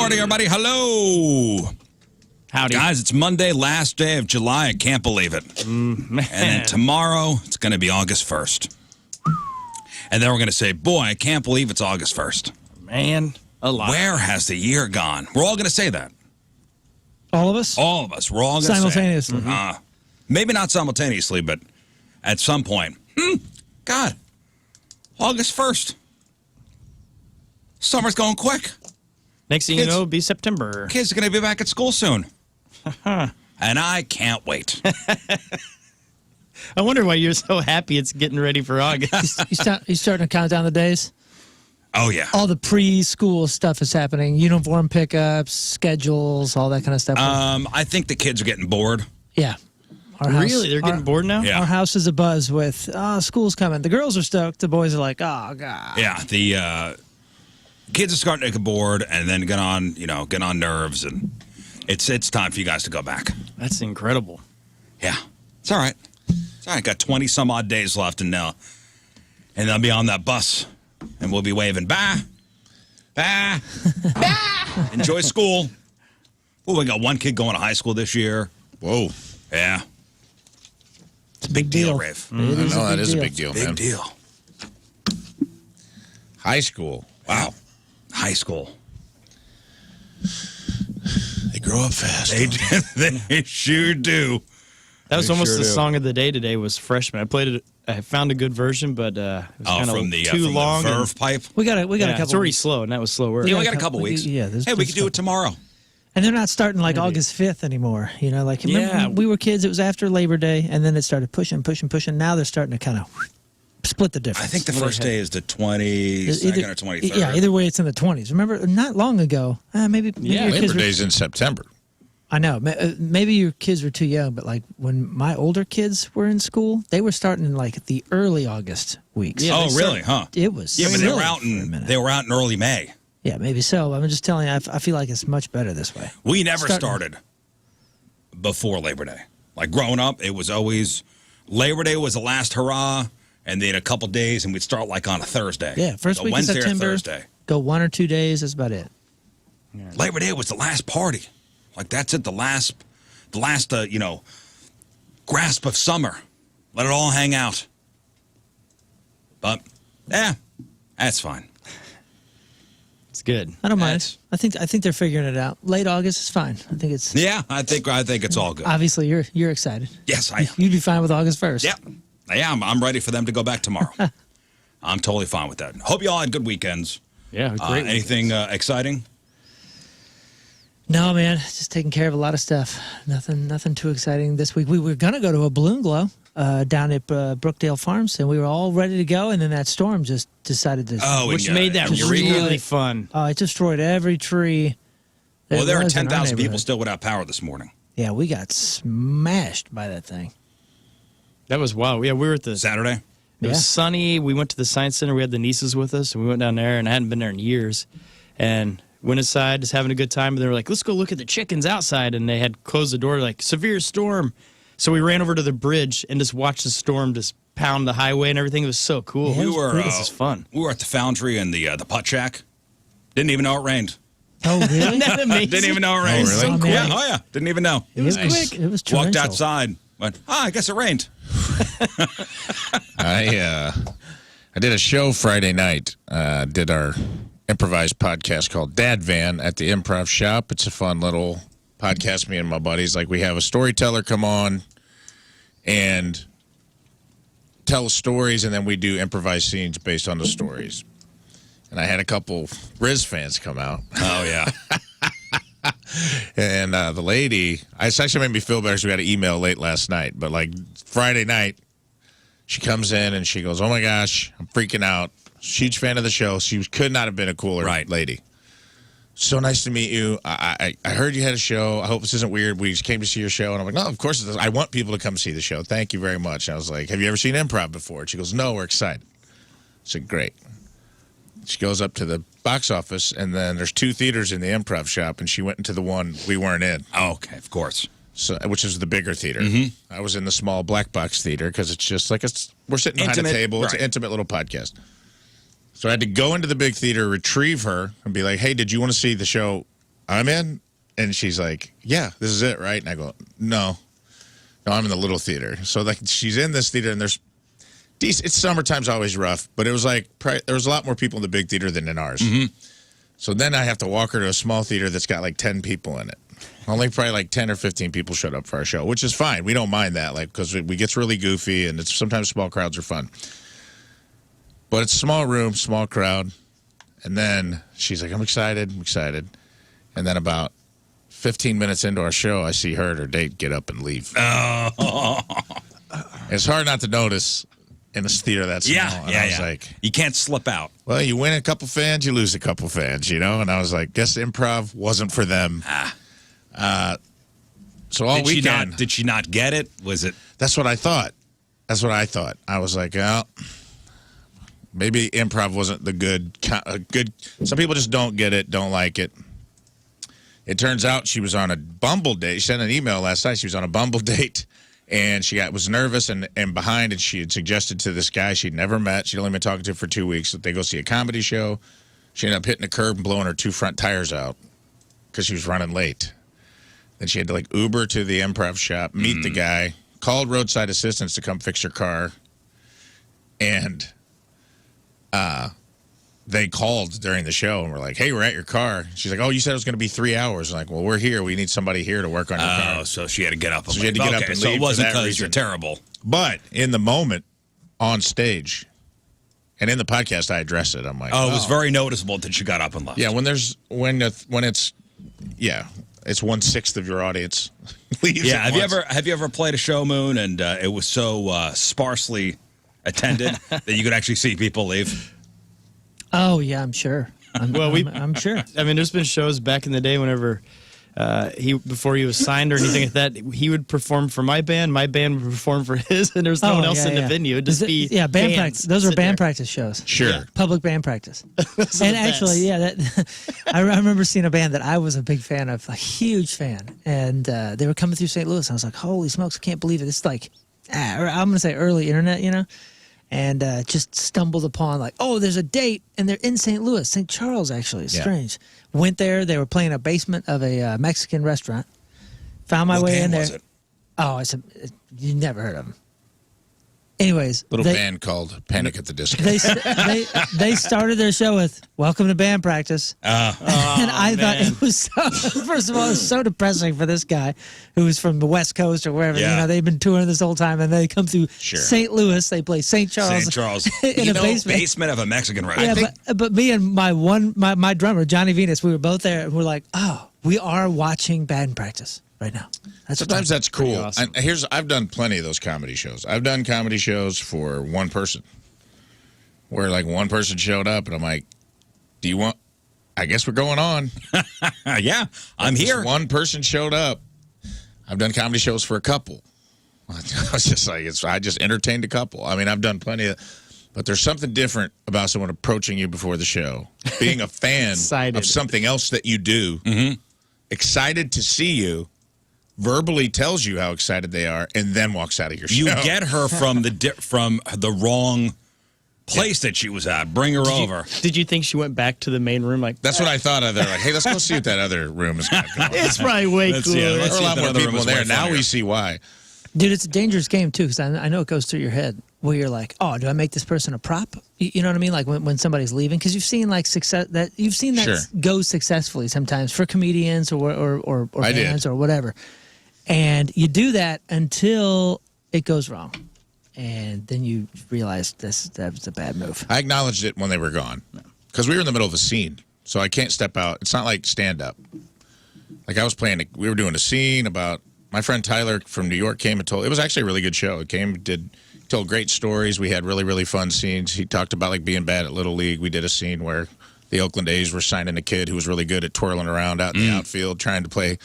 morning, everybody. Hello. Howdy. Guys, it's Monday, last day of July. I can't believe it. Man. And then tomorrow, it's going to be August 1st. And then we're going to say, boy, I can't believe it's August 1st. Man, a lot. Where has the year gone? We're all going to say that. All of us? All of us. We're all going to say simultaneously. Maybe not simultaneously, but at some point. God, August 1st. Summer's going quick. Next thing you know, it'll be September. Kids are going to be back at school soon. And I can't wait. I wonder why you're so happy it's getting ready for August. He's starting to count down the days. Oh, yeah. All the preschool stuff is happening. Uniform pickups, schedules, all that kind of stuff. I think the kids are getting bored. Yeah. Our house, Really? They're getting bored now? Yeah. Our house is abuzz with, school's coming. The girls are stoked. The boys are like, oh, God. Yeah, the kids are starting to get bored and then get on nerves, and it's time for you guys to go back. That's incredible. Yeah, it's all right. It's all right. Got 20 some odd days left, and I'll be on that bus, and we'll be waving bye, bye, bye. Enjoy school. Oh, we got one kid going to high school this year. Whoa, yeah, It's a big deal, Rafe. I know that is a big deal, Big man. deal. High school. Wow, high school. They grow up fast. They sure do. That was They almost sure the do. song of the day today was Freshman. I played it. I found a good version, but it was kind From of the too from long. the Verve pipe. We got a Yeah, couple. it's already slow, and that was slower. Yeah, we got a couple weeks. Yeah, hey, we could do it tomorrow. And they're not starting like August 5th anymore. You know, like remember when we were kids, it was after Labor Day, and then it started pushing. Now they're starting to kind of split the difference. I think the first day is the 22nd or 23rd. Yeah, either way, it's in the 20s. Remember, not long ago, maybe your kids Labor were, Day's in September. I know. Maybe your kids were too young, but like when my older kids were in school, they were starting in like the early August weeks. Yeah, oh, really? Huh? It was. Yeah, but silly they were out for a minute. they were out in early May. Yeah, maybe so. I'm just telling you, I feel like it's much better this way. We never started before Labor Day. Like growing up, it was always Labor Day was the last hurrah, and then a couple days, and we'd start like on a Thursday. Yeah, first Like a week Wednesday of September. or Thursday. Go 1 or 2 days. That's about it. Labor Day was the last party. Like that's it. The last grasp of summer. Let it all hang out. But that's fine. It's good. I don't mind. I think they're figuring it out. Late August is fine. I think it's. Yeah, I think it's all good. Obviously, you're excited. Yes, I am. You'd be fine with August 1st. Yep. I am. I'm ready for them to go back tomorrow. I'm totally fine with that. Hope you all had good weekends. Yeah, great. Anything exciting? No, man, just taking care of a lot of stuff. Nothing too exciting this week. We were gonna go to a balloon glow down at Brookdale Farms, and we were all ready to go, and then that storm just decided to. Which made that really fun. It destroyed every tree. Well, there are was in our 10,000 people neighborhood. still without power this morning. Yeah, we got smashed by that thing. That was wild. Yeah, we were at the Saturday. It was sunny. We went to the science center. We had the nieces with us, and we went down there, and I hadn't been there in years. And went inside, just having a good time. And they were like, let's go look at the chickens outside. And they had closed the door, like, severe storm. So we ran over to the bridge and just watched the storm just pound the highway and everything. It was so cool. Yeah, This is fun. We were at the Foundry and the putt shack. Didn't even know it rained. Oh, really? Isn't that amazing? Didn't even know it rained. really? Oh, Yeah. man. Oh, yeah. Didn't even know. It was Nice. quick. It was Walked torrential. outside. Went, I guess it rained. I did a show Friday night. Did our improvised podcast called Dad Van at the Improv Shop. It's a fun little podcast. Me and my buddies, like, we have a storyteller come on and tell stories, and then we do improvised scenes based on the stories. And I had a couple Riz fans come out. Oh, yeah. And the lady, it actually made me feel better because we got an email late last night. But like Friday night, she comes in and she goes, oh my gosh, I'm freaking out. Huge fan of the show. She could not have been a cooler lady. So nice to meet you. I heard you had a show. I hope this isn't weird. We just came to see your show. And I'm like, no, of course it is. I want people to come see the show. Thank you very much. And I was like, have you ever seen Improv before? And she goes, no, we're excited. I said, great. She goes up to the box office, and then there's 2 theaters in the Improv Shop, and she went into the one we weren't in. Oh, okay, of course. So, which is the bigger theater. Mm-hmm. I was in the small black box theater because it's just like we're sitting behind a table. It's an intimate little podcast. So I had to go into the big theater, retrieve her, and be like, hey, did you want to see the show I'm in? And she's like, yeah, this is it, right? And I go, no, I'm in the little theater. So like she's in this theater, and there's decent. It's summertime's always rough, but it was like there was a lot more people in the big theater than in ours. Mm-hmm. So then I have to walk her to a small theater that's got like 10 people in it. Only probably like 10 or 15 people showed up for our show, which is fine. We don't mind that, like, because we gets really goofy, and it's sometimes small crowds are fun. But it's a small room, small crowd. And then she's like, I'm excited. And then about 15 minutes into our show, I see her and her date get up and leave. Oh. It's hard not to notice in a theater that small. Yeah, and I was like, you can't slip out. well, you win a couple fans, you lose a couple fans, you know? And I was like, guess Improv wasn't for them. So all weekend. Did she not get it? Was it? That's what I thought. I was like, well, maybe Improv wasn't the good. Some people just don't get it, don't like it. It turns out she was on a Bumble date. She sent an email last night. She was on a Bumble date, and was nervous and behind, and she had suggested to this guy she'd never met. She'd only been talking to for 2 weeks that they go see a comedy show. She ended up hitting a curb and blowing her 2 front tires out because she was running late. Then she had to like Uber to the Improv shop, meet the guy, called roadside assistance to come fix her car, and they called during the show and were like, hey, we're at your car. She's like, oh, you said it was going to be 3 hours. I'm like, well, we're here. We need somebody here to work on your car. Oh, so she had to get up and leave. She had to get up and so leave. it wasn't for that because reason. you're terrible. But in the moment, on stage, and in the podcast, I addressed it. I'm like, it was very noticeable that you got up and left. Yeah, when it's 1/6 of your audience leaves. Yeah, have you ever played a show, Moon, and it was so sparsely attended that you could actually see people leave? Oh yeah, I'm sure. I'm sure. I mean, there's been shows back in the day whenever before he was signed or anything like that, he would perform for my band would perform for his, and there's no one else in the venue. It'd just be band practice. Those are band practice shows. Sure. Yeah. Public band practice. And actually, I remember seeing a band that I was a big fan of, a huge fan, and they were coming through St. Louis. I was like, holy smokes, I can't believe it. It's like, I'm going to say early internet, you know? And just stumbled upon like, oh, there's a date, and they're in St. Louis, St. Charles, actually. It's strange. Went there. They were playing a basement of a Mexican restaurant. Found my way in there. Was it? Oh, you never heard of them. Anyways, Little band called Panic at the Disco. They started their show with "Welcome to band practice," and I thought it was first of all, it was so depressing for this guy who was from the West Coast or wherever. Yeah. You know, they've been touring this whole time, and they come through St. Louis. They play St. Charles. In a basement of a Mexican restaurant. Yeah, but me and my drummer Johnny Venus, we were both there, and we're like, oh, we are watching band practice right now. Sometimes that's cool. Awesome. And I've done plenty of those comedy shows. I've done comedy shows for one person, where like one person showed up, and I'm like, "Do you want?" I guess we're going on. Yeah, I'm here. One person showed up. I've done comedy shows for a couple. I was just like, I just entertained a couple. I mean, I've done plenty of, but there's something different about someone approaching you before the show, being a fan of something else that you do, excited to see you. Verbally tells you how excited they are, and then walks out of your show. You get her from the wrong place that she was at. Bring her over. Did you think she went back to the main room? Like that's what I thought of. They're like, hey, let's go see what that other room is going. It's probably way cooler. There are a lot more people there. Now we see why. Dude, it's a dangerous game too, because I know it goes through your head where you're like, oh, do I make this person a prop? You know what I mean? Like when somebody's leaving, because you've seen like success that go successfully sometimes for comedians or bands or whatever. And you do that until it goes wrong. And then you realize that was a bad move. I acknowledged it when they were gone. Because we were in the middle of a scene. So I can't step out. It's not like stand-up. Like I was we were doing a scene about, my friend Tyler from New York came and told, it was actually a really good show. Told great stories. We had really, really fun scenes. He talked about like being bad at Little League. We did a scene where the Oakland A's were signing a kid who was really good at twirling around out in the outfield, trying to play,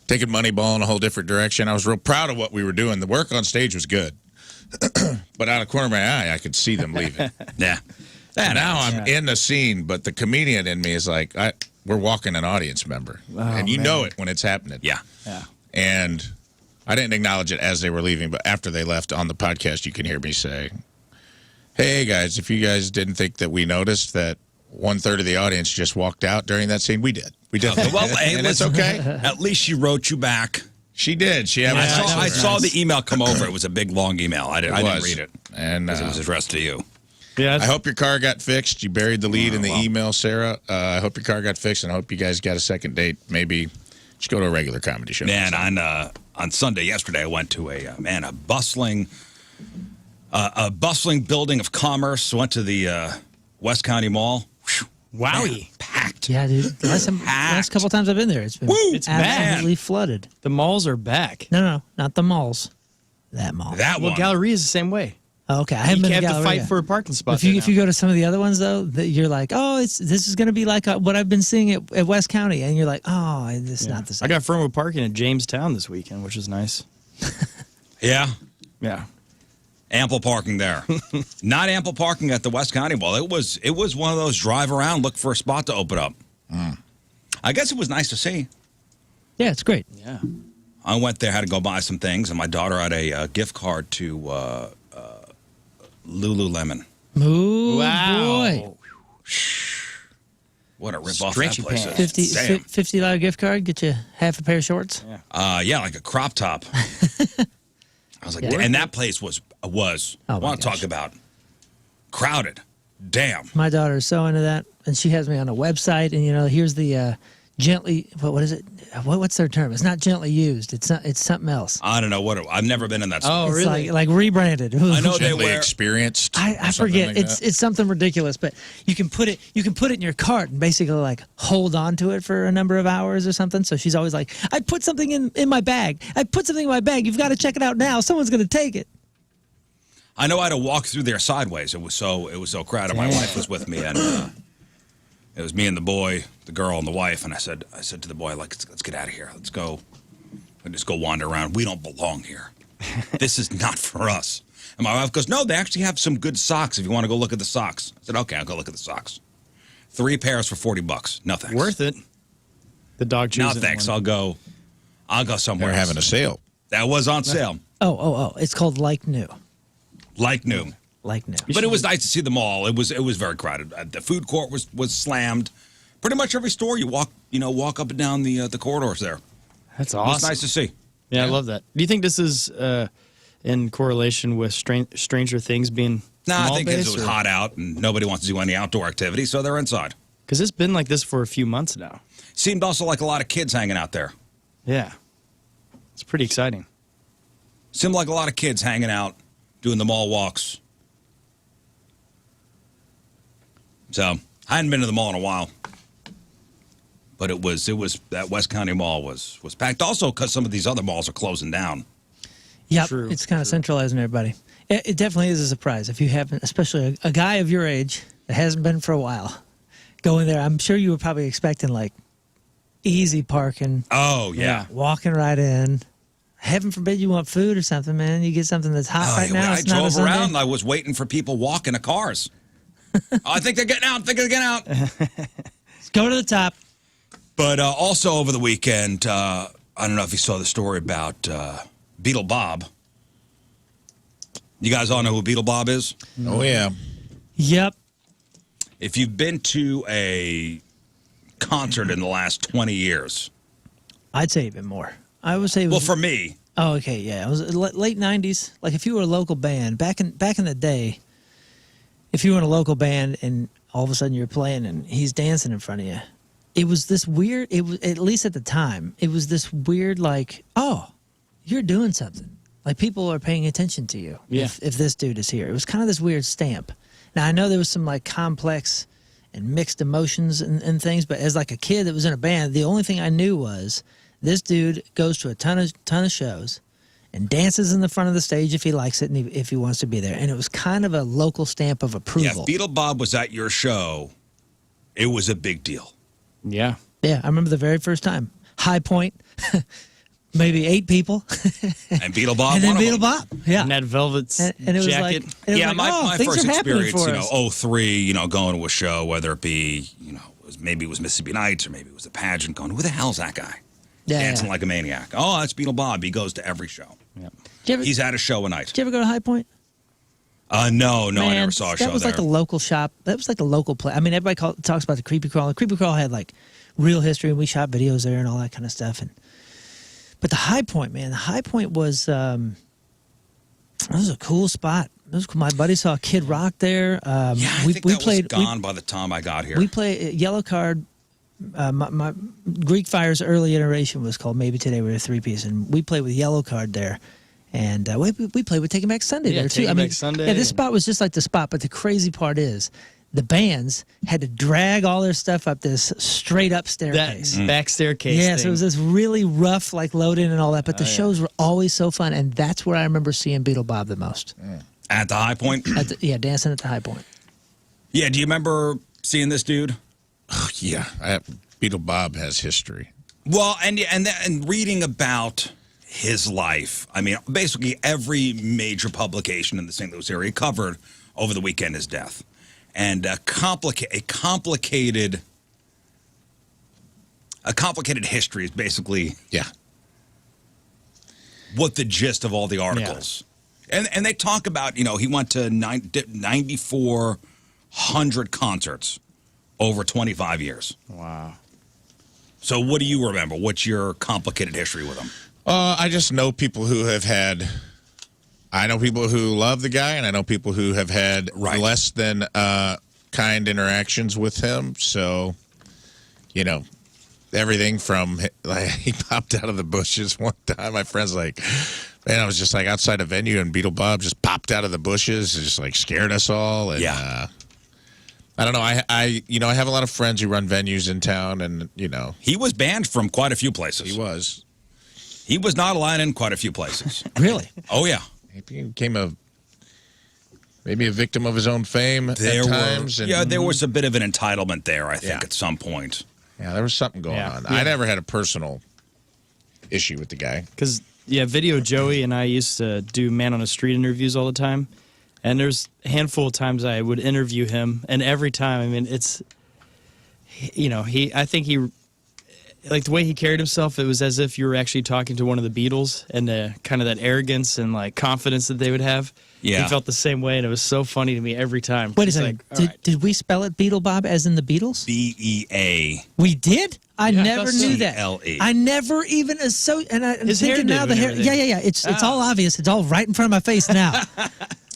taking money ball in a whole different direction. I was real proud of what we were doing. The work on stage was good. But out of the corner of my eye, I could see them leaving. Yeah. And now I'm in the scene, but the comedian in me is like, we're walking an audience member. And you know it when it's happening. Yeah. And I didn't acknowledge it as they were leaving, but after they left on the podcast, you can hear me say, hey, guys, if you guys didn't think that we noticed that 1/3 of the audience just walked out during that scene, we did. We did. Well, hey, and it's listen, okay. At least she wrote you back. She did. She had. I saw the email come over. It was a big, long email. I didn't read it. And because it was addressed to you. Yeah, I hope your car got fixed. You buried the lead in the email, Sarah. I hope your car got fixed, and I hope you guys got a second date. Maybe just go to a regular comedy show. Man, on Sunday yesterday, I went to a bustling building of commerce. Went to the West County Mall. Wowie. Man, packed. Yeah, dude. The last couple times I've been there, it's been It's absolutely flooded. The malls are back. No, not the malls. That mall. That Well, one. Galleria is the same way. Oh, okay, I haven't You been have to to Galleria. fight for a parking spot. If you go to some of the other ones though, you're like, oh, this is going to be like what I've been seeing at West County, and you're like, oh, it's not the same. I got Fernwood parking at Jamestown this weekend, which is nice. Yeah. Yeah. Ample parking there. Not ample parking at the West County Mall. It was one of those drive around, look for a spot to open up. I guess it was nice to see. Yeah, it's great. Yeah. I went there, had to go buy some things, and my daughter had a gift card to Lululemon. Ooh, Wow. boy. What a rip-off Stretchy that place pants. is. Damn. $50 gift card, get you half a pair of shorts. Yeah, like a crop top. I was like, Yeah. and that place was Oh, I my want to gosh. talk about crowded. Damn. My daughter is so into that, and she has me on a website. And here's the gently. What is it? What's their term? It's not gently used. It's not. It's something else. I don't know I've never been in that store. Oh, It's really? like rebranded. I know they Gently wear. experienced. I or something forget. like that. It's something ridiculous, but you can put it in your cart and basically like hold on to it for a number of hours or something. So she's always like, I put something in my bag. I put something in my bag. You've got to check it out now. Someone's going to take it. I know I had to walk through there sideways. It was so crowded. My wife was with me, and it was me and the boy, the girl, and the wife. And I said to the boy, like, let's get out of here. Let's go. And just go wander around. We don't belong here. This is not for us. And my wife goes, no, they actually have some good socks if you want to go look at the socks. I said, okay, I'll go look at the socks. 3 pairs for $40. No thanks. Worth it. The dog No choosing thanks. one. I'll go somewhere. They're else. having a sale. That was on sale. Oh. It's called Like New. Like new. Like New. But it was nice to see them all. It was very crowded. The food court was slammed. Pretty much every store you walk up and down the corridors there. That's It was awesome. nice to see. Yeah, I love that. Do you think this is in correlation with Stranger Things being No, I think mall-based, it was or- hot out and nobody wants to do any outdoor activity, so they're inside. Because it's been like this for a few months now. Seemed also like a lot of kids hanging out there. Yeah. It's pretty exciting. Seemed like a lot of kids hanging out, doing the mall walks. So I hadn't been to the mall in a while, but it was that West County Mall was packed. Also, because some of these other malls are closing down. Yep, True, it's kind of true. centralizing everybody. It definitely is a surprise if you haven't, especially a guy of your age that hasn't been for a while, going there. I'm sure you were probably expecting like easy parking, Oh yeah. walking right in. Heaven forbid you want food or something, man. You get something that's hot right now. I It's not a drove Sunday. around. I was waiting for people walking to cars. I think they're getting out. Let's go to the top. But also over the weekend, I don't know if you saw the story about Beetle Bob. You guys all know who Beetle Bob is? Oh, yeah. Yep. If you've been to a concert in the last 20 years, I'd say even more. I would say. It well, was, for me, oh, okay, yeah. It was late '90s. Like if you were a local band back in the day, if you were in a local band and all of a sudden you're playing and he's dancing in front of you, it was this weird. It was, at least at the time, it was this weird like, oh, you're doing something. Like people are paying attention to you. Yeah. If this dude is here, it was kind of this weird stamp. Now I know there was some like complex and mixed emotions and things, but as like a kid that was in a band, the only thing I knew was this dude goes to a ton of shows and dances in the front of the stage if he likes it and if he wants to be there. And it was kind of a local stamp of yeah, approval. if Beetle Bob was at your show, it was a big deal. Yeah. Yeah, I remember the very first time. High Point, maybe 8 people. And Beetle Bob, and then one Beetle of them. Bob. Yeah. And that velvet And it was jacket. like, it was Yeah, like, my things first are happening experience, for us. 03, going to a show, whether it be, maybe it was Mississippi Nights or maybe it was a pageant, going, who the hell's that guy? Yeah, Dancing yeah. like a maniac. Oh, that's Beetle Bob. He goes to every show. Yep. Did you ever, He's at a show a night. did you ever go to High Point? No, I Man, never saw a show that was there. like the local shop. That was like the local place. I mean, everybody talks about the Creepy Crawl. The Creepy Crawl had like real history, and we shot videos there and all that kind of stuff. But the high point, man, the high point was it was a cool spot. It was cool. My buddy saw Kid Rock there. I think that was gone by the time I got here. We played Yellow Card. My Greek Fire's early iteration was called Maybe Today We're a Three-Piece, and we played with Yellow Card there. And we played with Taking Back Sunday there, too. Back Sunday. Yeah, this spot was just like the spot, but the crazy part is the bands had to drag all their stuff up this straight-up staircase. That back staircase Yeah, thing. so it was this really rough, like, load-in and all that, but the shows were always so fun, and that's where I remember seeing Beetle Bob the most. At the high point? Dancing at the high point. Yeah, do you remember seeing this dude? Yeah, Beetle Bob has history. Well, and reading about his life. I mean, basically every major publication in the St. Louis area covered over the weekend his death. And a complicated history is basically what the gist of all the articles. Yeah. And they talk about, he went to 9,400 concerts over 25 years. Wow. So what do you remember? What's your complicated history with him? I just know people who have had. I know people who love the guy, and I know people who have had less than kind interactions with him. So, everything from he popped out of the bushes one time. My friend's like, man, I was just like outside a venue, and Beetle Bob just popped out of the bushes, and just like scared us all. And, I don't know. I have a lot of friends who run venues in town, and he was banned from quite a few places. He was. He was not allowed in quite a few places. Really? Oh yeah. He became maybe a victim of his own fame at times. There was a bit of an entitlement there, I think, at some point. Yeah, there was something going on. I never had a personal issue with the guy. Because, Video Joey and I used to do Man on the Street interviews all the time. And there's a handful of times I would interview him. And every time, I mean, it's, I think he, like the way he carried himself, it was as if you were actually talking to one of the Beatles, and kind of that arrogance and like confidence that they would have. Yeah. He felt the same way, and it was so funny to me every time. Wait a second. Did we spell it Beetle Bob as in the Beatles? B-E-A. We did? I never knew that. C-L-E. I never even associated. And I'm His thinking hairdo now the and hair. everything. Yeah. It's all obvious. It's all right in front of my face now.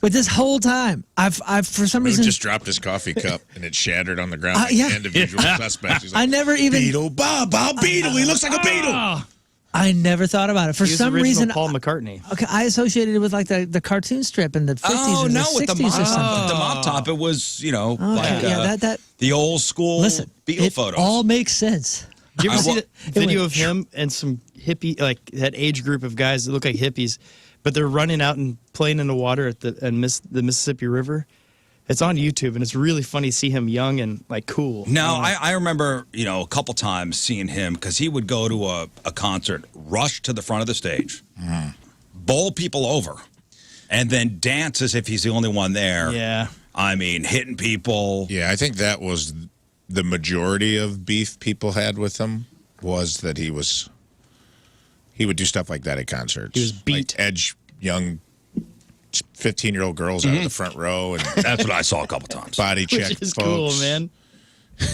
But this whole time, I've for some reason just dropped his coffee cup and it shattered on the ground like individual suspects. He's like, I never even Beetle Bob, Beetle. He looks like a beetle. I never thought about it. For some reason, Paul McCartney. Okay, I associated it with like the cartoon strip in the 50s or the 60s with the or something. the mop top, it was, that the old school Beatle photos. All makes sense. Did you ever see the video of him and some hippie, like that age group of guys that look like hippies, but they're running out and playing in the water at the Mississippi River? It's on YouTube, and it's really funny to see him young and like cool. No, I remember, a couple times seeing him because he would go to a concert, rush to the front of the stage, bowl people over, and then dance as if he's the only one there. Yeah. I mean, hitting people. Yeah, I think that was the majority of beef people had with him, was that he would do stuff like that at concerts. He was beat. Like edge young 15-year-old girls out of the front row, and that's what I saw a couple times. Body check, Which is folks. cool, man.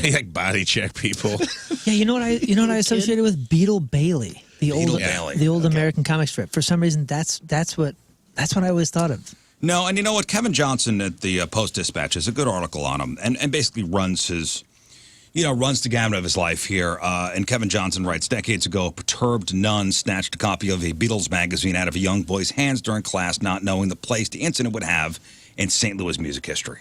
He like body check people. Yeah, you know what I associated with Beetle Bailey, the old American comic strip. For some reason, that's what I always thought of. No, and you know what? Kevin Johnson at the Post-Dispatch has a good article on him, and basically runs the gamut of his life here. And Kevin Johnson writes, decades ago, a perturbed nun snatched a copy of a Beatles magazine out of a young boy's hands during class, not knowing the place the incident would have in St. Louis music history.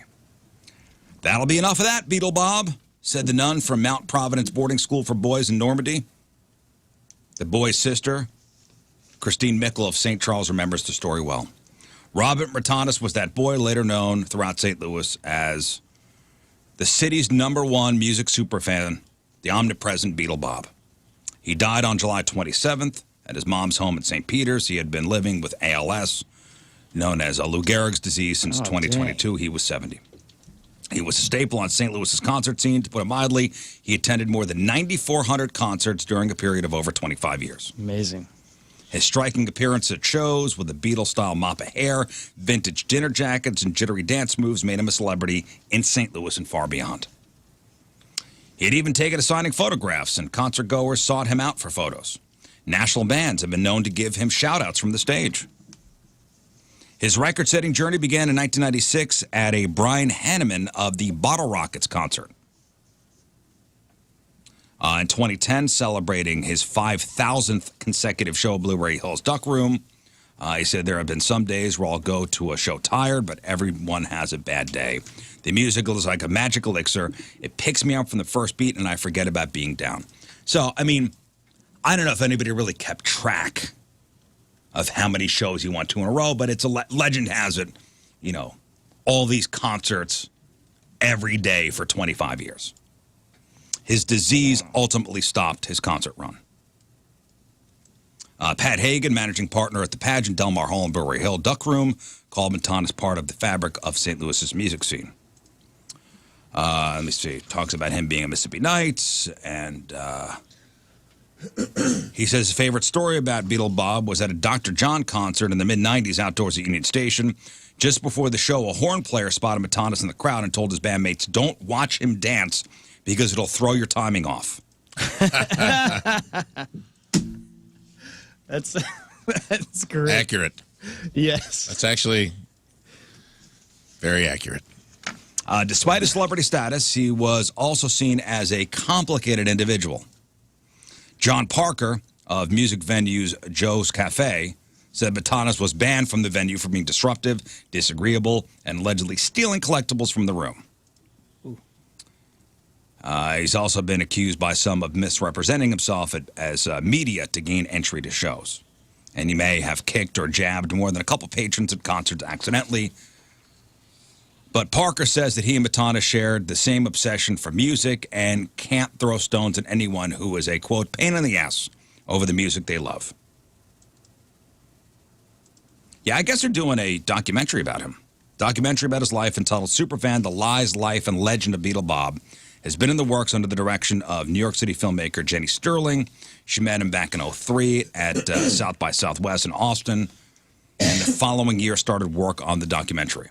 That'll be enough of that, Beetle Bob, said the nun from Mount Providence Boarding School for Boys in Normandy. The boy's sister, Christine Mickle of St. Charles, remembers the story well. Robert Mertanis was that boy, later known throughout St. Louis as the city's #1 music superfan, the omnipresent Beetle Bob. He died on July 27th at his mom's home in St. Peter's. He had been living with ALS, known as Lou Gehrig's disease, since 2022. Dang. He was 70. He was a staple on St. Louis's concert scene. To put it mildly, he attended more than 9,400 concerts during a period of over 25 years. Amazing. His striking appearance at shows with a Beatle-style mop of hair, vintage dinner jackets, and jittery dance moves made him a celebrity in St. Louis and far beyond. He had even taken to signing photographs, and concert goers sought him out for photos. National bands have been known to give him shout-outs from the stage. His record-setting journey began in 1996 at a Brian Hanneman of the Bottle Rockets concert. In 2010, celebrating his 5,000th consecutive show at Blueberry Hills Duck Room, he said, there have been some days where I'll go to a show tired, but everyone has a bad day. The musical is like a magic elixir. It picks me up from the first beat, and I forget about being down. So, I mean, I don't know if anybody really kept track of how many shows he went to in a row, but it's a legend has it, you know, all these concerts every day for 25 years. His disease ultimately stopped his concert run. Pat Hagen, managing partner at the pageant Del Mar Hall and Brewery Hill Duck Room, called Montana part of the fabric of St. Louis's music scene. Let me see. Talks about him being a Mississippi Knights, and he says his favorite story about Beetle Bob was at a Dr. John concert in the mid-'90s outdoors at Union Station. Just before the show, a horn player spotted Matanis in the crowd and told his bandmates, "Don't watch him dance because it'll throw your timing off." That's great. Accurate. Yes. That's actually very accurate. Despite his celebrity status, he was also seen as a complicated individual. John Parker of music venues Joe's Cafe said Matanis was banned from the venue for being disruptive, disagreeable, and allegedly stealing collectibles from the room. He's also been accused by some of misrepresenting himself as media to gain entry to shows. And he may have kicked or jabbed more than a couple patrons at concerts accidentally. But Parker says that he and Matanis shared the same obsession for music and can't throw stones at anyone who is a, quote, pain in the ass over the music they love. Yeah, I guess they're doing a documentary about him. Documentary about his life entitled Superfan, The Lies, Life, and Legend of Beetle Bob has been in the works under the direction of New York City filmmaker Jenny Sterling. She met him back in 2003 at South by Southwest in Austin, and the following year started work on the documentary.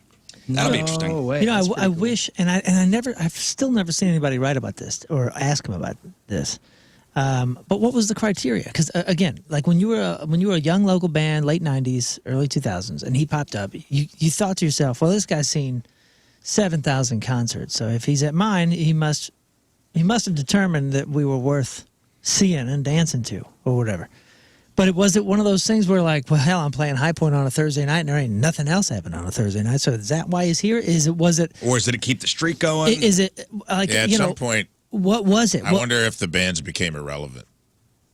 That'll be interesting. Way. You know, I cool. wish, and I've still never seen anybody write about this or ask him about this. But what was the criteria? Because again, like when you were a young local band, late '90s, early 2000s, and he popped up, you thought to yourself, well, this guy's seen 7,000 concerts, so if he's at mine, he must have determined that we were worth seeing and dancing to, or whatever. But was it one of those things where, like, well, hell, I'm playing High Point on a Thursday night, and there ain't nothing else happening on a Thursday night, so is that why he's here? Or is it to keep the streak going? Is it like, Yeah, at some point, what was it? I wonder if the bands became irrelevant.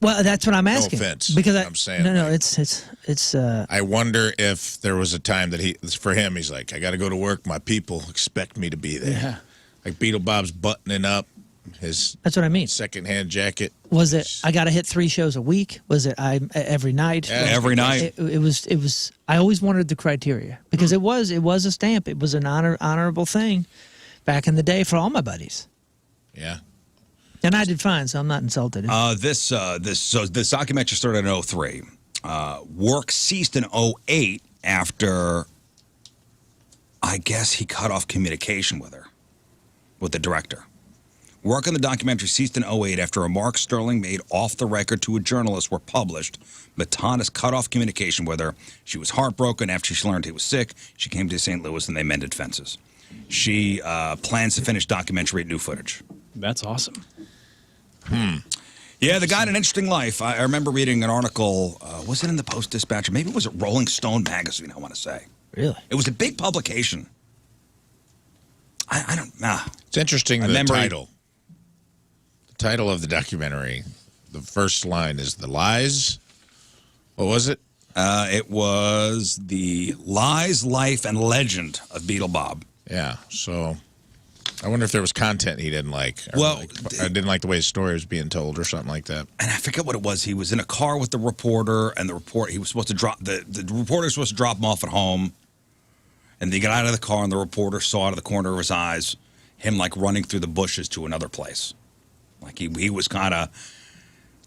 Well, that's what I'm asking. No offense. Because I'm saying, no, like, it's. I wonder if there was a time that he's like, I got to go to work. My people expect me to be there. Yeah. Like Beetle Bob's buttoning up his That's what I mean. secondhand jacket. Was it? I got to hit 3 shows a week. Was it? Every night. Yeah, every night. It was. I always wondered the criteria because it was a stamp. It was an honorable thing back in the day for all my buddies. Yeah. And I did fine, so I'm not insulted. This documentary started in 2003. Work ceased in 2008 after, I guess, he cut off communication with the director. Work on the documentary ceased in 2008 after remarks Sterling made off the record to a journalist were published. Matanis cut off communication with her. She was heartbroken after she learned he was sick. She came to St. Louis and they mended fences. She plans to finish documentary at new footage. That's awesome. Yeah, the guy had an interesting life. I remember reading an article. Was it in the Post-Dispatch? Maybe it was at Rolling Stone magazine, I want to say. Really? It was a big publication. I don't know. It's interesting, the memory- title. The title of the documentary, the first line is The Lies. What was it? It was The Lies, Life, and Legend of Beetle Bob. Yeah, so I wonder if there was content he didn't like. Well, I didn't like the way his story was being told or something like that. And I forget what it was. He was in a car with the reporter, and he was supposed to drop the reporter was supposed to drop him off at home. And they got out of the car, and the reporter saw out of the corner of his eyes him like running through the bushes to another place. Like he was kind of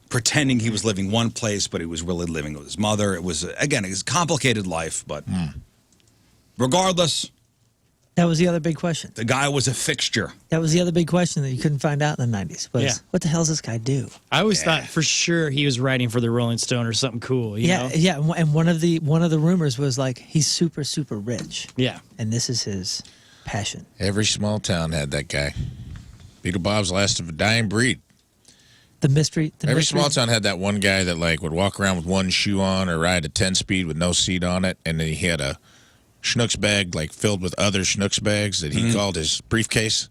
pretending he was living one place, but he was really living with his mother. It was, again, it was a complicated life, but regardless, That was the other big question. The guy was a fixture. That was the other big question that you couldn't find out in the 90s. Was, what the hell does this guy do? I always thought for sure he was writing for the Rolling Stone or something cool. You know? Yeah. And one of the rumors was like he's super, super rich. Yeah. And this is his passion. Every small town had that guy. Beetle Bob's last of a dying breed. Every small town had that one guy that like would walk around with one shoe on or ride a 10-speed with no seat on it, and then he had a Schnucks bag like filled with other Schnucks bags that he called his briefcase.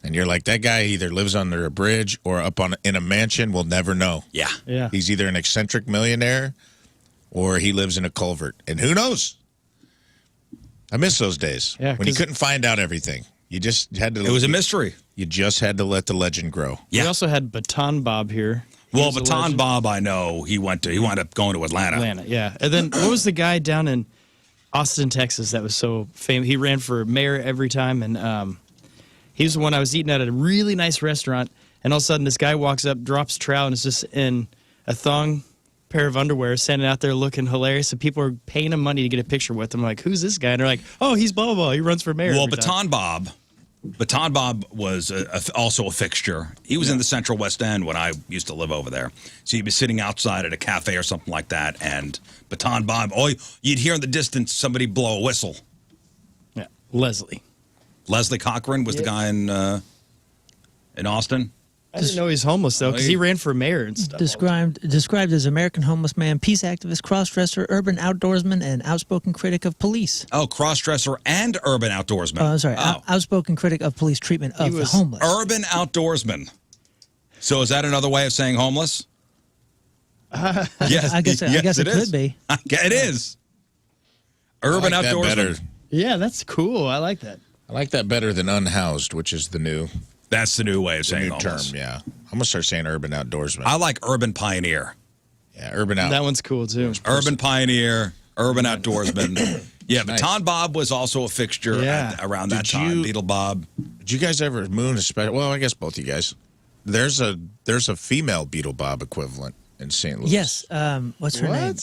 And you're like, that guy either lives under a bridge or up in a mansion. We'll never know. Yeah. Yeah. He's either an eccentric millionaire or he lives in a culvert. And who knows? I miss those days when you couldn't find out everything. You just had to. It was a mystery. You just had to let the legend grow. Yeah. We also had Baton Bob here. Well, Baton Bob, I know he wound up going to Atlanta. Yeah. And then what was the guy down in Austin, Texas that was so famous? He ran for mayor every time, and he was the one I was eating at a really nice restaurant, and all of a sudden this guy walks up, drops trout, and is just in a thong pair of underwear, standing out there looking hilarious, and people are paying him money to get a picture with him. Like, who's this guy? And they're like, oh, he's blah, blah, blah. He runs for mayor. Well, every time. Baton Bob was also a fixture. He was in the Central West End when I used to live over there. So you'd be sitting outside at a cafe or something like that, and Baton Bob, you'd hear in the distance somebody blow a whistle. Yeah. Leslie Cochran was the guy in Austin. I didn't know he was homeless, though, because he ran for mayor and stuff. Described as American homeless man, peace activist, cross-dresser, urban outdoorsman, and outspoken critic of police. Oh, cross-dresser and urban outdoorsman. I'm sorry, outspoken critic of police treatment of the homeless. Urban outdoorsman. So is that another way of saying homeless? Yes, I guess it could be. It is. Urban I like outdoorsman. that better. Yeah, that's cool. I like that. I like that better than unhoused, which is the new That's the new way of saying term. homeless. Yeah, I'm gonna start saying urban outdoorsman. I like urban pioneer. Yeah, urban out. That one's cool, too. Urban pioneer, urban outdoorsman. Yeah, Nice. Baton Bob was also a fixture around that time. Beetle Bob. Did you guys ever moon a special? Well, I guess both you guys. There's a female Beetle Bob equivalent in St. Louis. Yes. What's her name?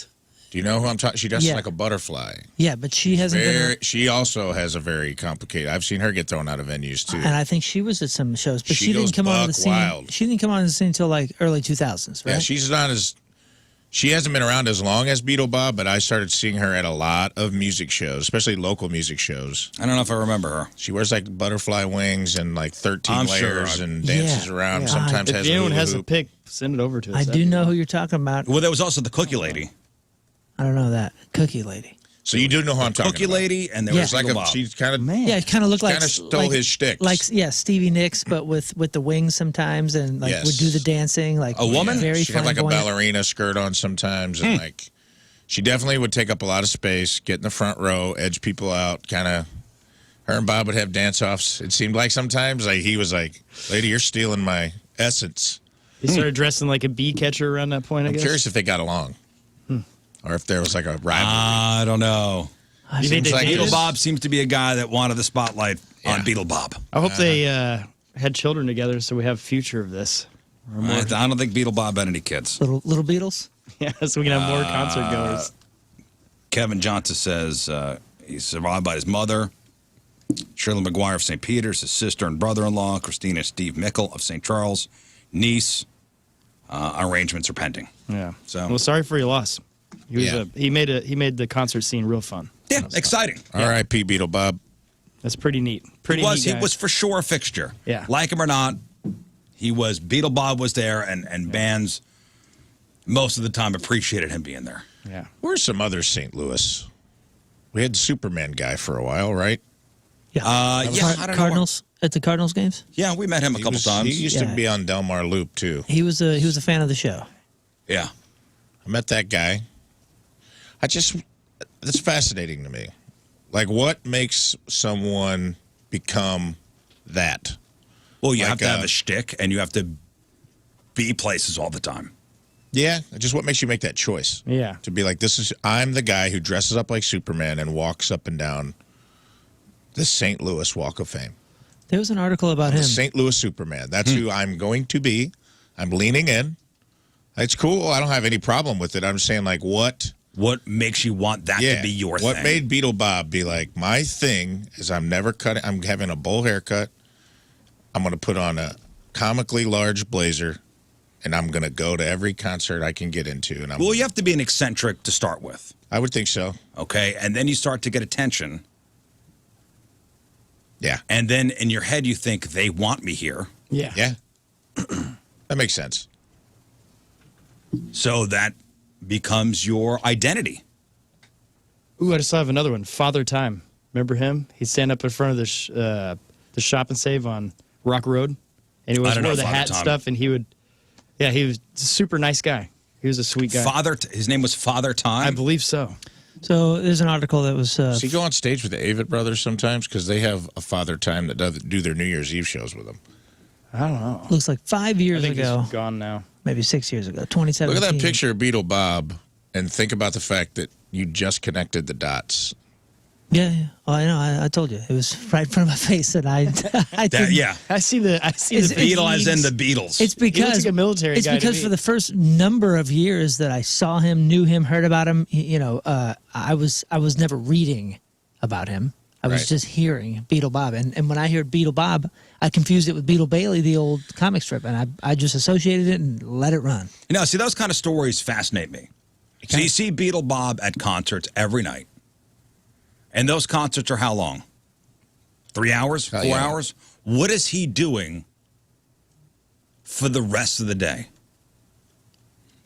Do you know who I'm talking? She dresses like a butterfly. Yeah, but she hasn't been. She also has a very complicated. I've seen her get thrown out of venues too. And I think she was at some shows, but She she didn't goes come on the buck scene. wild. She didn't come on the scene until like early 2000s, right? Yeah, she's not as. She hasn't been around as long as Beetle Bob, but I started seeing her at a lot of music shows, especially local music shows. I don't know if I remember her. She wears like butterfly wings and like 13 layers and dances around. Yeah. Sometimes If has anyone a has a hoop. pic, send it over to us. I do know who you're talking about. Well, there was also the Cookie Lady. I don't know that. Cookie Lady. So you do know who I'm talking Cookie about. Lady, and there Yeah. was It's like Beetle Bob. she's kind of Yeah, it kind of looked like kind of stole his shtick. like Stevie Nicks, but with the wings sometimes, and like Yes. would do the dancing like A woman? Very she had like a flamboyant. ballerina skirt on sometimes, and like she definitely would take up a lot of space, get in the front row, edge people out, kind of. Her and Bob would have dance offs. It seemed like sometimes like he was like, "Lady, you're stealing my essence." He started dressing like a bee catcher around that point, I I'm guess. curious if they got along, or if there was like a rivalry. I don't know. You think they like dated? Beetle Bob seems to be a guy that wanted the spotlight Yeah. on Beetle Bob. I hope they had children together so we have future of this. I don't think Beetle Bob had any kids. Little Beatles. Yeah, so we can have more concert goers. Kevin Johnson says he's survived by his mother, Shirley McGuire of St. Peter's, his sister and brother-in-law, Christina and Steve Mickle of St. Charles, niece. Arrangements are pending. Yeah. So- well, sorry for your loss. He was Yeah. he made the concert scene real fun. Yeah, exciting. R.I.P. Beetle Bob. That's pretty neat. Pretty He neat guy. was for sure a fixture. Yeah. Like him or not, he was. Beetle Bob was there, and bands most of the time appreciated him being there. Yeah. Where's some other St. Louis? We had the Superman guy for a while, right? Yeah. I don't know. Cardinals at the Cardinals games. Yeah, we met him a couple times. He used to Yeah. be on Delmar Loop too. He was a fan of the show. Yeah. I met that guy. That's fascinating to me. Like, what makes someone become that? Well, you Like, have to have a shtick, and you have to be places all the time. Yeah, just what makes you make that choice? Yeah. To be like, I'm the guy who dresses up like Superman and walks up and down the St. Louis Walk of Fame. There was an article about The him. St. Louis Superman. That's who I'm going to be. I'm leaning in. It's cool. I don't have any problem with it. I'm saying, like, what What makes you want that to be your thing? What made Beetle Bob be like, my thing is I'm never cutting, I'm having a bowl haircut. I'm going to put on a comically large blazer, and I'm going to go to every concert I can get into. And you have to be an eccentric to start with. I would think so. Okay, and then you start to get attention. Yeah. And then in your head you think, they want me here. Yeah. Yeah. That makes sense. So that becomes your identity. Ooh, I just have another one. Father Time. Remember him? He'd stand up in front of the shop and save on Rock Road, and he always wore the Father hat and Time. stuff. And he would, he was a super nice guy. He was a sweet guy. His name was Father Time. I believe so. So there's an article that was. Does he go on stage with the Avett Brothers sometimes? Because they have a Father Time that do their New Year's Eve shows with them. I don't know. Looks like 5 years I think ago, he's gone now. maybe 6 years ago, 2017. Look at that picture of Beetle Bob and think about the fact that you just connected the dots. Yeah. Oh, I know. I told you it was right in front of my face, and I didn't- Yeah. I see the Beetle as in the Beatles. It's because He looks like a military It's guy to because me. for the first number of years that I saw him, knew him, heard about him, I was never reading about him. I was Right. just hearing Beetle Bob, and when I heard Beetle Bob, I confused it with Beetle Bailey, the old comic strip, and I just associated it and let it run. See, those kind of stories fascinate me. So you see Beetle Bob at concerts every night. And those concerts are how long? 3 hours? 4 yeah. hours? What is he doing for the rest of the day?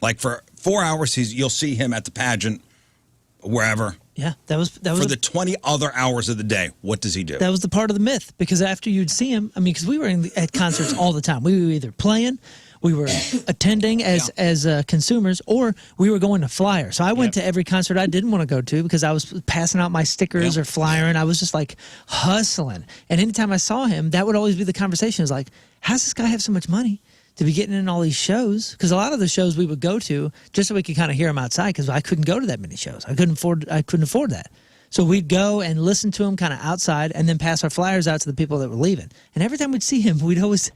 Like for 4 hours, you'll see him at the pageant, wherever. Yeah, that was For the 20 other hours of the day, what does he do? That was the part of the myth, because after you'd see him, I mean, because we were at concerts all the time. We were either playing, we were attending as consumers, or we were going to flyer. So I went to every concert I didn't want to go to because I was passing out my stickers or flyering. I was just like hustling. And anytime I saw him, that would always be the conversation. It was like, how's this guy have so much money to be getting in all these shows? Because a lot of the shows we would go to just so we could kind of hear him outside, because I couldn't go to that many shows. I couldn't afford that. So we'd go and listen to him kind of outside and then pass our flyers out to the people that were leaving. And every time we'd see him, we'd always,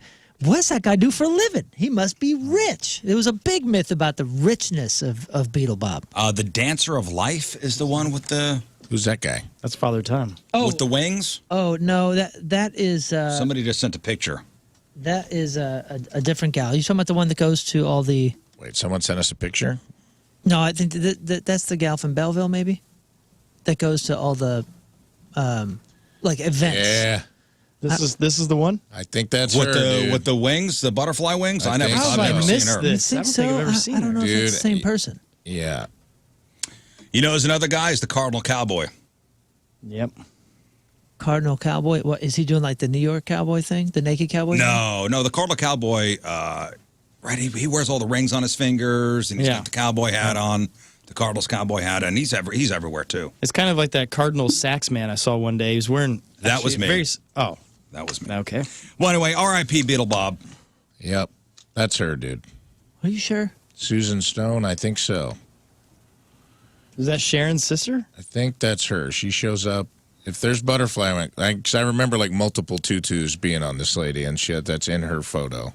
what's that guy do for a living? He must be rich. There was a big myth about the richness of Beetle Bob. The Dancer of Life is the one with the Who's that guy? That's Father Time. with the wings. Oh, no, that is Somebody just sent a picture. that is a different gal. You talking about the one that goes to all the... Wait, someone sent us a picture? No, I think that's the gal from Belleville, maybe, that goes to all the events. Yeah. This is the one? I think that's With her, the dude. with the wings, the butterfly wings. I I never, think I've so. never I seen missed her. this. You I think don't so? think I've ever seen I don't her. know if Dude, it's the same person. Yeah. There's another guy. Is the Cardinal Cowboy. Yep. Cardinal Cowboy. What is he doing? Like the New York Cowboy thing, the naked cowboy? thing? No, the Cardinal Cowboy. Right, he wears all the rings on his fingers, and he's got the cowboy hat on, the Cardinals cowboy hat, and he's everywhere too. It's kind of like that Cardinal sax man I saw one day. He was wearing... That was me. That was me. Okay. Well, anyway, R.I.P. Beetle Bob. Yep. That's her, dude. Are you sure? Susan Stone, I think so. Is that Sharon's sister? I think that's her. She shows up. If there's butterfly, because I remember like multiple tutus being on this lady, and shit, that's in her photo.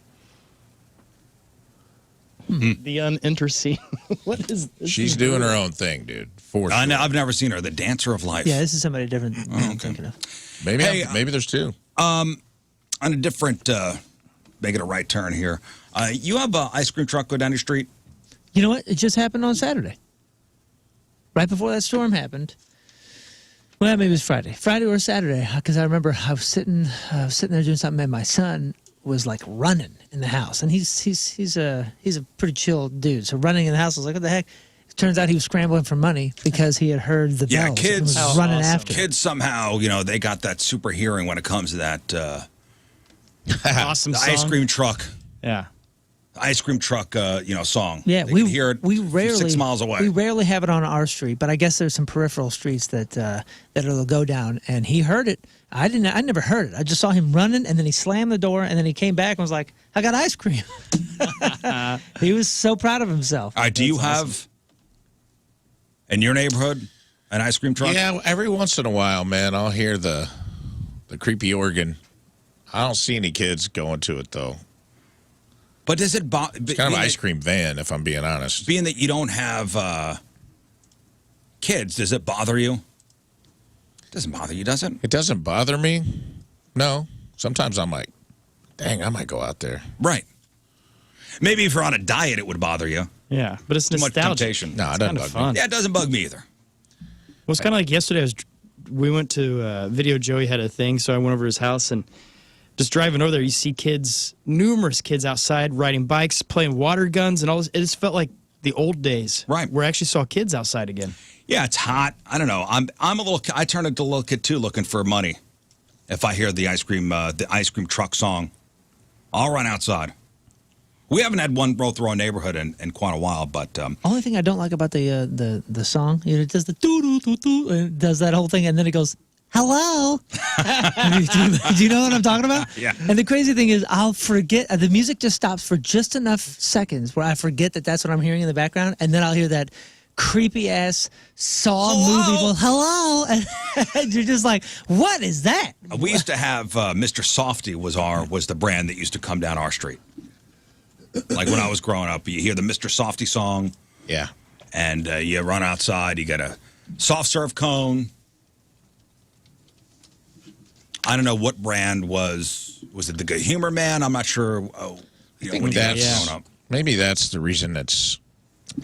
The uninteresting. What is this? She's doing her own thing, dude. For sure. I've never seen her. The Dancer of Life. Yeah, this is somebody different than I'm thinking of. Maybe Hey, maybe there's two. On a different, making a right turn here. You have an ice cream truck go down your street. You know what? It just happened on Saturday. Right before that storm happened. Well, maybe it was Friday or Saturday, because I remember I was sitting there doing something, and my son was like running in the house, and he's a pretty chill dude. So running in the house, I was like, what the heck? It turns out he was scrambling for money because he had heard the bells. and Kids was running after. Kids somehow, they got that super hearing when it comes to that awesome the song? ice cream truck. Yeah. Ice cream truck, song. Yeah, They can hear it we from rarely 6 miles away. We rarely have it on our street, but I guess there's some peripheral streets that it'll go down. And he heard it. I never heard it. I just saw him running, and then he slammed the door, and then he came back and was like, "I got ice cream." He was so proud of himself. All right, do you have in your neighborhood an ice cream truck? Yeah, every once in a while, man, I'll hear the creepy organ. I don't see any kids going to it though. But does it It's kind of an ice cream van, if I'm being honest. Being that you don't have kids, does it bother you? It doesn't bother you, does it? It doesn't bother me. No. Sometimes I'm like, dang, I might go out there. Right. Maybe if you're on a diet, it would bother you. Yeah, but it's Too much nostalgic. temptation. No, it It's doesn't kinda bug fun. me. Yeah, it doesn't bug me either. Well, it's kind of like yesterday. We went to Video Joey had a thing, so I went over to his house and just driving over there, you see kids, numerous kids outside riding bikes, playing water guns, and all this. It just felt like the old days, Right? Where I actually saw kids outside again. Yeah, it's hot. I don't know. I'm a little. I turn into a little kid too, looking for money. If I hear the ice cream truck song, I'll run outside. We haven't had one roll through our neighborhood in quite a while, but Only thing I don't like about the song, it does the doo doo doo doo, and it does that whole thing, and then it goes, "Hello." Do you know what I'm talking about? Yeah. And the crazy thing is, I'll forget. The music just stops for just enough seconds where I forget that that's what I'm hearing in the background, and then I'll hear that creepy ass Saw movie. Well, hello, and you're just like, "What is that?" we used to have Mr. Softy was the brand that used to come down our street. Like when I was growing up, you hear the Mr. Softy song, Yeah. and you run outside. You get a soft serve cone. I don't know what brand was it the Good Humor Man? I'm not sure. Oh, you know, when you guys were growing up. Maybe that's the reason it's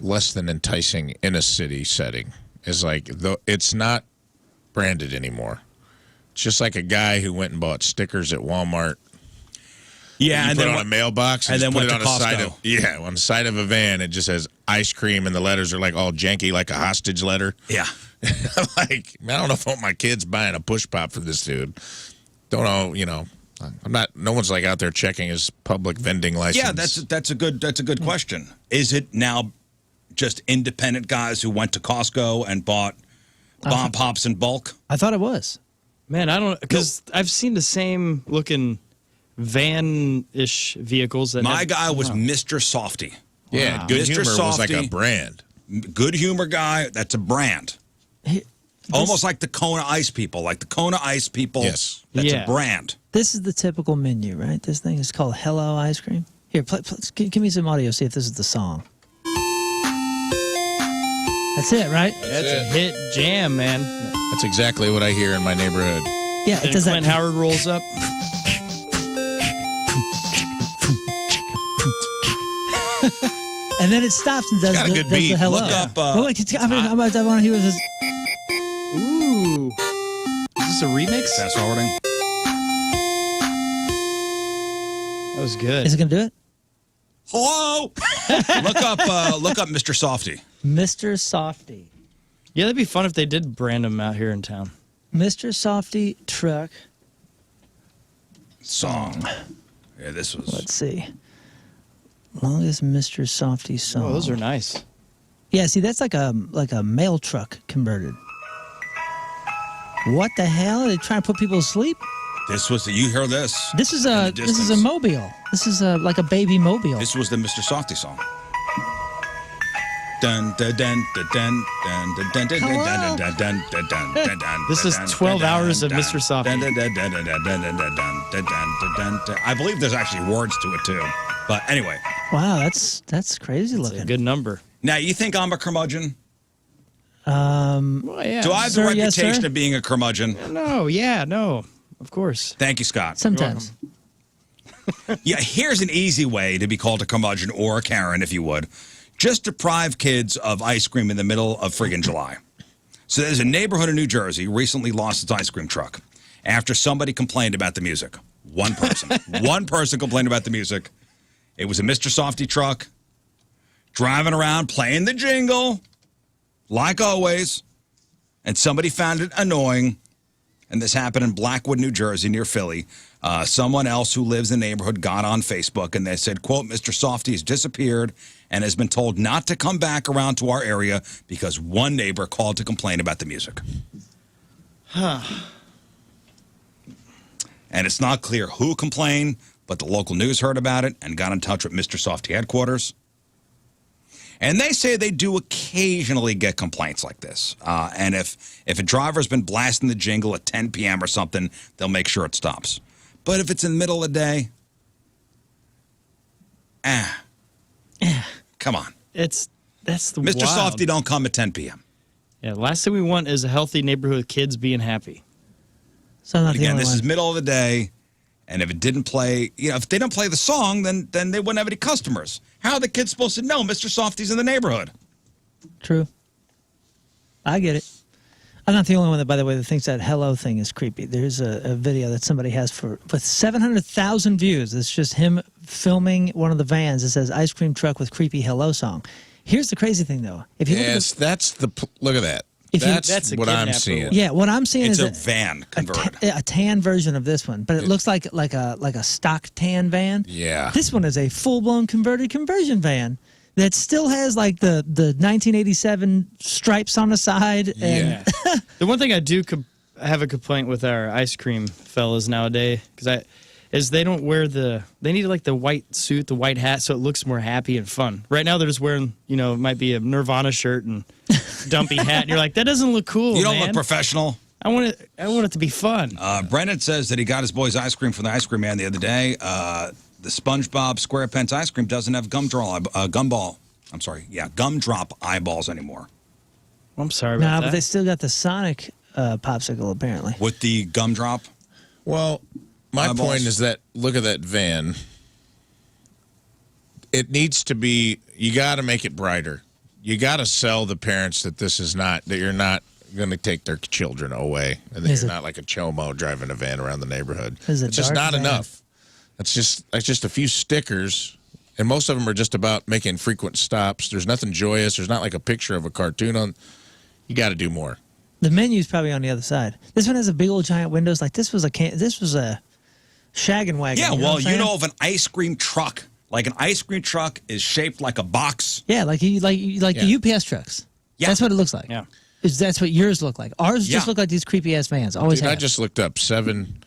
less than enticing in a city setting. Is like it's not branded anymore. It's just like a guy who went and bought stickers at Walmart. Yeah, You and put then it on a mailbox and then just went put it to on the side Costco. on the side of a van. It just says ice cream, and the letters are like all janky, like a hostage letter. Yeah. Like, I don't know if I want my kids buying a push pop for this dude. Don't know, you know. I'm not. No one's like out there checking his public vending license. Yeah, that's a good question. Is it now just independent guys who went to Costco and bought bomb pops in bulk? I thought it was. Man, I don't, because I've seen the same looking van-ish vehicles. That My guy was Mr. Softy. Yeah, Wow. Good Mr. Humor was like a Softy. brand. Good humor guy. That's a brand. This- Almost like the Kona Ice people. Like the Kona Ice people. Yes. That's Yeah. a brand. This is the typical menu, right? This thing is called Hello Ice Cream. Here, give me some audio. See if this is the song. That's it, right? That's a hit jam, man. That's exactly what I hear in my neighborhood. Yeah, it And does Clint that. Howard rolls up. And then it stops and does, got a the, good does the beat. hello. Look up, Wait, I want to hear this. Ooh. Is this a remix? Fast forwarding. That was good. Is it going to do it? Hello. Look up Mr. Softy. Mr. Softy. Yeah, that'd be fun if they did brand them out here in town. Mr. Softy truck. Song. Yeah, this was. Let's see. Longest Mr. Softy song. Oh, those are nice. Yeah, see, that's like a mail truck converted. What the hell? Are they trying to put people to sleep? This was. You hear this? This is In a the this is a distance. mobile. This is like a baby mobile. This was the Mr. Softy song. Dun dun dun dun dun dun dun dun dun dun dun dun dun dun dun. This is 12 hours of Mr. Softy. I believe there's actually words to it too. But anyway, Wow, that's crazy It's looking. a good number. now you think I'm a curmudgeon? Well, yeah. Do I have the Sir, yes, reputation sir. of being a curmudgeon? No, yeah, no. Of course. Thank you, Scott. Sometimes. Yeah, here's an easy way to be called a curmudgeon or a Karen, if you would. Just deprive kids of ice cream in the middle of friggin' July. So there's a neighborhood in New Jersey recently lost its ice cream truck after somebody complained about the music. One person. One person complained about the music. It was a Mr. Softy truck driving around playing the jingle, like always, and somebody found it annoying. And this happened in Blackwood, New Jersey, near Philly. Someone else who lives in the neighborhood got on Facebook, and they said, quote, Mr. Softy has disappeared and has been told not to come back around to our area because one neighbor called to complain about the music. And it's not clear who complained, but the local news heard about it and got in touch with Mr. Softy headquarters. And they say they do occasionally get complaints like this. And if a driver's been blasting the jingle at 10 p.m. or something, they'll make sure it stops. But if it's in the middle of the day, come on. That's the Mr. wild. Softy don't come at 10 p.m. Yeah, last thing we want is a healthy neighborhood with kids being happy. So I'm not the Again, only this one. is middle of the day, and if it didn't play, if they don't play the song, then they wouldn't have any customers. How are the kids supposed to know Mr. Softy's in the neighborhood? True. I get it. I'm not the only one that, by the way, that thinks that hello thing is creepy. There's a video that somebody has with 700,000 views. It's just him filming one of the vans that says "ice cream truck with creepy hello song." Here's the crazy thing, though. If you look at that. That's a what I'm kidnapper seeing. yeah, what I'm seeing It's is a van converted. a tan version of this one, but it looks like a stock tan van. Yeah. This one is a full-blown conversion van that still has like the 1987 stripes on the side. And Yeah. The one thing I do have a complaint with our ice cream fellas nowadays is they don't wear they need like the white suit, the white hat, so it looks more happy and fun. Right now they're just wearing, it might be a Nirvana shirt and dumpy hat, and you're like, that doesn't look cool. You don't man. look professional. I want it to be fun. Brendan says that he got his boys ice cream from the ice cream man the other day. The SpongeBob SquarePants ice cream doesn't have gumdrop eyeballs anymore. I'm sorry about nah, that. but they still got the Sonic popsicle apparently. With the gumdrop? Well, my eyeballs. point is that look at that van. It needs to be. You got to make it brighter. You got to sell the parents that you're not going to take their children away, and that you're not like a chomo driving a van around the neighborhood. It's a It's just dark not van. enough. It's just a few stickers, and most of them are just about making frequent stops. There's nothing joyous. There's not like a picture of a cartoon on. You got to do more. The menu's probably on the other side. This one has a big old giant windows. Like this was a shaggin' wagon. Yeah, you know well, what I'm saying? of an ice cream truck. Like an ice cream truck is shaped like a box. Yeah, like the UPS trucks. Yeah. That's what it looks like. Yeah. That's what yours look like. Ours just Yeah. look like these creepy ass vans. Always Dude, I have. just looked up seven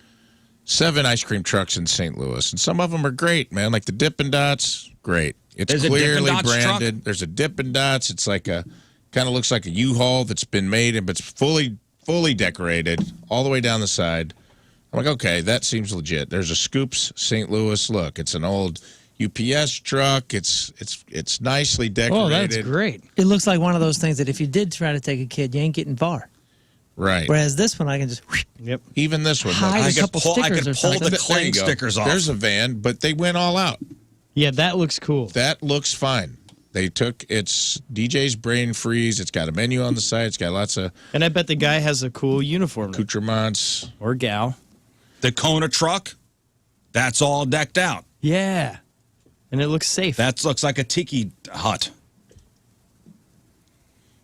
ice cream trucks in St. Louis, and some of them are great, man. Like the Dippin' Dots, great. It's There's a Dippin' clearly Dots branded. truck? There's a Dippin' Dots. It's like kind of looks like a U-Haul that's been made, but it's fully decorated all the way down the side. I'm like, okay, that seems legit. There's a Scoops St. Louis. Look, it's an old UPS truck. It's nicely decorated. Oh, that's great. It looks like one of those things that if you did try to take a kid, you ain't getting far. Right. Whereas this one, I can just Yep. Even this one. hide I a could couple pull- I stickers could or pull something. the There you cling go. stickers off. There's a van, but they went all out. Yeah, that looks cool. That looks fine. They took its DJ's brain freeze. It's got a menu on the side. It's got lots of And I bet the guy has a cool uniform accoutrements. or gal. The Kona truck, that's all decked out. Yeah. And it looks safe. That looks like a tiki hut.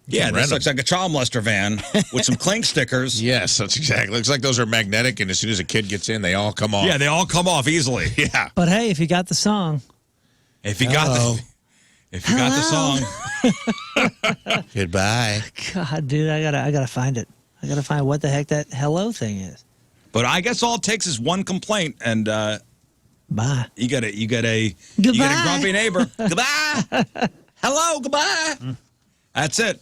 Yeah, rent this 'em. looks like a child molester van with some cling stickers. Yes, that's exactly. Looks like those are magnetic, and as soon as a kid gets in, they all come off. Yeah, they all come off easily. Yeah. But hey, if you got the song, If you got the song. Goodbye. God, dude, I gotta find it. I gotta find what the heck that hello thing is. But I guess all it takes is one complaint, and Bye. you get a Goodbye. grumpy neighbor. Goodbye. Hello, goodbye. That's it.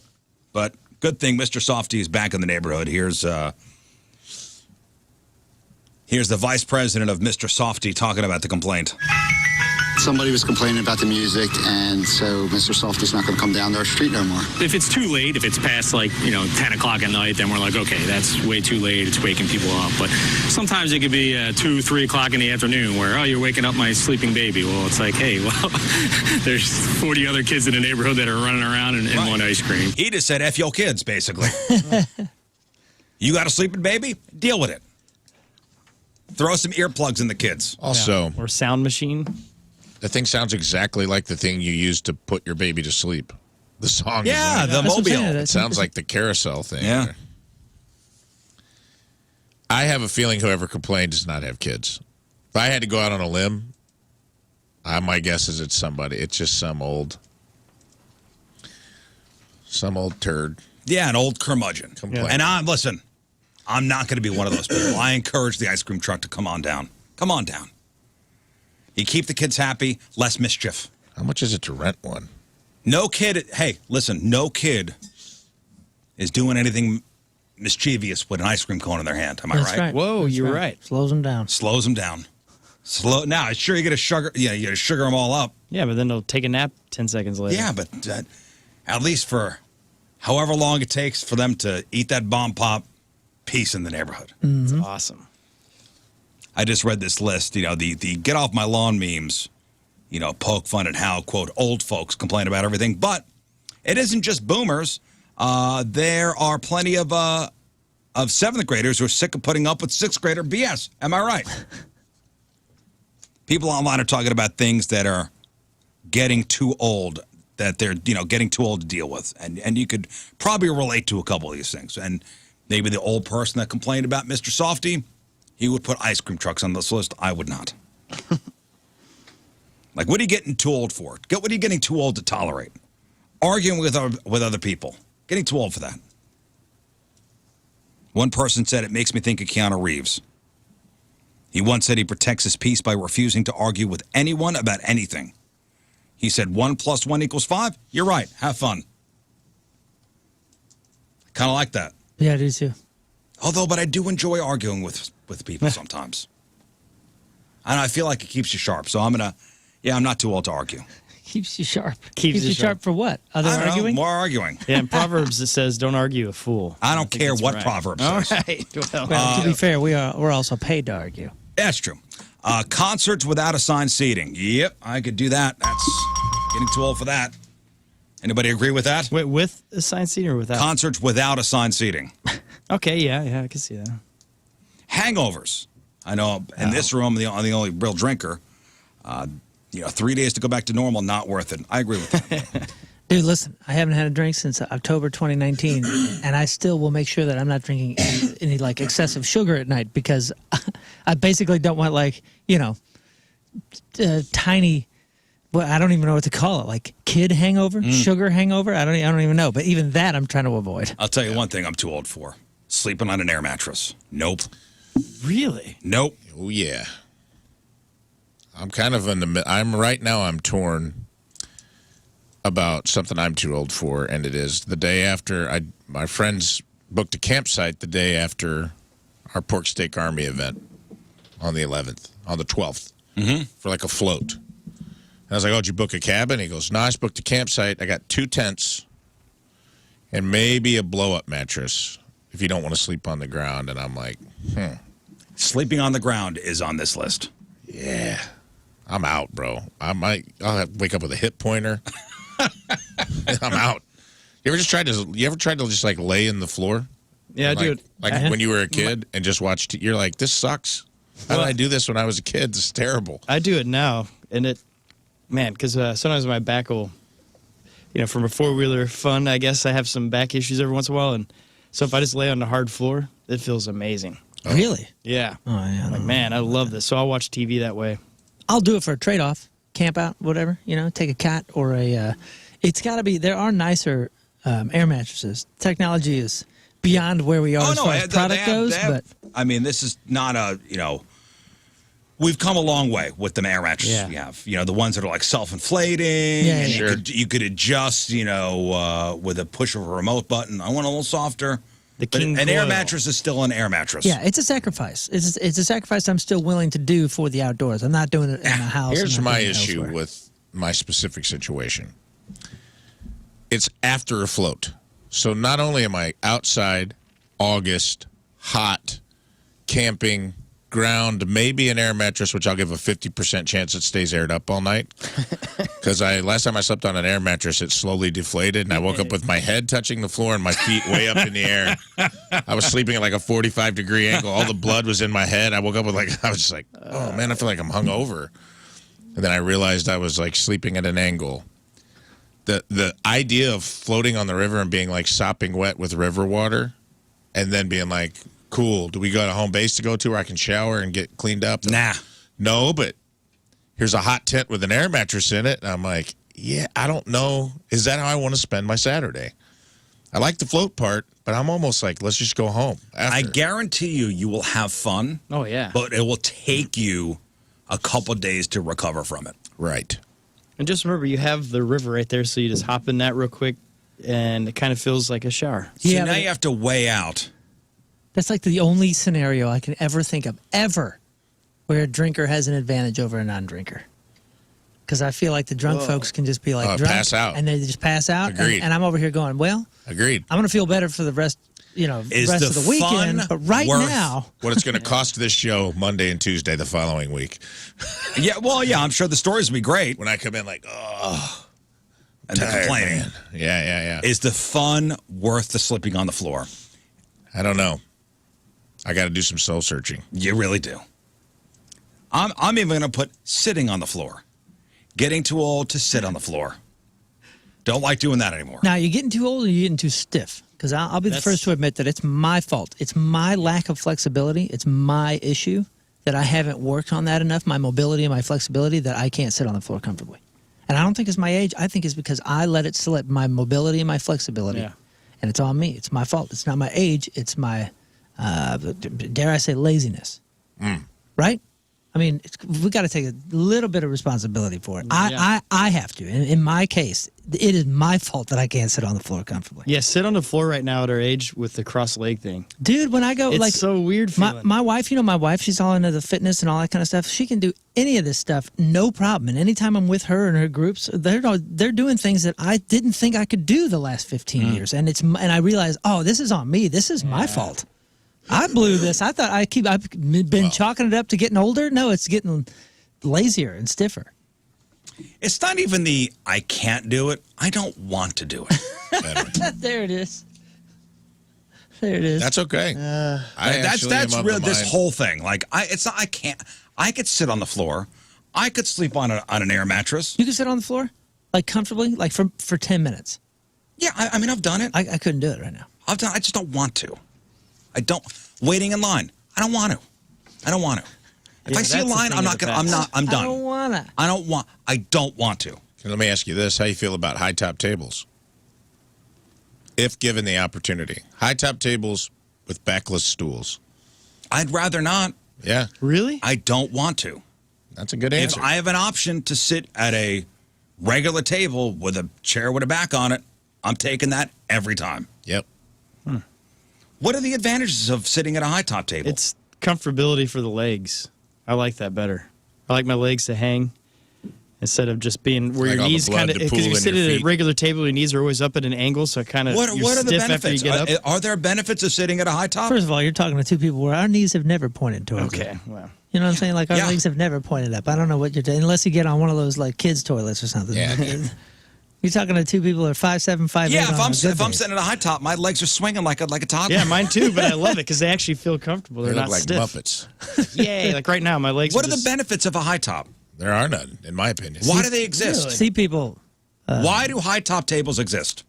But good thing Mr. Softy is back in the neighborhood. Here's the vice president of Mr. Softy talking about the complaint. Somebody was complaining about the music, and so Mr. Softy's not going to come down our street no more. If it's too late, if it's past 10 o'clock at night, then we're like, okay, that's way too late. It's waking people up. But sometimes it could be 2, 3 o'clock in the afternoon where, oh, you're waking up my sleeping baby. Well, it's like, hey, well, there's 40 other kids in the neighborhood that are running around and want ice cream. He just said, F your kids, basically. You got a sleeping baby? Deal with it. Throw some earplugs in the kids. Also, or sound machine. the thing sounds exactly like the thing you use to put your baby to sleep. The song. Yeah, is the That's what I'm saying. mobile. It sounds like the carousel thing. Yeah. I have a feeling whoever complained does not have kids. If I had to go out on a limb, my guess is it's somebody. It's just some old turd. Yeah, an old curmudgeon. Complain. And listen, I'm not going to be one of those people. I encourage the ice cream truck to come on down. Come on down. You keep the kids happy, less mischief. How much is it to rent one? No kid, hey, listen, no kid is doing anything mischievous with an ice cream cone in their hand. Am I That's right? right. Whoa, That's you're right. Slows them down. Slows them down. Now, sure, you got to sugar them all up. Yeah, but then they'll take a nap 10 seconds later. Yeah, but at least for however long it takes for them to eat that bomb pop, peace in the neighborhood. It's awesome. I just read this list, the get off my lawn memes, poke fun at how, quote, old folks complain about everything. But it isn't just boomers. There are plenty of 7th graders who are sick of putting up with 6th grader BS. Am I right? People online are talking about things that are getting too old, that they're, getting too old to deal with. And you could probably relate to a couple of these things. And maybe the old person that complained about Mr. Softy, he would put ice cream trucks on this list. I would not. Like, what are you getting too old for? What are you getting too old to tolerate? Arguing with other people. Getting too old for that. One person said, it makes me think of Keanu Reeves. He once said he protects his peace by refusing to argue with anyone about anything. He said 1 + 1 = 5. You're right. Have fun. Kind of like that. Yeah, I do too. But I do enjoy arguing with people sometimes. And I feel like it keeps you sharp. So I'm not too old to argue. Keeps you sharp. Keeps you sharp for what? Other I don't know, arguing? more arguing. Yeah, in Proverbs it says, "Don't argue a fool." I don't care what right. Proverbs All says. right. Well, to be fair, we're also paid to argue. That's true. Concerts without assigned seating. Yep, I could do that. That's getting too old for that. Anybody agree with that? Wait, with assigned seating or without? Concerts without assigned seating. Okay, yeah, I can see that. Hangovers. I know in this room, I'm the only real drinker. 3 days to go back to normal, not worth it. I agree with that. Dude, listen, I haven't had a drink since October 2019, and I still will make sure that I'm not drinking any like excessive sugar at night because I basically don't want tiny. Well, I don't even know what to call it. Like kid hangover, sugar hangover. I don't even know. But even that, I'm trying to avoid. I'll tell you one thing I'm too old for: sleeping on an air mattress. Nope. Really? Nope. Oh, yeah. I'm kind of I'm torn about something I'm too old for, and it is the day after my friends booked a campsite the day after our Pork Steak Army event on the 12th, for like a float. And I was like, "Oh, did you book a cabin?" He goes, "No, I just booked a campsite. I got 2 tents and maybe a blow-up mattress if you don't want to sleep on the ground." And I'm like, Sleeping on the ground is on this list. Yeah. I'm out, bro. I'll have to wake up with a hip pointer. I'm out. You ever tried to just like lay in the floor? Yeah, I do it. Like when you were a kid and just watched, you're like, this sucks. How did I do this when I was a kid? This is terrible. I do it now, and because sometimes my back will, from a 4-wheeler fun, I guess I have some back issues every once in a while, and so if I just lay on the hard floor, it feels amazing. Oh. Really? Yeah. Oh, yeah. I'm like, man, I love this. So I'll watch TV that way. I'll do it for a trade-off, camp out, whatever. Take a cot or a. It's got to be. There are nicer air mattresses. Technology is beyond where we are as far as product goes. But I mean, this is not a We've come a long way with the air mattresses we have. The ones that are like self-inflating. Yeah, and sure. You could adjust. With a push of a remote button. I want a little softer. An air mattress is still an air mattress. Yeah, it's a sacrifice. It's a sacrifice I'm still willing to do for the outdoors. I'm not doing it in the house. Here's my issue with my specific situation. It's after a float. So not only am I outside, August, hot, camping, ground, maybe an air mattress, which I'll give a 50% chance it stays aired up all night. Because last time I slept on an air mattress, it slowly deflated, and I woke up with my head touching the floor and my feet way up in the air. I was sleeping at like a 45-degree angle. All the blood was in my head. I woke up with I was just like, oh man, I feel like I'm hungover. And then I realized I was like sleeping at an angle. The idea of floating on the river and being like sopping wet with river water, and then being like, cool, do we go to home base to go to where I can shower and get cleaned up? Nah. No, but here's a hot tent with an air mattress in it. And I'm like, yeah, I don't know. Is that how I want to spend my Saturday? I like the float part, but I'm almost like, let's just go home after. I guarantee you will have fun. Oh, yeah. But it will take you a couple days to recover from it. Right. And just remember, you have the river right there, so you just hop in that real quick, and it kind of feels like a shower. So now you have to weigh out. That's like the only scenario I can ever think of, ever, where a drinker has an advantage over a non-drinker. because I feel like the drunk folks can just be like drunk, pass out. and they just pass out. Agreed. And I'm over here going, well, Agreed. I'm going to feel better for the rest, Is rest the of the weekend. fun But right worth now, What it's going to cost this show Monday and Tuesday the following week. Yeah, well, yeah, I'm sure the stories will be great. When I come in like, And they're tired, complaining. man. Yeah. Is the fun worth the slipping on the floor? I don't know. I got to do some soul searching. You really do. I'm even going to put sitting on the floor. Getting too old to sit on the floor. Don't like doing that anymore. now you're getting too old or you're getting too stiff. Because I'll be the first to admit that it's my fault. It's my lack of flexibility. It's my issue that I haven't worked on that enough, my mobility and my flexibility, that I can't sit on the floor comfortably. And I don't think it's my age. I think it's because I let it slip, my mobility and my flexibility. Yeah. And it's on me. It's my fault. It's not my age. It's my, dare I say, laziness. Right? I mean, we got to take a little bit of responsibility for it. Yeah. I have to. In my case, it is my fault that I can't sit on the floor comfortably. Yeah, sit on the floor right now at our age with the cross leg thing. Dude, when I go, It's like, so weird feeling. my wife, my wife, she's all into the fitness and all that kind of stuff. She can do any of this stuff, no problem. And anytime I'm with her and her groups, they're doing things that I didn't think I could do the last 15 years. And I realize, oh, this is on me. This is my fault. I blew this. I thought I've been chalking it up to getting older. No, it's getting lazier and stiffer. It's not even the I can't do it. I don't want to do it. There it is. There it is. That's okay. That's real. This whole thing. Like it's not. I can't. I could sit on the floor. I could sleep on an air mattress. You can sit on the floor, like comfortably, like for 10 minutes. Yeah, I mean I've done it. I couldn't do it right now. I've done. I just don't want to. I don't. Waiting in line. I don't want to. I don't want to. If Yeah, I see a that's the line, thing I'm of not the gonna. I'm past. not. I'm done. I don't wanna. I don't want to. Let me ask you this. How you feel about high top tables? If given the opportunity. High top tables with backless stools. I'd rather not. Yeah, Really? I don't want to. that's a good If answer. I have an option to sit at a regular table with a chair with a back on it, I'm taking that every time. Yep. What are the advantages of sitting at a high top table? It's comfortability for the legs. I like that better. I like my legs to hang instead of just being where Like your all the knees blood kind of, to because pool you in sit your at a feet. regular table, your knees are always up at an angle, so kind of what are the stiff after you benefits? get up. Are there benefits of sitting at a high top? First of all, you're talking to two people where our knees have never pointed towards Okay, it. well. You know what I'm saying? Like our Yeah. legs have never pointed up. I don't know what you're doing, unless you get on one of those like kids' toilets or something. Yeah. You're talking to two people that are 5'7", 5'8". Yeah, on a good if I'm day. sitting at a high top, my legs are swinging like a toddler. Yeah, mine too, but I love it because they actually feel comfortable. They They're look not like stiff. Muppets. Yay, like right now, my legs What are are the just, benefits of a high top? There are none, in my opinion. Why do they exist? See people. Why do high top tables exist?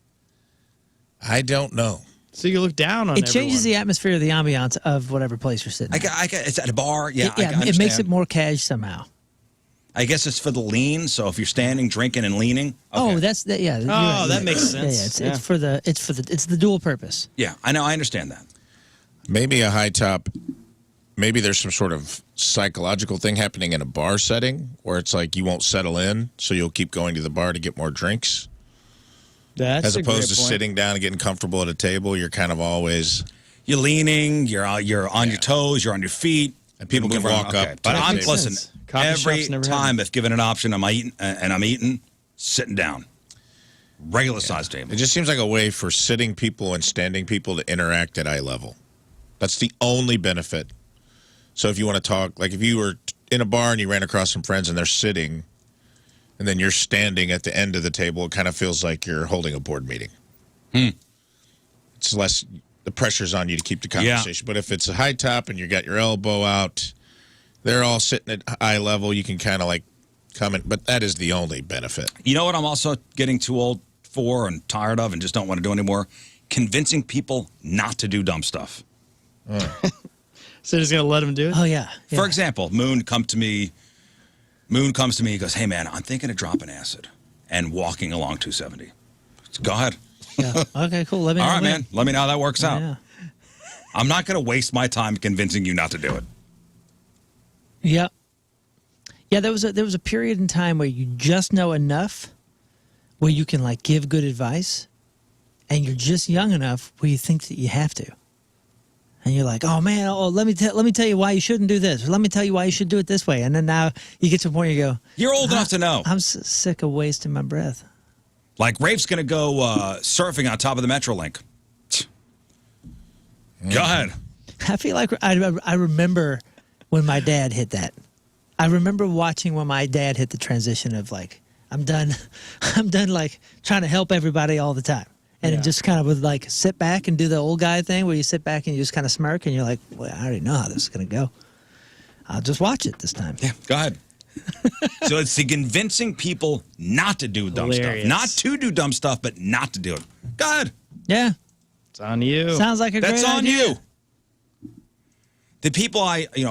I don't know. so you look down on It changes the everyone. atmosphere, the ambiance of whatever place you're sitting. It's at a bar. Yeah, I it makes it understand. more cash somehow. I guess it's for the lean. So if you're standing, drinking, and leaning. Oh, okay. that's that. Yeah. you're Oh, that makes Yeah, sense. yeah, it's the dual purpose. Yeah, I know. I understand that. Maybe a high top, maybe there's some sort of psychological thing happening in a bar setting where it's like you won't settle in, so you'll keep going to the bar to get more drinks. That's As a opposed great to point. sitting down and getting comfortable at a table, you're kind of always. You're leaning. You're on your toes. You're on your feet. And people can Move around. walk up Okay. to But the I'm table. listen. Sense. Coffee Every shops never time, have if given an option, I'm eating, sitting down, regular size table. It just seems like a way for sitting people and standing people to interact at eye level. That's the only benefit. So if you want to talk, like if you were in a bar and you ran across some friends and they're sitting, and then you're standing at the end of the table, it kind of feels like you're holding a board meeting. It's less, the pressure's on you to keep the conversation. But if it's a high top and you got your elbow out, they're all sitting at eye level, you can kind of like come in. But that is the only benefit. You know what I'm also getting too old for and tired of and just don't want to do anymore? Convincing people not to do dumb stuff. So just gonna let them do it? Oh yeah. For example, Moon comes to me, he goes, hey man, I'm thinking of dropping acid and walking along 270. Go ahead. Yeah. Okay. Cool. Let me know. All right, when. man. Let me know how that works out. Yeah. I'm not going to waste my time convincing you not to do it. Yep. Yeah, there was a period in time where you just know enough where you can like give good advice, and you're just young enough where you think that you have to. And you're like, oh man, let me tell you why you shouldn't do this. Or let me tell you why you should do it this way. And then now you get to a point where you go, You're old enough to know. I'm sick of wasting my breath. Like Rafe's going to go surfing on top of the Metrolink. Go ahead. I feel like I remember when my dad hit that. I remember watching when my dad hit the transition of like, I'm done like trying to help everybody all the time. And it just kind of would like sit back and do the old guy thing where you sit back and you just kind of smirk and you're like, well, I already know how this is going to go. I'll just watch it this time. Yeah, go ahead. So it's the convincing people not to do dumb stuff. Not to do dumb stuff, but not to do it. Go ahead. Yeah. It's on you. Sounds like a great idea. That's on you. The people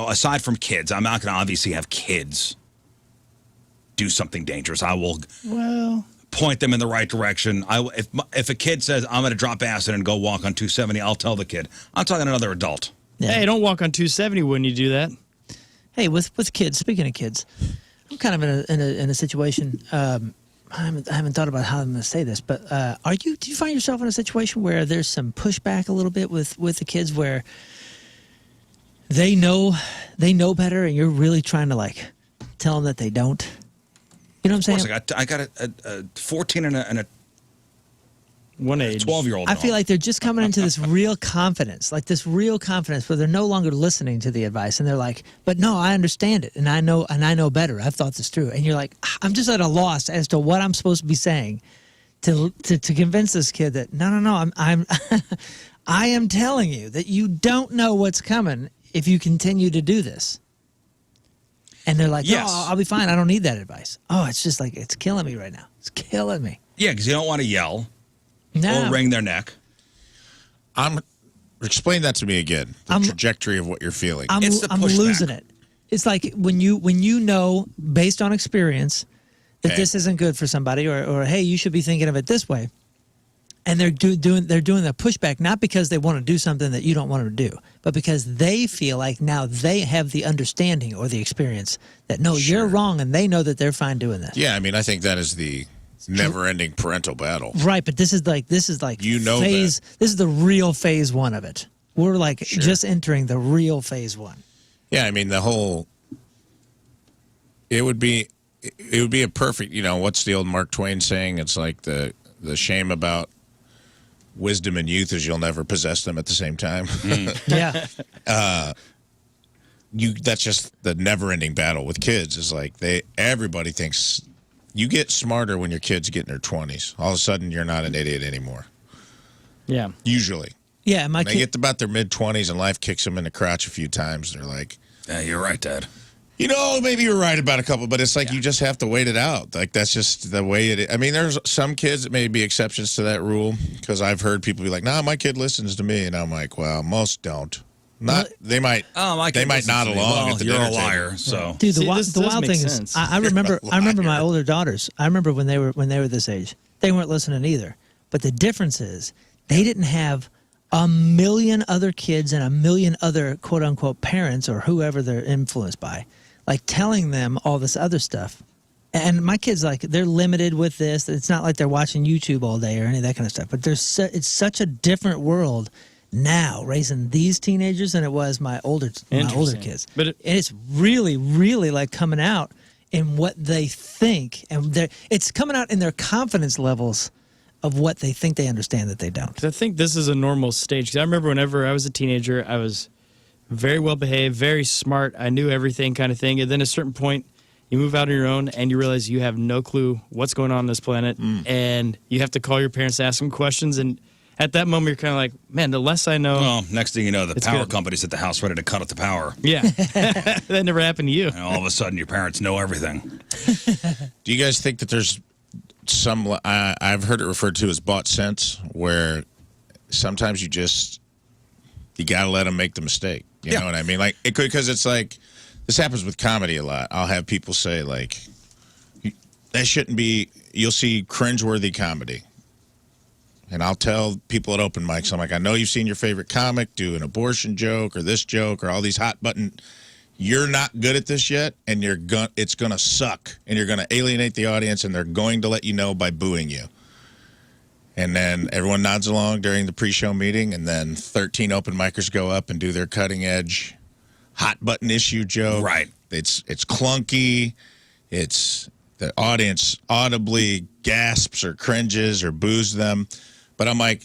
aside from kids, I'm not going to obviously have kids do something dangerous. I will point them in the right direction. If a kid says, I'm going to drop acid and go walk on 270, I'll tell the kid. I'm talking another adult. Yeah. Hey, don't walk on 270 when you do that. Hey, with kids, speaking of kids, I'm kind of in a situation, I haven't thought about how I'm going to say this, but do you find yourself in a situation where there's some pushback a little bit with the kids where they know better and you're really trying to like tell them that they don't? You know what I'm saying? I got a 14 and a one age 12-year-old. I feel like they're just coming into this real confidence, where they're no longer listening to the advice, and they're like, "But no, I understand it, and I know better. I've thought this through." And you're like, "I'm just at a loss as to what I'm supposed to be saying to convince this kid that no, I'm I am telling you that you don't know what's coming if you continue to do this." And they're like, yes. "No, I'll be fine. I don't need that advice." Oh, it's just like it's killing me right now. It's killing me. Yeah, because you don't want to yell. No. Or wring their neck. Explain that to me again. The trajectory of what you're feeling. I'm losing it. It's like when you know based on experience that this isn't good for somebody, or hey, you should be thinking of it this way, and they're doing the pushback not because they want to do something that you don't want them to do, but because they feel like now they have the understanding or the experience that no, you're wrong, and they know that they're fine doing that. Yeah, I mean, I think that is the never-ending parental battle. Right, but this is like phase. This is the real phase one of it. We're like just entering the real phase one. Yeah, I mean it would be a perfect. What's the old Mark Twain saying? It's like the shame about wisdom and youth is you'll never possess them at the same time. Yeah. That's just the never-ending battle with kids. Is like everybody thinks. You get smarter when your kids get in their 20s. All of a sudden, you're not an idiot anymore. Yeah. Usually. Yeah, when they get about their mid-20s and life kicks them in the crotch a few times, they're like, yeah, you're right, Dad. Maybe you're right about a couple, but it's like you just have to wait it out. Like, that's just the way it is. I mean, there's some kids that may be exceptions to that rule, because I've heard people be like, nah, my kid listens to me. And I'm like, well, most don't. They might nod along. Well, you're a liar. So, dude, the wild thing is, I remember my older daughters. I remember when they were this age, they weren't listening either. But the difference is, they didn't have a million other kids and a million other quote unquote parents or whoever they're influenced by, like telling them all this other stuff. And my kids, like, they're limited with this. It's not like they're watching YouTube all day or any of that kind of stuff. But it's such a different world now raising these teenagers than it was my older kids. But it's really, really like coming out in what they think, and it's coming out in their confidence levels of what they think they understand that they don't. I think this is a normal stage. 'Cause I remember whenever I was a teenager, I was very well behaved, very smart. I knew everything kind of thing. And then at a certain point, you move out on your own and you realize you have no clue what's going on this planet. And you have to call your parents to ask them questions. And at that moment, you're kind of like, man, the less I know. Well, next thing you know, the power company's at the house ready to cut off the power. Yeah. That never happened to you. And all of a sudden, your parents know everything. Do you guys think that there's some, I've heard it referred to as bought sense, where sometimes you got to let them make the mistake. You know what I mean? Like, because it's like, this happens with comedy a lot. I'll have people say, like, that shouldn't be, you'll see cringeworthy comedy. And I'll tell people at open mics, I'm like, I know you've seen your favorite comic do an abortion joke or this joke or all these hot button. You're not good at this yet, and it's going to suck, and you're going to alienate the audience, and they're going to let you know by booing you. And then everyone nods along during the pre-show meeting, and then 13 open micers go up and do their cutting-edge hot button issue joke. Right. It's clunky. It's the audience audibly gasps or cringes or boos them. But I'm like,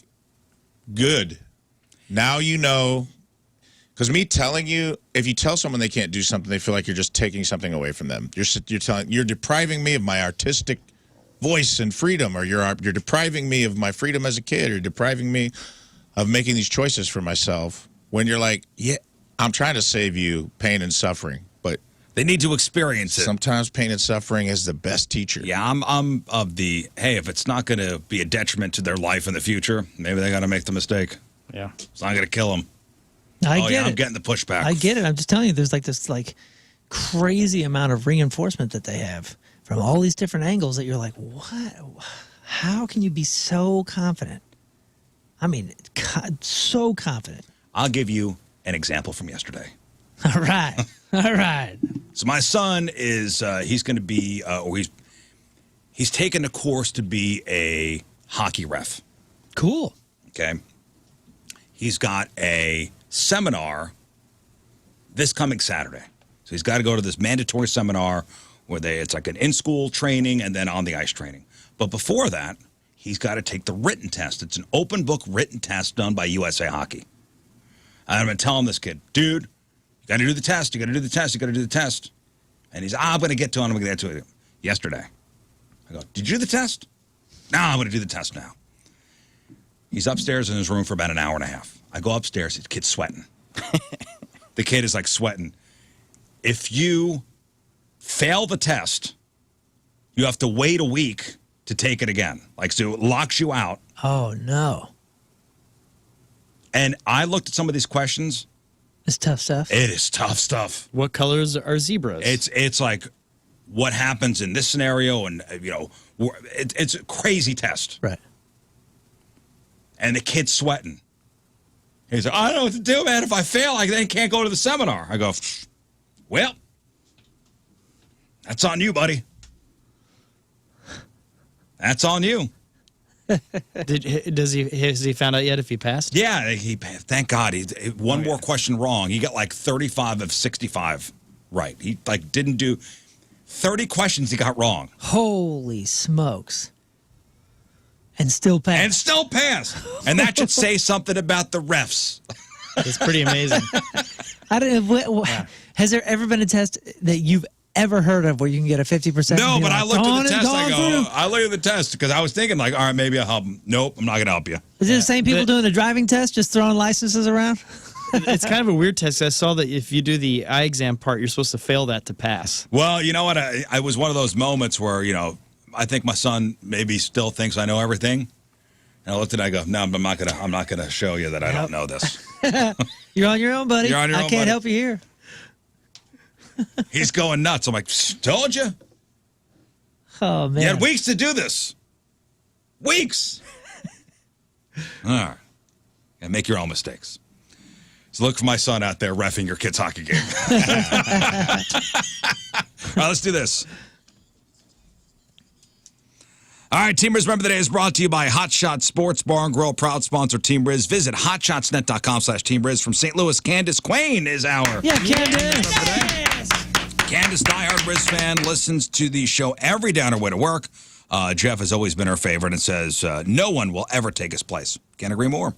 good. Now you know. Because me telling you, if you tell someone they can't do something, they feel like you're just taking something away from them. You're depriving me of my artistic voice and freedom, or you're depriving me of my freedom as a kid, or depriving me of making these choices for myself. When you're like, yeah, I'm trying to save you pain and suffering, but they need to experience it. Sometimes pain and suffering is the best teacher. Yeah, I'm of the, hey, if it's not going to be a detriment to their life in the future, maybe they got to make the mistake. Yeah. It's not going to kill them. I get it. I'm getting the pushback. I get it. I'm just telling you, there's like this crazy amount of reinforcement that they have from all these different angles that you're like, what? How can you be so confident? I mean, so confident. I'll give you an example from yesterday. All right. All right. So my son is, he's going to be, or he's taken a course to be a hockey ref. Cool. Okay. He's got a seminar this coming Saturday. So he's got to go to this mandatory seminar where it's like an in-school training and then on the ice training. But before that, he's got to take the written test. It's an open book written test done by USA Hockey. I'm going to tell this kid, dude, you got to do the test. You got to do the test. You got to do the test. And he's, I'm going to get to it. I'm going to get to it yesterday. I go, did you do the test? No, I'm going to do the test now. He's upstairs in his room for about an hour and a half. I go upstairs. The kid's sweating. The kid is like sweating. If you fail the test, you have to wait a week to take it again. Like, so it locks you out. Oh, no. And I looked at some of these questions. It's tough stuff. It is tough stuff. What colors are zebras? It's like what happens in this scenario, and it's a crazy test. Right. And the kid's sweating. He's like, I don't know what to do, man. If I fail, I then can't go to the seminar. I go, well, that's on you, buddy. That's on you. Has he found out yet if he passed? Yeah, thank God. He one more question wrong. He got like 35 of 65 right. He didn't do 30 questions he got wrong. Holy smokes. And still passed. And still passed. And that should say something about the refs. It's pretty amazing. I don't know. Has there ever been a test that you've ever heard of where you can get a 50%? No, but I looked at the test. I looked at the test because I was thinking, like, all right, maybe I'll help him. Nope, I'm not going to help you. Is it the same people doing the driving test, just throwing licenses around? It's kind of a weird test. I saw that if you do the eye exam part, you're supposed to fail that to pass. Well, you know what? I was one of those moments where, I think my son maybe still thinks I know everything. And I looked at it, I go, no, I'm not gonna show you that I don't know this. You're on your own, buddy. You're on your own, I can't buddy. help you here. He's going nuts. I'm like, told you. Oh, man. You had weeks to do this. Weeks. All right. And make your own mistakes. So look for my son out there reffing your kid's hockey game. All right, let's do this. All right, Team Riz Remember the Day is brought to you by Hot Shot Sports Bar and Grill, proud sponsor Team Riz. Visit hotshotsnet.com/Team Riz. From St. Louis, Candace Quain is our... Yeah, Candace. Yes. Candace, diehard Riz fan, listens to the show every day on her way to work. Jeff has always been her favorite and says no one will ever take his place. Can't agree more.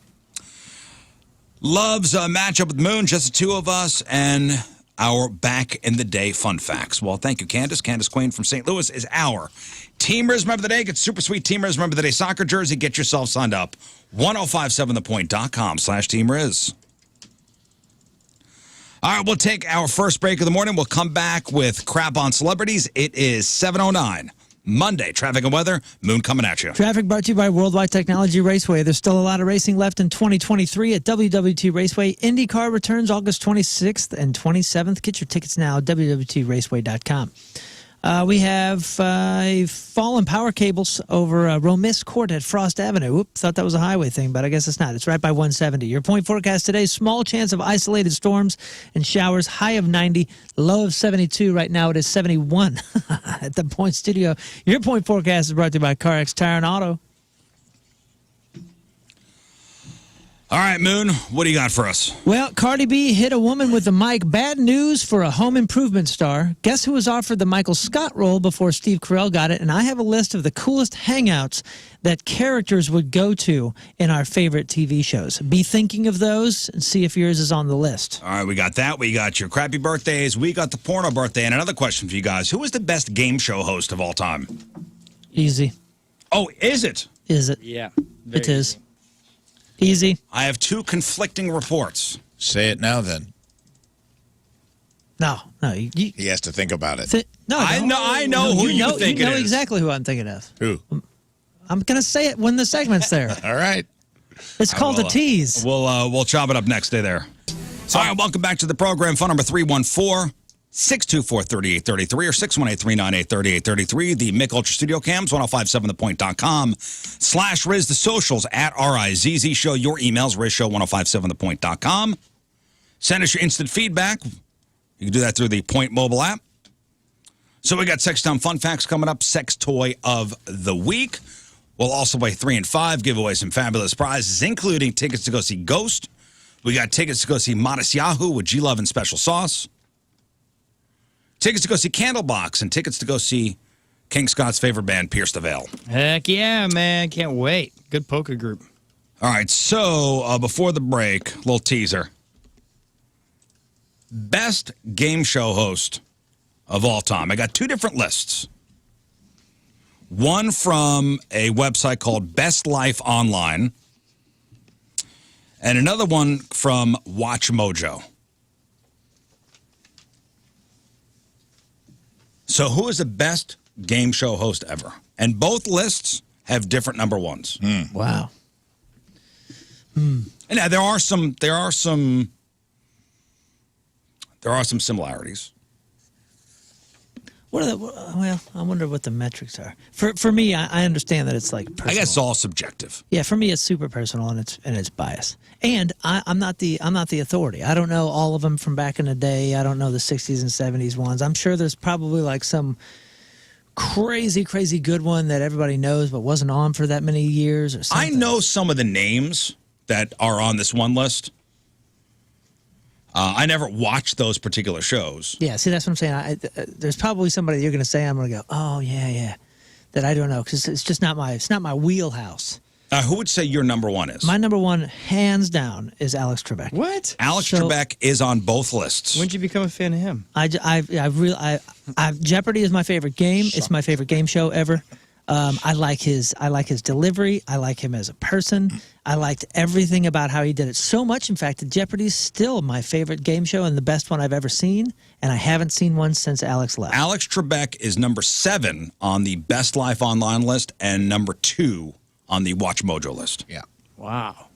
Loves a matchup with Moon, just the two of us, and our back in the day fun facts. Well, thank you, Candace. Candace Quain from St. Louis is our Team Riz Remember the Day. Get super sweet Team Riz Remember the Day soccer jersey. Get yourself signed up. 1057thepoint.com/Team Riz. All right, we'll take our first break of the morning. We'll come back with crap on celebrities. It is 7:09. Monday, traffic and weather. Moon coming at you. Traffic brought to you by Worldwide Technology Raceway. There's still a lot of racing left in 2023 at WWT Raceway. IndyCar returns August 26th and 27th. Get your tickets now at WWTRaceway.com. We have fallen power cables over Romiss Court at Frost Avenue. Oops, thought that was a highway thing, but I guess it's not. It's right by 170. Your point forecast today, small chance of isolated storms and showers, high of 90, low of 72. Right now it is 71 at the Point Studio. Your point forecast is brought to you by CarX Tire and Auto. All right, Moon, what do you got for us? Well, Cardi B hit a woman with the mic. Bad news for a home improvement star. Guess who was offered the Michael Scott role before Steve Carell got it? And I have a list of the coolest hangouts that characters would go to in our favorite TV shows. Be thinking of those and see if yours is on the list. All right, we got that. We got your crappy birthdays. We got the porno birthday. And another question for you guys. Who is the best game show host of all time? Easy. Oh, is it? Is it? Yeah. It is. Easy. I have two conflicting reports. Say it now, then. No. He has to think about it. I know who you think you know it is. exactly who I'm thinking of. Who? I'm going to say it when the segment's there. All right. It's called a tease. We'll chop it up next day there. All right, welcome back to the program. Phone number 314-624-3833 or 618-398-3833. The Mick Ultra Studio Cams, 1057thepoint.com/Riz. The socials at RIZZ Show. Your emails, RizShow1057thepoint.com. Send us your instant feedback. You can do that through the Point mobile app. So we got Sex Town Fun Facts coming up. Sex Toy of the Week. We'll also play 3 and 5, give away some fabulous prizes, including tickets to go see Ghost. We got tickets to go see Modest Yahoo with G-Love and Special Sauce. Tickets to go see Candlebox and tickets to go see King Scott's favorite band, Pierce the Veil. Heck yeah, man. Can't wait. Good poker group. All right, so before the break, little teaser. Best game show host of all time. I got two different lists. One from a website called Best Life Online, and another one from Watch Mojo. So who is the best game show host ever? And both lists have different number ones. Wow. And now there are some similarities. What are well, I wonder what the metrics are. For me, I understand that it's like personal. I guess it's all subjective. Yeah, for me, it's super personal and it's biased. And I'm not the authority. I don't know all of them from back in the day. I don't know the 60s and 70s ones. I'm sure there's probably like some crazy good one that everybody knows but wasn't on for that many years or something. I know some of the names that are on this one list. I never watched those particular shows. Yeah, see, that's what I'm saying. There's probably somebody you're going to say, I'm going to go, oh, yeah, that I don't know, because it's just not my wheelhouse. Who would say your number one is? My number one, hands down, is Alex Trebek. What? Alex Trebek is on both lists. When did you become a fan of him? Jeopardy is my favorite game. It's my favorite game show ever. I like his delivery. I like him as a person. I liked everything about how he did it so much. In fact, Jeopardy's still my favorite game show and the best one I've ever seen. And I haven't seen one since Alex left. Alex Trebek is number 7 on the Best Life Online list and number 2 on the Watch Mojo list. Yeah. Wow.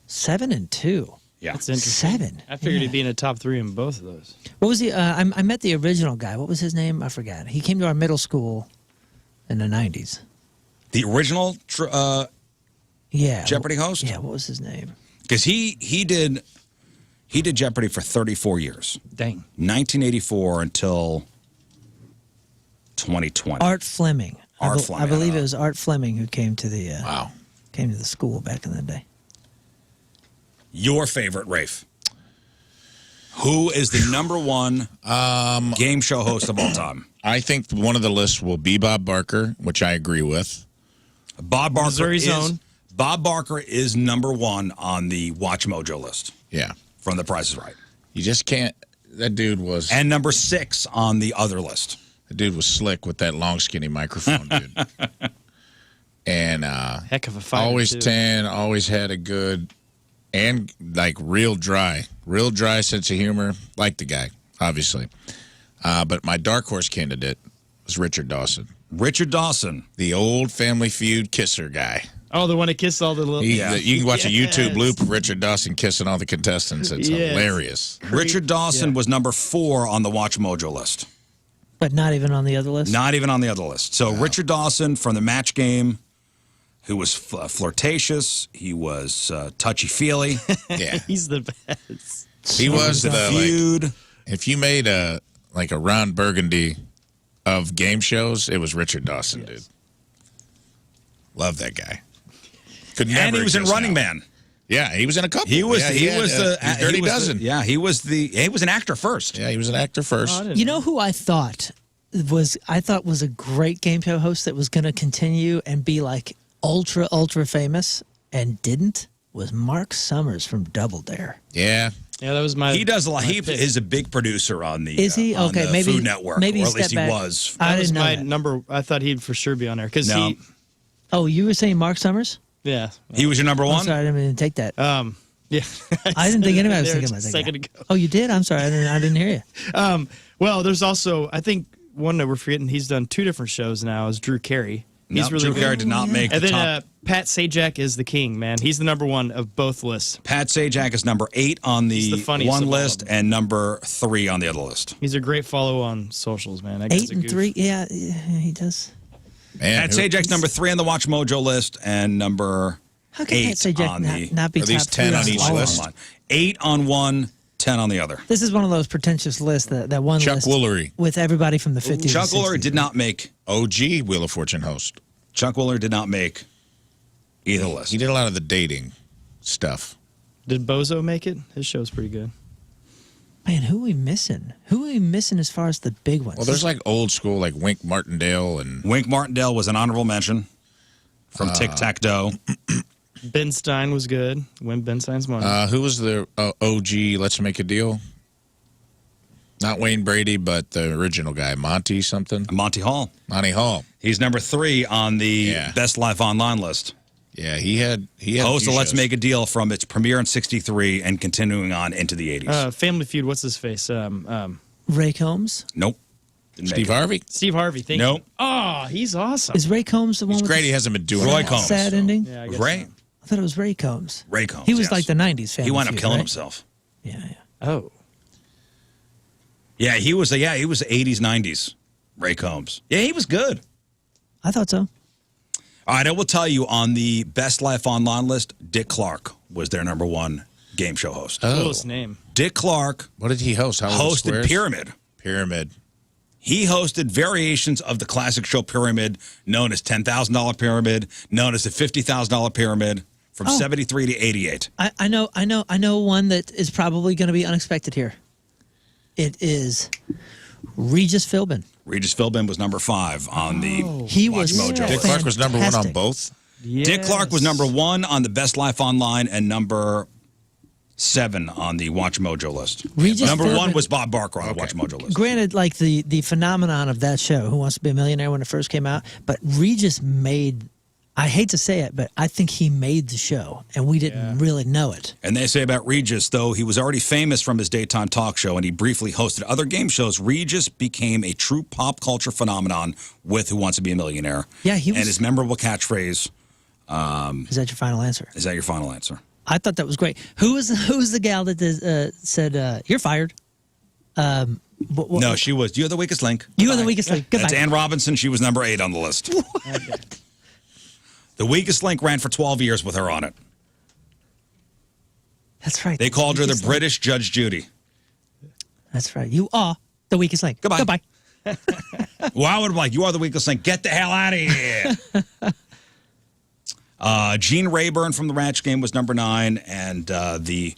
7 and 2. Yeah. That's interesting. 7. I figured he'd be in the top 3 in both of those. What was he? I met the original guy. What was his name? I forgot. He came to our middle school in the 90s. The original Jeopardy host? Yeah, what was his name? Because he did Jeopardy for 34 years. Dang. 1984 until 2020. Art Fleming. Art Fleming. I believe it was Art Fleming who came to the Wow. came to the school back in the day. Your favorite, Rafe? Who is the number one game show host of all time? I think one of the lists will be Bob Barker, which I agree with. Bob Barker Missouri's own. Bob Barker is number 1 on the Watch Mojo list Yeah. from The Price is Right. You just can't. That dude was. And number 6 on the other list. The dude was slick with that long, skinny microphone, dude. And Heck of a fighter, always too. 10, always had a good and like real dry sense of humor. Like the guy, obviously. But my dark horse candidate was Richard Dawson. Richard Dawson. The old Family Feud kisser guy. Oh, the one that kissed all the little... You can watch a YouTube Yes. loop of Richard Dawson kissing all the contestants. It's Yes. hilarious. Richard Dawson was number 4 on the Watch Mojo list. But not even on the other list? Not even on the other list. So Richard Dawson from the Match Game, who was flirtatious. He was touchy-feely. Yeah. He's the best. He was the the feud. like, if you made a Ron Burgundy of game shows, it was Richard Dawson, dude. Love that guy. Could never And he was in exist Running now. Man. Yeah, he was in a couple. He was. Yeah, he was the Dirty he was Dozen. He was an actor first. Yeah, he was an actor first. Oh, I didn't You know who I thought was a great game show host that was going to continue and be like ultra famous and didn't was Mark Summers from Double Dare. Yeah. Yeah, that was my. He does a lot. my He pick. is a big producer on the. Is he? on Okay, the maybe Food Network, maybe or at least step back. he was. I That was didn't know my that. number. I thought he'd for sure be on there because No. he. Oh, you were saying Mark Summers? Yeah. He was your number I'm one. sorry, I didn't even take that. Yeah. I didn't think anybody was there thinking just about a that. second guy. ago. Oh, you did? I'm sorry, I didn't hear you. Well, there's also I think one that we're forgetting. He's done 2 different shows now. Is Drew Carey. He's No, really Drew good. Carey did not make And the then top. Pat Sajak is the king, man. He's the number 1 of both lists. Pat Sajak is number 8 on He's the the funniest one of all list of them. and number 3 on the other list. He's a great follow on socials, man. That guy's 8 a and goof. 3. Yeah, he does. Man, Pat Sajak's number 3 on the Watch Mojo list and number How can 8 Pat Sajak on the not be at least top 10 3 on each all of list? them? 8 on one, 10 on the other. This is one of those pretentious lists that one Chuck list Woolery, with everybody from the 50s. Chuck and Woolery 60s. did not make. OG Wheel of Fortune host. Chuck Woolery did not make either list. He did a lot of the dating stuff. Did Bozo make it? His show's pretty good. Man, who are we missing? Who are we missing as far as the big ones? Well, there's like old school, like Wink Martindale and Wink Martindale was an honorable mention from Tic Tac Toe. Ben Stein was good. Win Ben Stein's money. who was the OG Let's Make a Deal? Not Wayne Brady, but the original guy, Monty something. Monty Hall. Monty Hall. He's number 3 on the Yeah. Best Life Online list. Yeah, he had Host a of few Let's shows. Make a Deal from its premiere in '63 and continuing on into the '80s. Family Feud. What's his face? Ray Combs. Nope. Didn't make Steve it. Harvey. Steve Harvey. Thank Nope. you. Oh, he's awesome. Is Ray Combs the one He's with great. the He hasn't been doing Roy it. Combs. sad ending? Yeah, I guess Ray. I thought it was Ray Combs. Ray Combs. He was yes. like the 90s fan. He wound up killing himself. Yeah. so. Oh. Yeah, he was. Yeah, he was '80s, '90s. Ray Combs. Yeah, he was good. I thought so. All right, I will tell you on the Best Life Online list, Dick Clark was their number 1 game show host. Coolest name. Dick Clark What did he host? Hollywood hosted Squares? Pyramid. Pyramid. He hosted variations of the classic show Pyramid, known as $10,000 Pyramid, known as the $50,000 Pyramid, from Oh. 73 to 88. I know one that is probably going to be unexpected here. It is Regis Philbin. Regis Philbin was number 5 on the He Watch was Mojo Dick list. Clark was number 1 on Fantastic. both. Dick Clark was number 1 on the Best Life Online and number 7 on the Watch Mojo list. Regis Number 1 Philbin- was Bob Barker on the Watch Mojo list. Granted, like the phenomenon of that show, Who Wants to Be a Millionaire, when it first came out, but Regis made, I hate to say it, but I think he made the show, and we didn't really know it. And they say about Regis, though he was already famous from his daytime talk show and he briefly hosted other game shows, Regis became a true pop culture phenomenon with Who Wants to Be a Millionaire. Yeah, he was- And his memorable catchphase, Is that your final answer? is that your final answer? I thought that was great. Who was the gal that said, you're fired? No, she was, you're the weakest link. You are the weakest link. Goodbye. That's Ann Robinson. She was number 8 on the list. The weakest link ran for 12 years with her on it. That's right. They called her the Weakest link. British Judge Judy. That's right. You are the weakest link. Goodbye. Goodbye. Well, I would have like, you are the weakest link. Get the hell out of here. Gene Rayburn from the Ratch Game was number 9, and the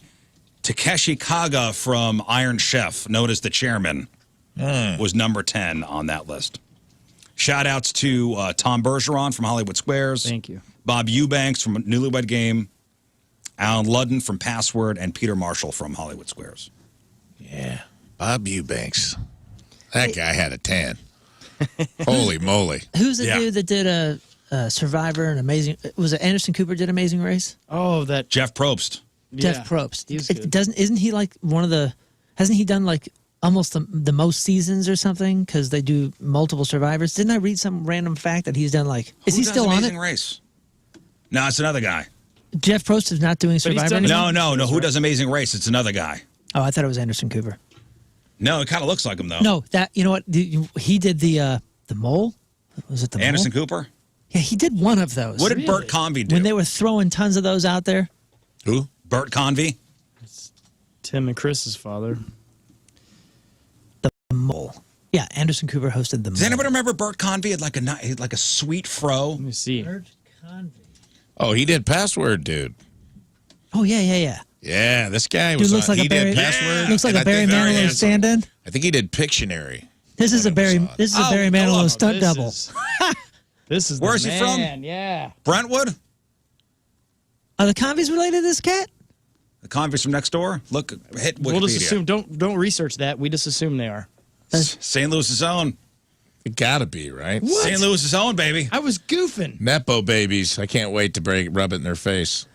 Takeshi Kaga from Iron Chef, known as the chairman, was number 10 on that list. Shout outs to Tom Bergeron from Hollywood Squares. Thank you. Bob Eubanks from Newlywed Game. Alan Ludden from Password, and Peter Marshall from Hollywood Squares. Yeah. Bob Eubanks. That guy had a tan. Holy moly. Who's the Yeah. dude that did a Survivor and Amazing? Was it Anderson Cooper did Amazing Race? Oh, that. Jeff Probst. Jeff Probst. He was It good. isn't he like one of the? Hasn't he done like almost the most seasons or something? Because they do multiple Survivors. Didn't I read some random fact that he's done like? Is Who he does still on Amazing it? Race? No, it's another guy. Jeff Probst is not doing he's Survivor done- anymore. No. Who does Amazing Race? It's another guy. Oh, I thought it was Anderson Cooper. No, it kind of looks like him though. No, that you know what? He did the mole. Was it the Anderson mole? Cooper. Yeah, he did one of those. What did Bert Convy do? When they were throwing tons of those out there? Who? Bert Convy. Tim and Chris's father. The mole. Yeah, Anderson Cooper hosted the Does mole. anybody remember Bert Convy had like a sweet fro? Let me see. Bert Convy. Oh, he did Password, dude. Oh yeah. Yeah, this guy Dude was looks like he a Barry. did Password. Looks like and a I Barry think very Manilow handsome. stand-in. I think he did Pictionary. This is a Barry. This is a Barry Manilow stunt this double. This is Where's the he from? man, yeah. Brentwood? Are the Convies related to this cat? The convicts from next door? Look, hit Wikipedia. We'll just assume. Don't research that. We just assume they are. St. Louis's own. It gotta be, right? St. Louis's own, baby. I was goofing. Nepo babies. I can't wait to rub it in their face.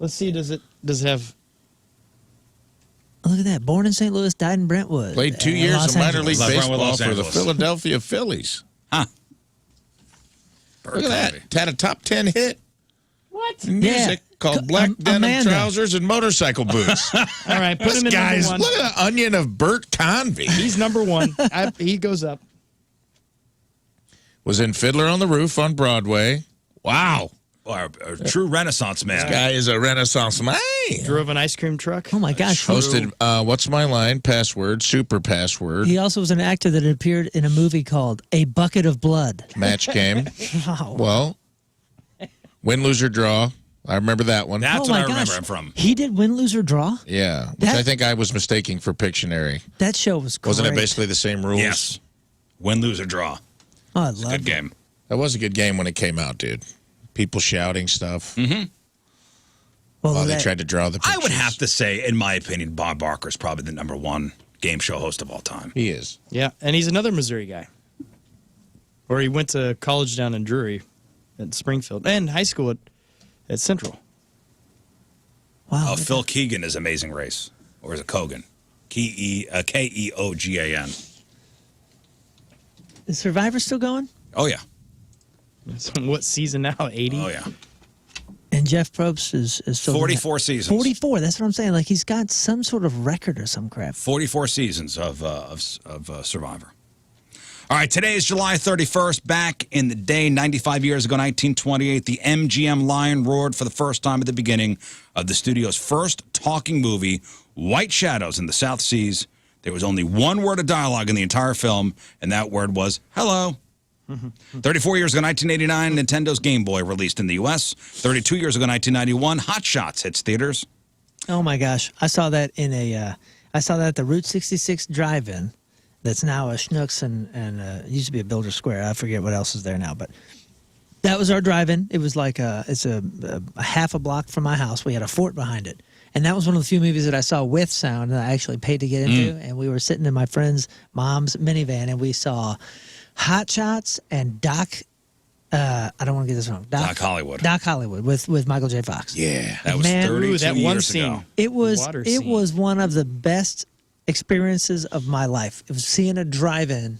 Let's see. Does it have? Look at that. Born in St. Louis, died in Brentwood. Played 2 in years Los of minor Angeles. league Los baseball for the Angeles. Philadelphia Phillies. Huh. Look at that. Had a top 10 hit. What? in music called Black Denim Amanda. Trousers and Motorcycle Boots. All right, put This him in guy's, number look one. at the onion of Bert Convy. He's number one. He goes up. Was in Fiddler on the Roof on Broadway. Wow. A true Renaissance man. Guy is a Renaissance man. Drove an ice cream truck. Oh my gosh. Hosted What's My Line, Password, Super Password, He also was an actor that appeared in a movie called A Bucket of Blood. Match Game. Wow. Well, Win, Lose, or Draw. I remember that one. That's Oh what my I remember gosh. him from. He did Win, Lose, or Draw? Yeah, which That- I think I was mistaking for Pictionary. That show was great. Wasn't it basically the same rules? Yes. Win, lose, or draw. Oh, I Good love it. game. That was a good game when it came out, dude. People shouting stuff. Well, While they that- tried to draw the pictures. I would have to say, in my opinion, Bob Barker's probably the number one game show host of all time. He is. Yeah, and he's another Missouri guy. Or he went to college down in Drury at Springfield and high school at Central. Wow. Phil Keegan is Amazing Race. Or is it Kogan? Keogan. Is Survivor still going? Oh, yeah. So what season now? 80? Oh, yeah. And Jeff Probst is still doing 44 that. seasons. 44. That's what I'm saying. Like he's got some sort of record or some crap. 44 seasons of Survivor. All right, today is July 31st. Back in the day, 95 years ago, 1928, the MGM Lion roared for the first time at the beginning of the studio's first talking movie, White Shadows in the South Seas. There was only one word of dialogue in the entire film, and that word was hello. 34 years ago, 1989, Nintendo's Game Boy released in the U.S. 32 years ago, 1991, Hot Shots hits theaters. Oh my gosh. I saw that at the Route 66 drive-in. That's now a Schnucks and it used to be a Builder Square. I forget what else is there now, but that was our drive-in. It was like it's a half a block from my house. We had a fort behind it. And that was one of the few movies that I saw with sound that I actually paid to get into. And we were sitting in my friend's mom's minivan, and we saw Hot Shots and Doc. I don't want to get this wrong. Doc Hollywood. Doc Hollywood with Michael J. Fox. Yeah. That was Man, 32 Ooh, that one years scene. ago. It was Water it scene. was one of the best experiences of my life. It was seeing a drive-in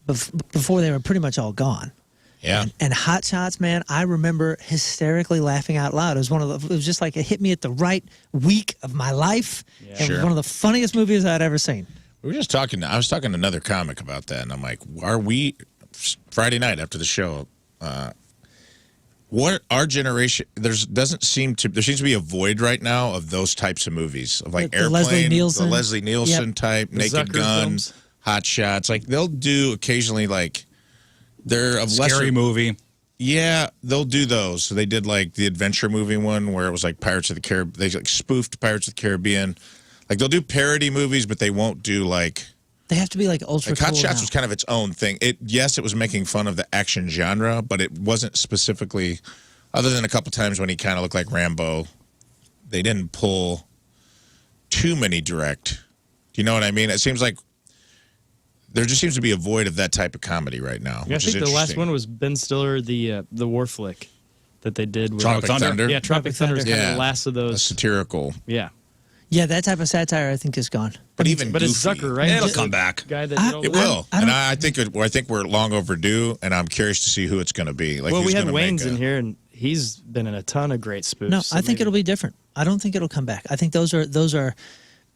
before they were pretty much all gone. Yeah. And Hot Shots, man, I remember hysterically laughing out loud. It was just like it hit me at the right week of my life. Yeah. And it was Sure. one of the funniest movies I'd ever seen. We were just talking. I was talking to another comic about that, and I'm like, are we Friday night after the show? What our generation? There seems to be a void right now of those types of movies of like The Airplane, Leslie Nielsen. the Leslie Nielsen Yep. type, Naked Zucker Gun, films. Hot Shots. Like they'll do occasionally like they're of Scary lesser movie. Yeah, they'll do those. So they did like the adventure movie one where it was like Pirates of the Caribbean. They like spoofed Pirates of the Caribbean. Like they'll do parody movies, but they won't do like They have to be like ultra Hot cool Shots now. was kind of its own thing. Yes, it was making fun of the action genre, but it wasn't specifically, other than a couple times when he kind of looked like Rambo, they didn't pull too many direct. Do you know what I mean? It seems like there just seems to be a void of that type of comedy right now. Yeah, I which is think the last interesting. one was Ben Stiller, the war flick that they did. With Tropic Thunder? Yeah, Tropic Thunder is kind of Yeah. the last of A those. satirical, Yeah. Yeah, that type of satire I think is gone. but even But it's goofy. Zucker, right? It'll The come back. Guy that I- did all It the- will, I and don't- I think we're long overdue, and I'm curious to see who it's going to be. Like, Well, who's we had gonna make Wayne's a- in here, and he's been in a ton of great spoofs. No, so I think maybe- it'll be different. I don't think it'll come back. I think those are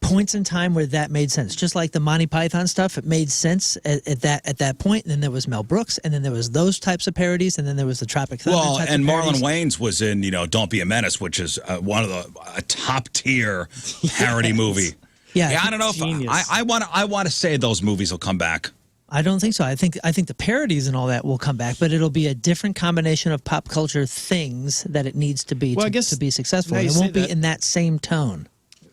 points in time where that made sense. Just like the Monty Python stuff, it made sense at that point. And then there was Mel Brooks, and then there was those types of parodies, and then there was the Tropic Thunder. Well, type and of Marlon parodies. Wayans was in, Don't Be a Menace, which is one of a top tier parody movie. Yeah, I don't know if Genius. I want to say those movies will come back. I don't think so. I think the parodies and all that will come back, but it'll be a different combination of pop culture things that it needs to be to be successful. And it won't be in that same tone.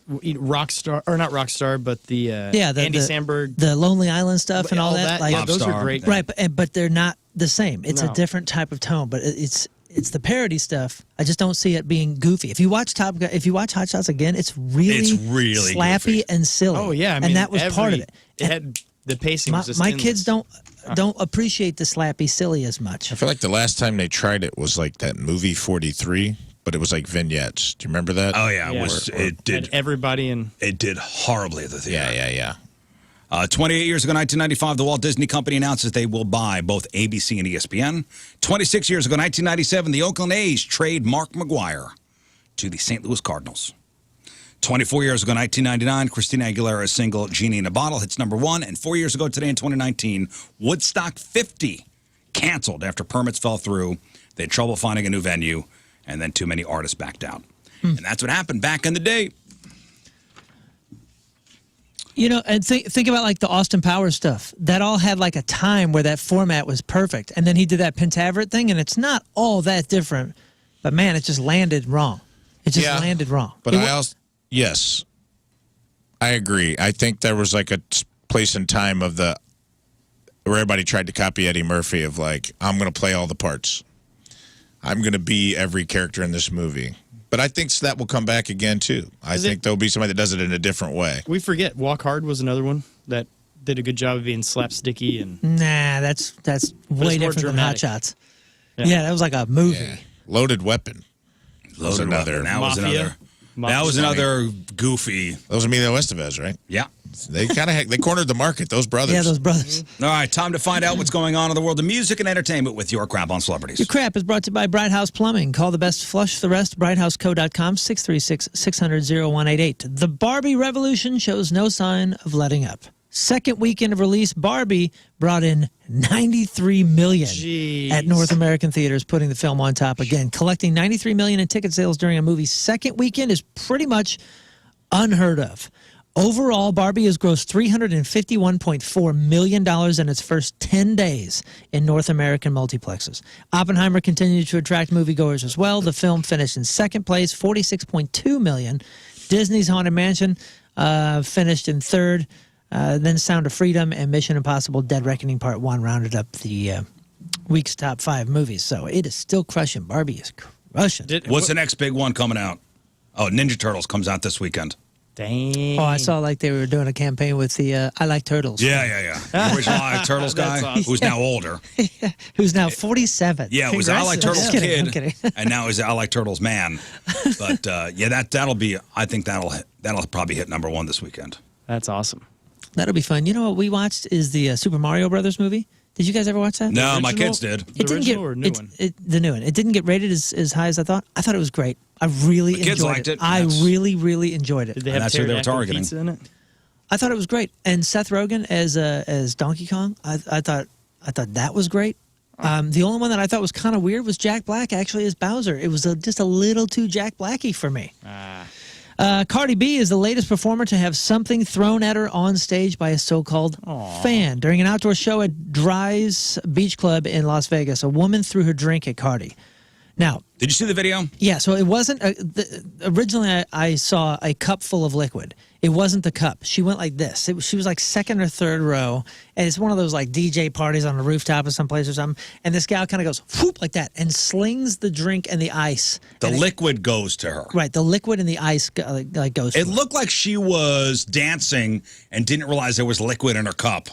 Rockstar, or not Rockstar, but the Andy Samberg, the Lonely Island stuff and all that. Like, yeah, those are great. Right, but they're not the same. It's a different type of tone, but it's the parody stuff. I just don't see it being goofy. If you watch Hot Shots again, it's really slappy goofy and silly. Oh yeah, I mean, and that was part of it. It had the pacing. Was just my endless. kids don't appreciate the slappy silly as much. I feel like the last time they tried it was like that movie 43, but it was like vignettes. Do you remember that? Oh yeah, it did. Had everybody in. It did horribly at the theater. Yeah. 28 years ago, 1995, the Walt Disney Company announces they will buy both ABC and ESPN. 26 years ago, 1997, the Oakland A's trade Mark McGwire to the St. Louis Cardinals. 24 years ago, 1999, Christina Aguilera's single Genie in a Bottle hits #1. And 4 years ago today in 2019, Woodstock 50 canceled after permits fell through. They had trouble finding a new venue, and then too many artists backed out. And that's what happened back in the day. You know, and think about like the Austin Powers stuff. That all had like a time where that format was perfect. And then he did that Pentaveret thing, and it's not all that different. But man, it just landed wrong. It just landed wrong. But yes, I agree. I think there was like a place and time of where everybody tried to copy Eddie Murphy of like, I'm going to play all the parts. I'm going to be every character in this movie. But I think that will come back again, too. I think there'll be somebody that does it in a different way. We forget Walk Hard was another one that did a good job of being slapsticky. And nah, that's way different than Hot Shots. Yeah, that was like a movie. Yeah. Loaded Weapon. Loaded Weapon. That Mafia. was another goofy. Those Emilio Estevez, right? Yeah. They they cornered the market, those brothers. Yeah, those brothers. All right, time to find out what's going on in the world of music and entertainment with your crap on celebrities. Your crap is brought to you by Bright House Plumbing. Call the best, flush the rest. BrightHouseCo.com, 636-600-0188. The Barbie revolution shows no sign of letting up. Second weekend of release, Barbie brought in $93 million at North American theaters, putting the film on top again. Collecting $93 million in ticket sales during a movie's second weekend is pretty much unheard of. Overall, Barbie has grossed $351.4 million in its first 10 days in North American multiplexes. Oppenheimer continued to attract moviegoers as well. The film finished in second place, $46.2 million. Disney's Haunted Mansion finished in third. Then Sound of Freedom and Mission Impossible Dead Reckoning Part 1 rounded up the week's top 5 movies. So it is still crushing. Barbie is crushing. What's the next big one coming out? Oh, Ninja Turtles comes out this weekend. Dang. Oh, I saw like they were doing a campaign with the I Like Turtles. Yeah. The original I Like Turtles guy, awesome. who's now older. Who's now 47. Yeah, it was I Like Turtles I'm kidding, kid, I'm kidding. and now he's I Like Turtles man. But that'll be. I think that'll probably hit #1 this weekend. That's awesome. That'll be fun. You know what we watched is the Super Mario Brothers movie. Did you guys ever watch that? No, my kids did. The original or new one? The new one. It didn't get rated as high as I thought. I thought it was great. I really enjoyed kids liked it. I really, really enjoyed it. Did they have that's who they were targeting. pizza in it? I thought it was great. And Seth Rogen as Donkey Kong, I thought that was great. The only one that I thought was kind of weird was Jack Black actually as Bowser. It was just a little too Jack Blacky for me. Cardi B is the latest performer to have something thrown at her on stage by a so-called fan. During an outdoor show at Dry's Beach Club in Las Vegas, a woman threw her drink at Cardi. Now, did you see the video? Yeah, so it wasn't originally I saw a cup full of liquid. It wasn't the cup. She went like this. She was like second or third row, and it's one of those like DJ parties on a rooftop or someplace or something. And this gal kind of goes whoop like that and slings the drink and the ice. The liquid goes to her. Right, the liquid and the ice like goes. It looked like she was dancing and didn't realize there was liquid in her cup.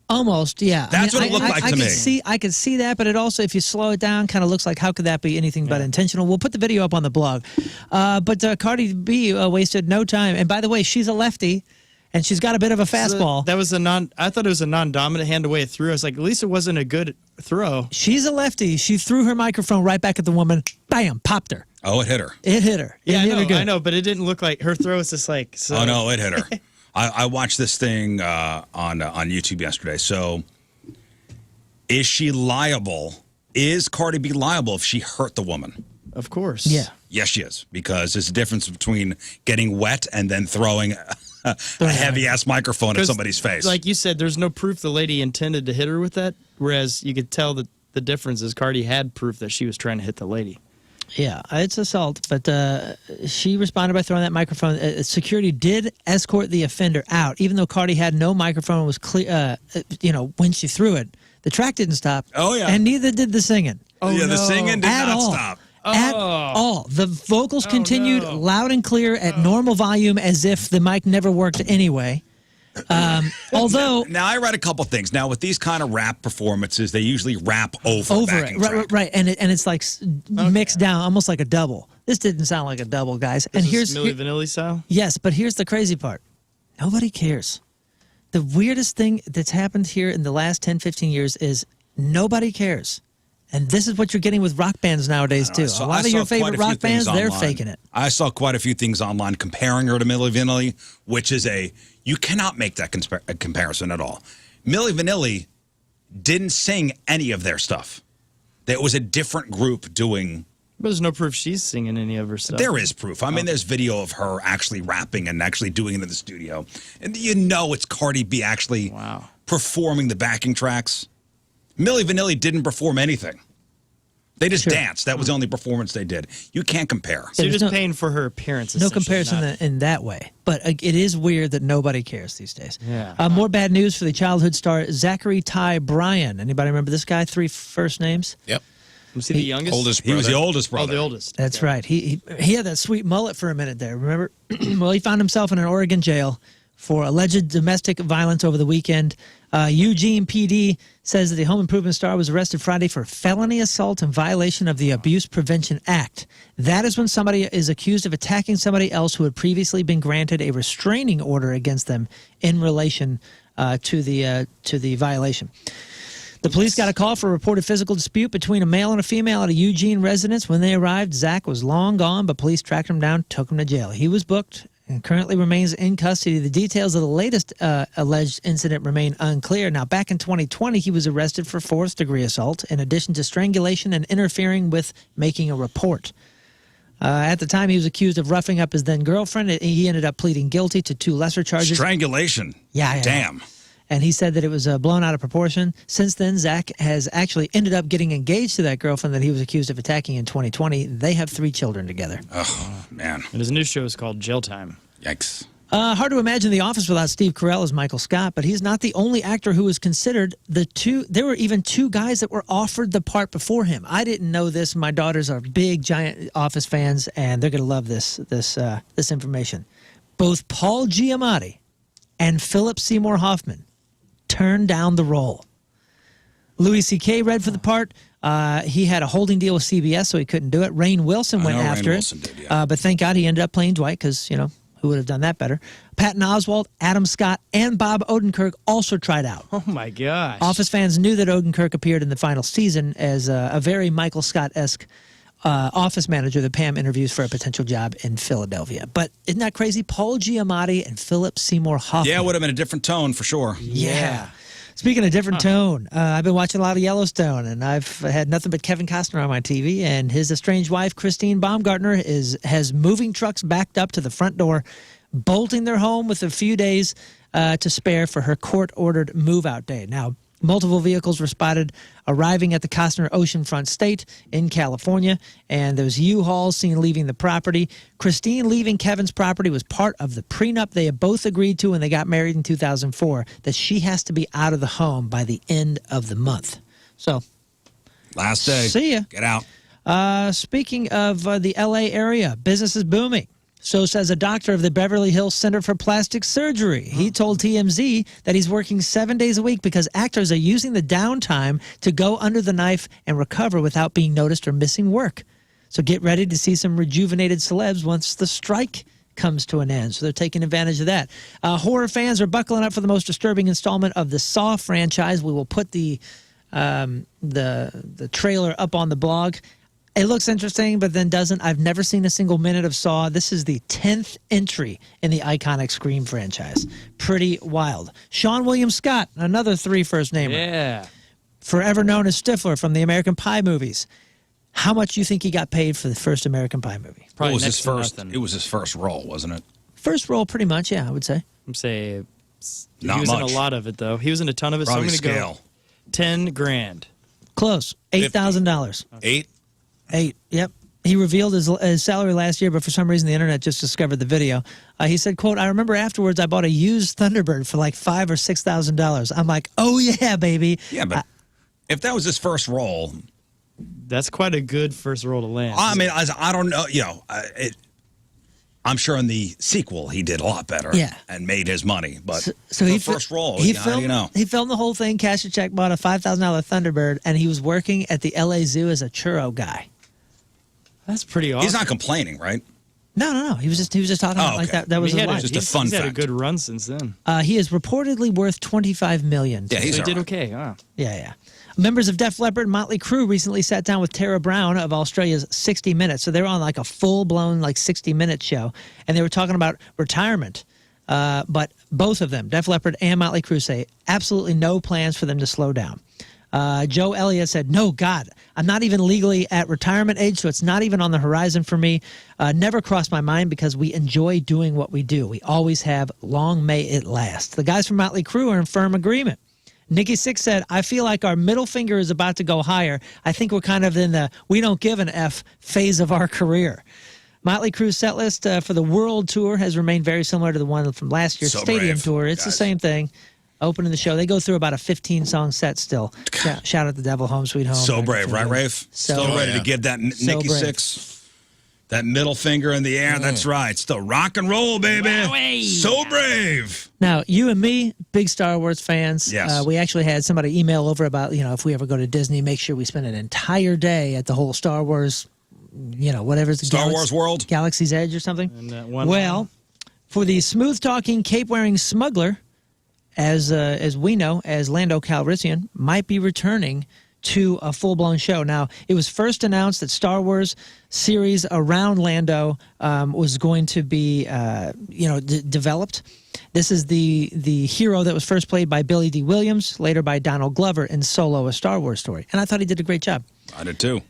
Almost, yeah. That's what it looked like to me. I could see that, but it also, if you slow it down, kind of looks like how could that be anything but intentional? We'll put the video up on the blog. But Cardi B wasted no time. And by the way, she's a lefty, and she's got a bit of a fastball. I thought it was a non-dominant hand away through. I was like, at least it wasn't a good throw. She's a lefty. She threw her microphone right back at the woman. Bam, popped her. Oh, it hit her. It hit her. Yeah, I know, but it didn't look like her throw was just like. So. Oh no, it hit her. I watched this thing on YouTube yesterday. So, is she liable? Is Cardi B liable if she hurt the woman? Of course. Yeah. Yes, she is, because there's a difference between getting wet and then throwing a heavy-ass microphone at somebody's face. Like you said, there's no proof the lady intended to hit her with that, whereas you could tell that the difference is Cardi had proof that she was trying to hit the lady. Yeah, it's assault, but she responded by throwing that microphone. Security did escort the offender out, even though Cardi had no microphone and was clear. When she threw it, the track didn't stop. Oh, yeah. And neither did the singing. Oh, yeah, the singing did At not all. stop. At all. The vocals continued loud and clear at normal volume as if the mic never worked anyway. Although now I read a couple things. Now with these kind of rap performances, they usually rap over it, right, and it's like mixed down, almost like a double. This didn't sound like a double, guys. And here's Milli Vanilli style. Yes, but here's the crazy part. Nobody cares. The weirdest thing that's happened here in the last 10, 15 years is nobody cares. And this is what you're getting with rock bands nowadays, too. A lot of your favorite rock bands, they're faking it. I saw quite a few things online comparing her to Milli Vanilli, which is you cannot make that comparison at all. Milli Vanilli didn't sing any of their stuff. There was a different group doing... But there's no proof she's singing any of her stuff. There is proof. I mean, there's video of her actually rapping and actually doing it in the studio. And it's Cardi B actually performing the backing tracks. Milli Vanilli didn't perform anything. They just danced. That was the only performance they did. You can't compare. So you're just paying for her appearance. No comparison in that way. But it is weird that nobody cares these days. Yeah. More bad news for the childhood star Zachary Ty Bryan. Anybody remember this guy? 3 first names? Yep. Was he the youngest? Oldest brother. He was the oldest brother. Oh, the oldest. That's right. He had that sweet mullet for a minute there, remember? Well, he found himself in an Oregon jail for alleged domestic violence over the weekend. Eugene PD says that the home improvement star was arrested Friday for felony assault in violation of the Abuse Prevention Act. That is when somebody is accused of attacking somebody else who had previously been granted a restraining order against them in relation to the violation. The police got a call for a reported physical dispute between a male and a female at a Eugene residence. When they arrived, Zach was long gone, but police tracked him down, took him to jail. He was booked and currently remains in custody. The details of the latest alleged incident remain unclear. Now, back in 2020, he was arrested for fourth-degree assault, in addition to strangulation and interfering with making a report. At the time, he was accused of roughing up his then-girlfriend. He ended up pleading guilty to 2 lesser charges. Strangulation. Yeah. Damn. And he said that it was blown out of proportion. Since then, Zach has actually ended up getting engaged to that girlfriend that he was accused of attacking in 2020. They have 3 children together. Oh, man. And his new show is called Jail Time. Yikes. Hard to imagine The Office without Steve Carell as Michael Scott, but he's not the only actor who was considered. There were even 2 guys that were offered the part before him. I didn't know this. My daughters are big, giant Office fans, and they're going to love this information. Both Paul Giamatti and Philip Seymour Hoffman turned down the role. Louis C.K. read for the part. He had a holding deal with CBS, so he couldn't do it. Rainn Wilson went after it. But thank God he ended up playing Dwight because, who would have done that better? Patton Oswalt, Adam Scott, and Bob Odenkirk also tried out. Oh, my gosh. Office fans knew that Odenkirk appeared in the final season as a very Michael Scott-esque office manager that Pam interviews for a potential job in Philadelphia. But isn't that crazy? Paul Giamatti and Philip Seymour Hoffman. Yeah, it would have been a different tone for sure. Yeah. Speaking of different tone, I've been watching a lot of Yellowstone, and I've had nothing but Kevin Costner on my TV, and his estranged wife, Christine Baumgartner, has moving trucks backed up to the front door, bolting their home with a few days to spare for her court-ordered move-out day. Now, multiple vehicles were spotted arriving at the Costner Oceanfront State in California, and there was U-Hauls seen leaving the property. Christine leaving Kevin's property was part of the prenup they had both agreed to when they got married in 2004, that she has to be out of the home by the end of the month. So, last day. See ya. Get out. Speaking of the L.A. area, business is booming. So says a doctor of the Beverly Hills Center for Plastic Surgery. He told TMZ that he's working 7 days a week because actors are using the downtime to go under the knife and recover without being noticed or missing work. So get ready to see some rejuvenated celebs once the strike comes to an end. So they're taking advantage of that. Horror fans are buckling up for the most disturbing installment of the Saw franchise. We will put the trailer up on the blog. It looks interesting, but then doesn't. I've never seen a single minute of Saw. This is the 10th entry in the iconic Scream franchise. Pretty wild. Sean William Scott, another 3 first-namer. Yeah. Forever known as Stifler from the American Pie movies. How much do you think he got paid for the first American Pie movie? Probably It was next his to first. nothing. It was his first role, wasn't it? First role, pretty much, yeah, I would say. I'm saying Not he was much. in a lot of it though. He was in a ton of it. Probably so I'm going to scale. go $10,000. Close. $8,000. 8? 8. Yep. He revealed his salary last year, but for some reason the internet just discovered the video. He said, quote, I remember afterwards I bought a used Thunderbird for like $5,000 or $6,000. I'm like, oh yeah, baby. Yeah, but if that was his first role, That's quite a good first role to land. I mean, I don't know. You know, I'm sure in the sequel he did a lot better. Yeah. And made his money. But So the he first role, he how filmed, do you know? He filmed the whole thing, cashed a check, bought a $5,000 Thunderbird, and he was working at the LA Zoo as a churro guy. That's pretty awesome. He's not complaining, right? No. He was just talking about like okay. that was his He had life. Just a fun he's had a fact. good run since then. He is reportedly worth $25 million. Yeah, he's So he all did right. okay. Wow. Yeah. Members of Def Leppard and Motley Crue recently sat down with Tara Brown of Australia's 60 Minutes. So they were on like a full-blown like 60-minute show, and they were talking about retirement. But both of them, Def Leppard and Motley Crue, say absolutely no plans for them to slow down. Joe Elliott said, no, God, I'm not even legally at retirement age, so it's not even on the horizon for me. Never crossed my mind because we enjoy doing what we do. We always have. Long may it last. The guys from Motley Crue are in firm agreement. Nikki Sixx said, I feel like our middle finger is about to go higher. I think we're kind of in the we don't give an F phase of our career. Motley Crue's set list for the world tour has remained very similar to the one from last year's So stadium brave, tour. It's the guys. same thing. Opening the show. They go through about a 15-song set still. Shout out the Devil, Home Sweet Home. So brave, right, Rafe? So Still brave. ready to give that So Nikki brave. Sixx that middle finger in the air. That's right. Still rock and roll, baby. Wowee. So brave. Now, you and me, big Star Wars fans. Yes. We actually had somebody email over about, if we ever go to Disney, make sure we spend an entire day at the whole Star Wars, whatever's the Star Wars world? Galaxy's Edge or something. And that one Well, for the smooth-talking, cape-wearing smuggler, as we know, as Lando Calrissian, might be returning to a full-blown show. Now, it was first announced that Star Wars series around Lando was going to be, developed. This is the hero that was first played by Billy D. Williams, later by Donald Glover in Solo: A Star Wars Story. And I thought he did a great job. I did too.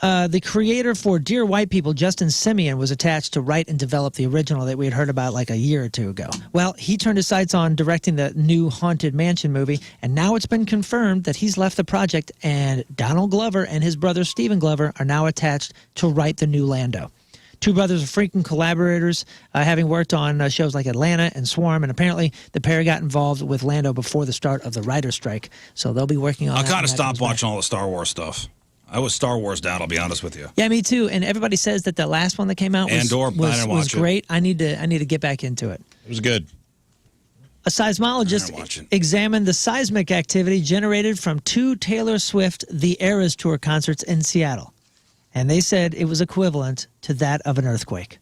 The creator for Dear White People, Justin Simeon, was attached to write and develop the original that we had heard about like a year or two ago. Well, he turned his sights on directing the new Haunted Mansion movie, and now it's been confirmed that he's left the project, and Donald Glover and his brother Stephen Glover are now attached to write the new Lando. Two brothers are frequent collaborators, having worked on shows like Atlanta and Swarm, and apparently the pair got involved with Lando before the start of the writer's strike, so they'll be working on I that gotta when that stop comes back. watching all the Star Wars stuff. I was Star Wars down, I'll be honest with you. Yeah, me too. And everybody says that the last one that came out Andor, I didn't was watch it. great. I need to get back into it. It was good. A seismologist I watch it. examined the seismic activity generated from 2 Taylor Swift The Eras Tour concerts in Seattle. And they said it was equivalent to that of an earthquake.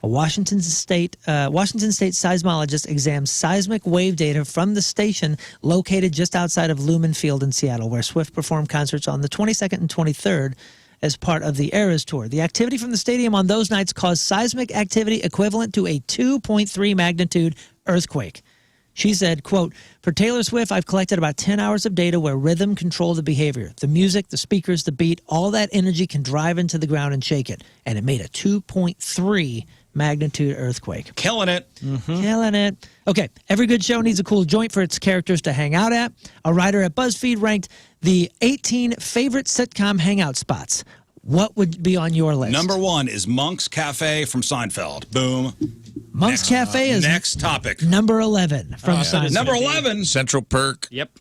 A Washington State seismologist examined seismic wave data from the station located just outside of Lumen Field in Seattle, where Swift performed concerts on the 22nd and 23rd as part of the Eras Tour. The activity from the stadium on those nights caused seismic activity equivalent to a 2.3 magnitude earthquake. She said, quote, for Taylor Swift, I've collected about 10 hours of data where rhythm controlled the behavior. The music, the speakers, the beat, all that energy can drive into the ground and shake it. And it made a 2.3 magnitude earthquake. Killing it. Killing it. Okay, every good show needs a cool joint for its characters to hang out at. A writer at BuzzFeed ranked the 18 favorite sitcom hangout spots. What would be on your list? Number 1 is Monk's Cafe from Seinfeld. Boom. Monk's Cafe is Next topic. number 11 from Seinfeld. Number 11. Central Perk. Yep.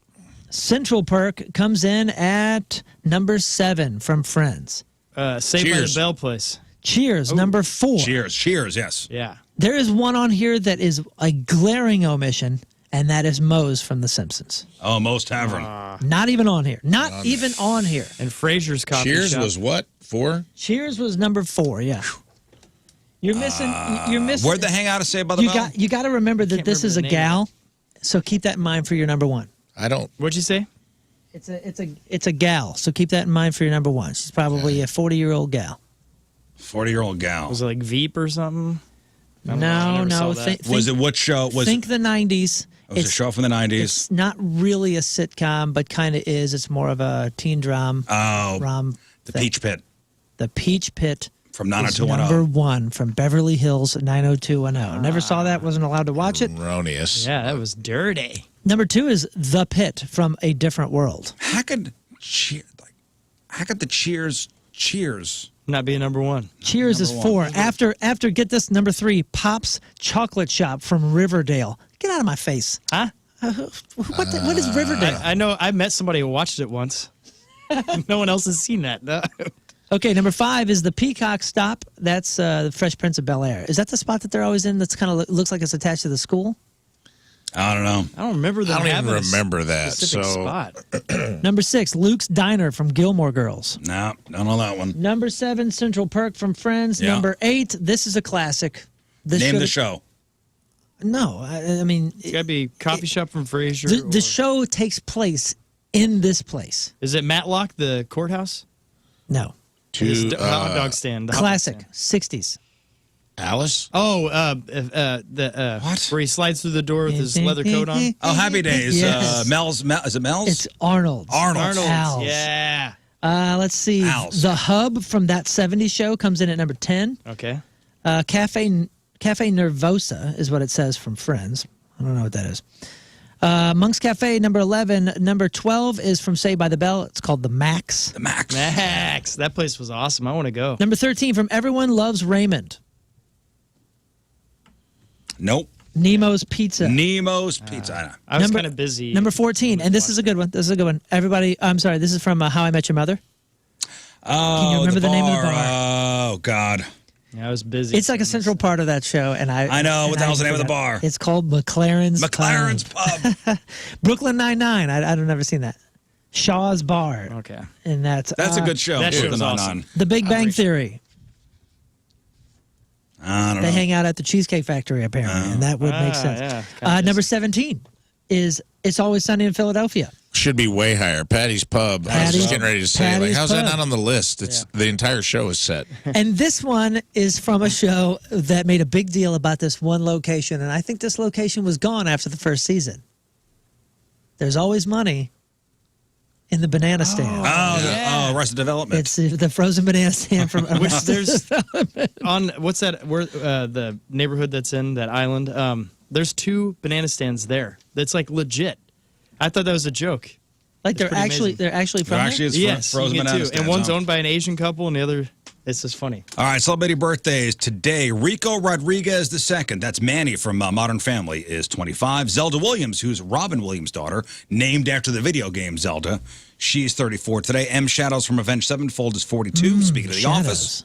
Central Perk comes in at number 7 from Friends. Saved by the Cheers. Bell place. Cheers, number 4. Cheers, yes. Yeah. There is one on here that is a glaring omission, and that is Moe's from The Simpsons. Oh, Moe's Tavern. Not even on here. Not even on here. And Fraser's coffee Cheers shop. was what? 4? Cheers was number 4, yeah. You're missing. You're missing. Where'd the hangout of Saved by the You Bell? got to remember that Can't this is a remember the name gal, so keep that in mind for your number 1. I don't. What'd you say? It's a gal, so keep that in mind for your number 1. She's probably a 40-year-old gal. 40-year-old gal. Was it like Veep or something? I don't know. I No, never no. saw that. Was it what show? Think the 90s. It was a show from the 90s. It's not really a sitcom, but kind of is. It's more of a teen drama. Oh, Rom the thing. Peach Pit. The Peach Pit From is 90210. number 1 from Beverly Hills 90210. Never saw that, wasn't allowed to watch it. Erroneous. Yeah, that was dirty. Number 2 is The Pit from A Different World. How could the Cheers Not being number 1. Cheers is Number 4. one. After get this, number 3, Pop's Chocolate Shop from Riverdale. Get out of my face. Huh? What is Riverdale? I know. I met somebody who watched it once. No one else has seen that. No. Okay, number 5 is the Peacock Stop. That's the Fresh Prince of Bel-Air. Is that the spot that they're always in that's kind of looks like it's attached to the school? I don't know. I don't remember them I don't even having remember a that, specific so- spot. Number 6, Luke's Diner from Gilmore Girls. No, don't know that one. Number 7, Central Perk from Friends. Yeah. Number 8, this is a classic. This Name should- the show. No, I mean, It's got to be Coffee Shop from Frasier. the or- show takes place in this place. Is it Matlock, the courthouse? No. To Hot dog stand. the hot dog Classic, stand. 60s. Alice? Oh, What? Where he slides through the door with his leather coat on. Oh, Happy Days. Yes. Is it Mel's? It's Arnold's. Arnold's. Al's. Yeah. Let's see. Al's. The Hub from That 70s Show comes in at number 10. Okay. Cafe Nervosa is what it says from Friends. I don't know what that is. Monk's Cafe, number 11. Number 12 is from Saved by the Bell. It's called The Max. The Max. Max. That place was awesome. I want to go. Number 13 from Everyone Loves Raymond. Nope. Nemo's Pizza. Nemo's Pizza. I know. I was Number- kind of busy. Number 14, and this is a good one. This is a good one. Everybody, I'm sorry, this is from How I Met Your Mother. Oh, you remember the name of the bar? Oh, God. Yeah, I was busy. It's like a central part of that show, and I know. What the hell's the name of the bar? It's called McLaren's. McLaren's Pub. Brooklyn Nine-Nine. I've never seen that. Shaw's Bar. Okay. And that's That's a good show. That show Brooklyn was awesome. Nine-Nine. The Big Bang Theory. I don't They know. hang out at the Cheesecake Factory, apparently, and that would make sense. yeah. Kinda Number busy. 17 is It's Always Sunny in Philadelphia. Should be way higher. Patty's Pub. I was Patty's- just getting ready to say, like, Patty's how's that Pub. not on the list? It's the entire show is set. And this one is from a show that made a big deal about this one location, and I think this location was gone after the first season. There's always money in the banana stand. Arrested Development. It's the frozen banana stand from Which Arrested there's Development. on what's that? Where the neighborhood that's in that island? There's 2 banana stands there. That's like legit. I thought that was a joke. Like It's they're pretty actually amazing. from There actually there? is Yes, frozen you get banana 2. stands, And one's huh? owned by an Asian couple, and the other. It's just funny. All right, celebrity birthdays today. Rico Rodriguez II, that's Manny from Modern Family, is 25. Zelda Williams, who's Robin Williams' daughter, named after the video game Zelda. She's 34 today. M. Shadows from Avenged Sevenfold is 42. Speaking of The Shadows. Office,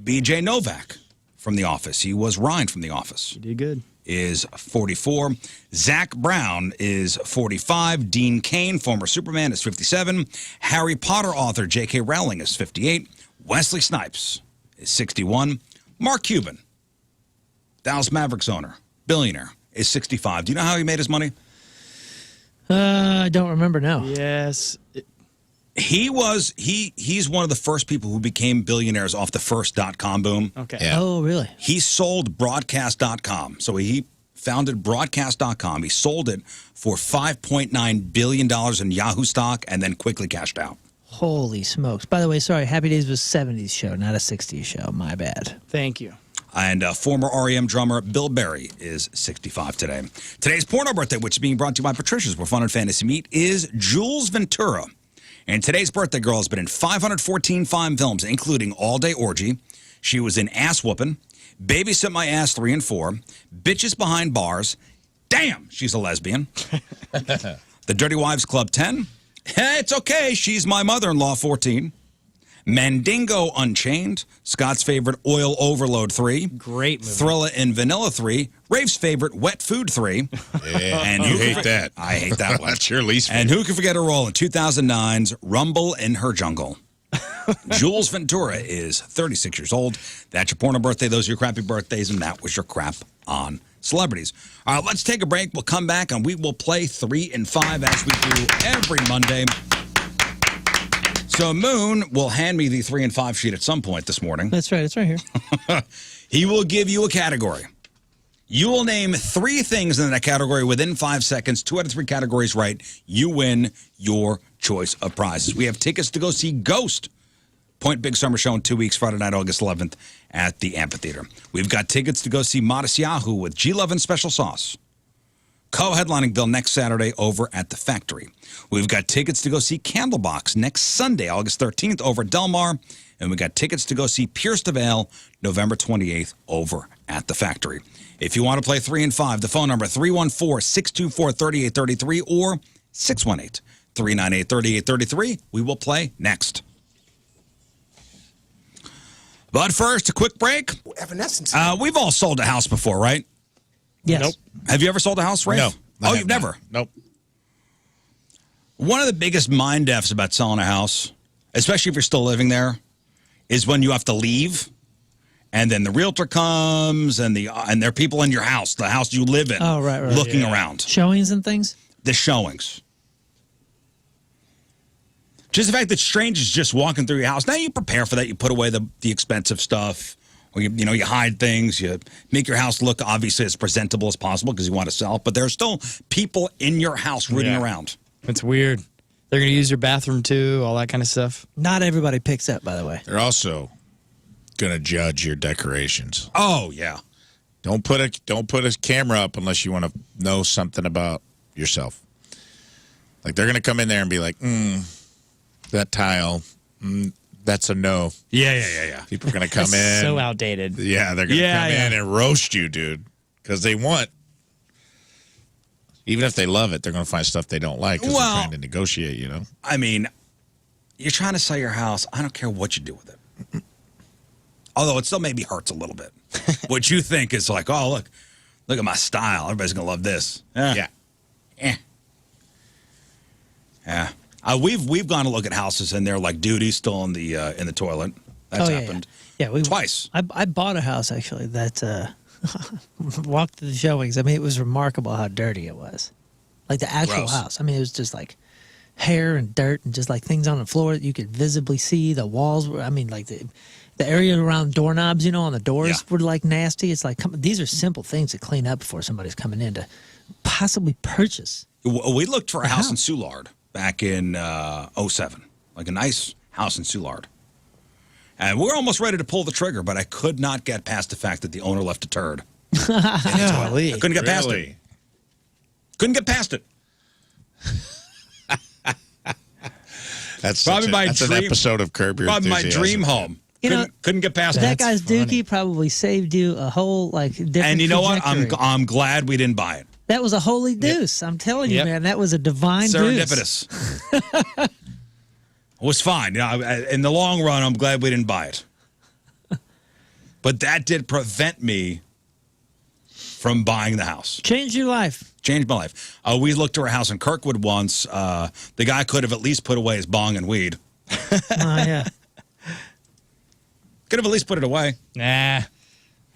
B.J. Novak from The Office. He was Ryan from The Office. You did good. Is 44. Zach Brown is 45. Dean Cain, former Superman, is 57. Harry Potter author J.K. Rowling is 58. Wesley Snipes is 61. Mark Cuban, Dallas Mavericks owner, billionaire, is 65. Do you know how he made his money? I don't remember now. Yes. He's one of the first people who became billionaires off the first .com boom. Okay. Yeah. Oh, really? He sold broadcast.com. So he founded broadcast.com. He sold it for $5.9 billion in Yahoo stock and then quickly cashed out. Holy smokes. By the way, sorry, Happy Days was 70s show, not a 60s show. My bad. Thank you. And former REM drummer Bill Berry is 65 today. Today's porno birthday, which is being brought to you by Patricia's, where fun and fantasy meet, is Jules Ventura. And today's birthday girl has been in 514 fine films, including All Day Orgy. She was in Ass Whoopin', Babysit My Ass 3 and 4, Bitches Behind Bars. Damn, she's a lesbian. The Dirty Wives Club 10. Hey, it's okay, she's my mother-in-law 14. Mandingo Unchained, Scott's favorite Oil Overload 3. Great movie. Thriller in Vanilla 3. Rafe's favorite Wet Food 3. Yeah, And you who hate can- that. I hate that one. That's your least favorite. And who can forget her role in 2009's Rumble in Her Jungle? Jules Ventura is 36 years old. That's your porno birthday. Those are your crappy birthdays, and that was your crap on celebrities. All right, let's take a break. We'll come back, and we will play 3 and 5 as we do every Monday. So Moon will hand me the 3 and 5 sheet at some point this morning. That's right. It's right here. He will give you a category. You will name 3 things in that category within 5 seconds. 2 out of 3 categories right. You win your choice of prizes. We have tickets to go see Ghost Point Big Summer Show in 2 weeks, Friday night, August 11th at the Amphitheater. We've got tickets to go see Modest Yahoo with G Love and Special Sauce. Co-headlining Bill next Saturday over at the Factory. We've got tickets to go see Candlebox next Sunday, August 13th over at Del Mar. And we got tickets to go see Pierce the Veil November 28th over at the Factory. If you want to play 3 and 5, the phone number 314-624-3833 or 618-398-3833. We will play next. But first, a quick break. Evanescence. We've all sold a house before, right? Yes. Nope. Have you ever sold a house, Rafe? No. Oh, you've never? Nope. One of the biggest mind deafs about selling a house, especially if you're still living there, is when you have to leave, and then the realtor comes, and there are people in your house, the house you live in, Oh, right. looking around. Showings and things? The showings. Just the fact that strangers just walking through your house. Now you prepare for that. You put away the expensive stuff, or you hide things. You make your house look obviously as presentable as possible because you want to sell it. But there's still people in your house rooting around. It's weird. They're going to use your bathroom too, all that kind of stuff. Not everybody picks up, by the way. They're also going to judge your decorations. Oh yeah. Don't put a camera up unless you want to know something about yourself. Like they're going to come in there and be like, that tile, that's a no. Yeah. People are going to come in. So outdated. Yeah, they're going to come in and roast you, dude, because they want. Even if they love it, they're going to find stuff they don't like because they're trying to negotiate, you know? I mean, you're trying to sell your house. I don't care what you do with it. Although it still maybe hurts a little bit. What you think is like, oh, look at my style. Everybody's going to love this. Yeah. We've gone to look at houses and they're like duty still in the toilet. That's happened. Yeah, we twice. I bought a house actually that walked through the showings. I mean, it was remarkable how dirty it was. Like the actual Gross. house. I mean, it was just like hair and dirt and just like things on the floor that you could visibly see. The walls were, I mean, like the area around doorknobs, on the doors were like nasty. It's like, these are simple things to clean up before somebody's coming in to possibly purchase. We looked for a house in Soulard back in 07, like a nice house in Soulard. And we were almost ready to pull the trigger, but I could not get past the fact that the owner left a turd. I couldn't get past it. Couldn't get past it. That's Probably that's an episode of Curb Your Probably my Enthusiasm. dream home. Couldn't get past That it. guy's dookie probably saved you a whole different And you know what? trajectory. I'm glad we didn't buy it. That was a holy deuce. I'm telling you, Yep. man. That was a divine deuce. Serendipitous. It was fine. In the long run, I'm glad we didn't buy it. But that did prevent me from buying the house. Changed your life. Changed my life. We looked to our house in Kirkwood once. The guy could have at least put away his bong and weed. Yeah. Could have at least put it away. Nah.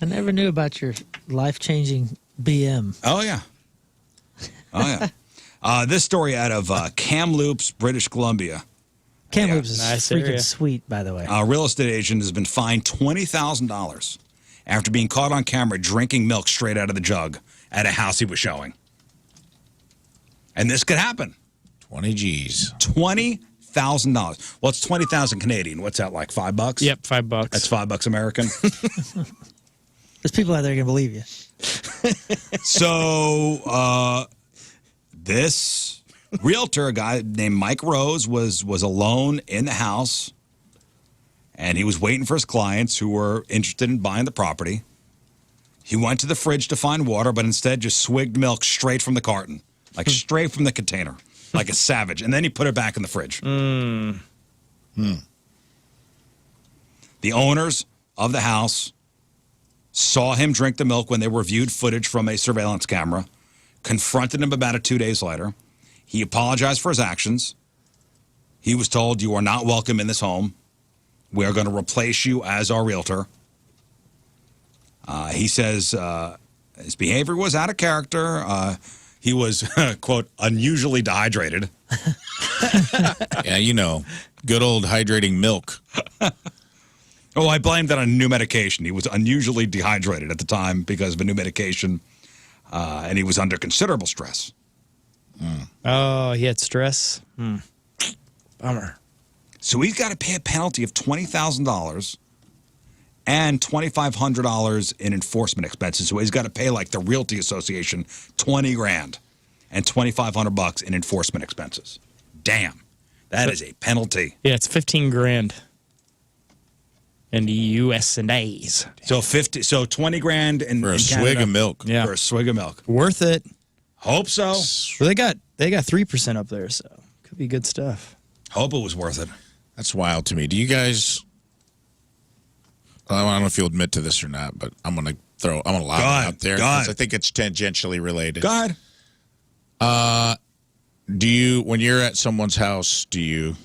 I never knew about your life-changing BM. Oh, yeah. This story out of Kamloops, British Columbia. Kamloops is Nice freaking area. sweet, by the way. A real estate agent has been fined $20,000 after being caught on camera drinking milk straight out of the jug at a house he was showing. And this could happen. 20 G's. $20,000. Well, it's 20,000 Canadian. What's that, like $5? Yep, $5. That's $5 American. There's people out there going to believe you. So this realtor, a guy named Mike Rose, was alone in the house, and he was waiting for his clients who were interested in buying the property. He went to the fridge to find water, but instead just swigged milk straight from the carton, like straight from the container, like a savage. And then he put it back in the fridge. The owners of the house saw him drink the milk when they reviewed footage from a surveillance camera, confronted him about it 2 days later. He apologized for his actions. He was told, "You are not welcome in this home. We are going to replace you as our realtor." He says his behavior was out of character. He was, quote, unusually dehydrated. Yeah, good old hydrating milk. Oh, I blamed that on a new medication. He was unusually dehydrated at the time because of a new medication, and he was under considerable stress. Oh, he had stress. Bummer. So he's got to pay a penalty of $20,000 and $2,500 in enforcement expenses. So he's got to pay like the Realty Association $20,000 and $2,500 in enforcement expenses. Damn, that is a penalty. Yeah, it's $15,000 in the U.S. and A's. So $20,000 in For a in swig Canada of milk. Yeah. For a swig of milk. Worth it. Hope so. Well, they got 3% up there, so could be good stuff. Hope it was worth it. That's wild to me. Do you guys? I don't know if you'll admit to this or not, but I'm gonna lob it out there because I think it's tangentially related. Go ahead. Do you, when you're at someone's house, do you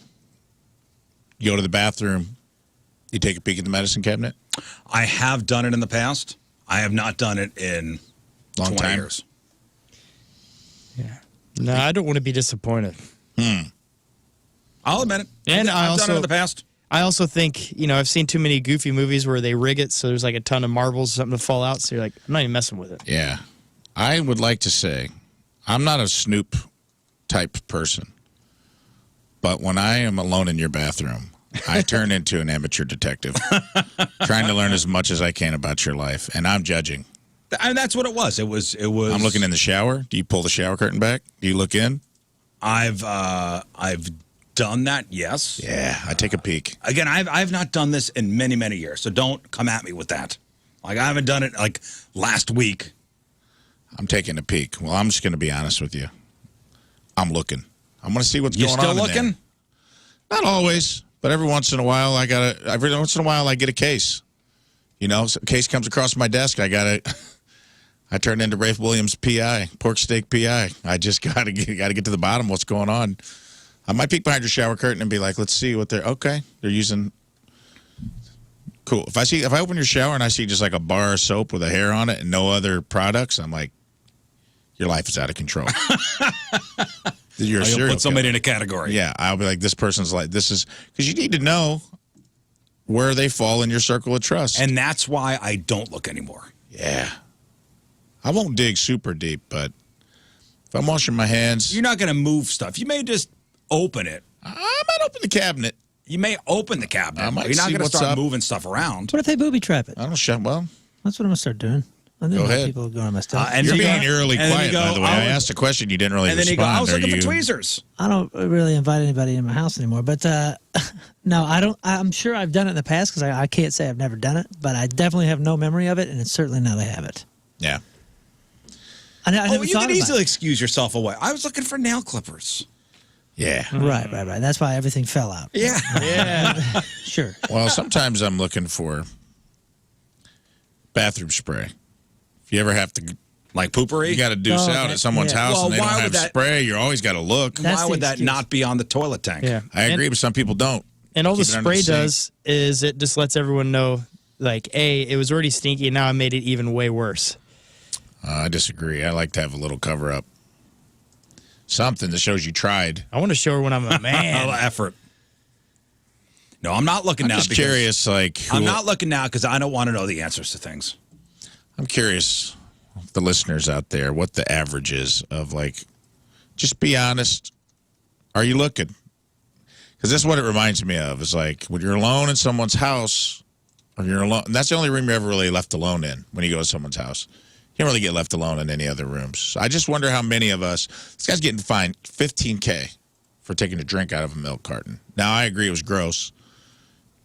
go to the bathroom? You take a peek at the medicine cabinet? I have done it in the past. I have not done it in Long 20 time. years. Yeah. No, I don't want to be disappointed. I'll admit it. And I've done it in the past. I also think, I've seen too many goofy movies where they rig it so there's like a ton of marbles or something to fall out. So you're like, I'm not even messing with it. Yeah. I would like to say I'm not a snoop type person, but when I am alone in your bathroom, I turn into an amateur detective, trying to learn as much as I can about your life, and I'm judging. And that's what it was. It was. I'm looking in the shower. Do you pull the shower curtain back? Do you look in? I've done that. Yes. Yeah, I take a peek. Again, I've not done this in many, many years, so don't come at me with that. Like, I haven't done it like last week. I'm taking a peek. Well, I'm just going to be honest with you. I'm looking. I'm going to see what's You going still on. looking? Not always, but every once in a while I get a case. A case comes across my desk. I turn into Rafe Wiliams PI, pork steak PI. I just got to get to the bottom of what's going on. I might peek behind your shower curtain and be like, let's see what they're using. Cool. If I open your shower and I see just like a bar of soap with a hair on it and no other products, I'm like, your life is out of control. You're a You'll serial put somebody killer. in a category. Yeah, I'll be like, this person's like, this is, because you need to know where they fall in your circle of trust. And that's why I don't look anymore. Yeah. I won't dig super deep, but if I'm washing my hands, You're not going to move stuff. You may just open it. I might open the cabinet. You may open the cabinet. I might You're not see going to what's start up. moving stuff around. What if they booby trap it? I don't shut. Well, That's what I'm gonna start doing. I think Go ahead. People going on my stuff. And you're then being eerily and then quiet, you go, by the way. I asked a question. You didn't really And then you respond. go, I was looking Are for you- tweezers. I don't really invite anybody in my house anymore. But no, I don't. I'm sure I've done it in the past because I can't say I've never done it. But I definitely have no memory of it, and it's certainly not a habit. Yeah. I never You thought can about easily it. excuse yourself away. I was looking for nail clippers. Yeah. Right. That's why everything fell out. Yeah. Yeah. Sure. Well, sometimes I'm looking for bathroom spray. If you ever have to, Like poopery? you got to deuce Oh, out okay. at someone's Yeah. house Well, and they why don't would have that- spray. You always got to look. That's Why the would that excuse. not be on the toilet tank? Yeah. I agree, but some people don't. And all the Keep it under spray the sink. does is it just lets everyone know, like, A, it was already stinky, and now I made it even way worse. I disagree. I like to have a little cover up. Something that shows you tried. I want to show her when I'm a All man. the effort. No, I'm not looking I'm now. just because- curious, like, I'm not looking now because I don't want to know the answers to things. I'm curious, the listeners out there, what the average is of, like, just be honest. Are you looking? Because that's what it reminds me of. Is like when you're alone in someone's house, or you're alone. And that's the only room you're ever really left alone in when you go to someone's house. You don't really get left alone in any other rooms. So I just wonder how many of us. This guy's getting fined $15K for taking a drink out of a milk carton. Now I agree it was gross.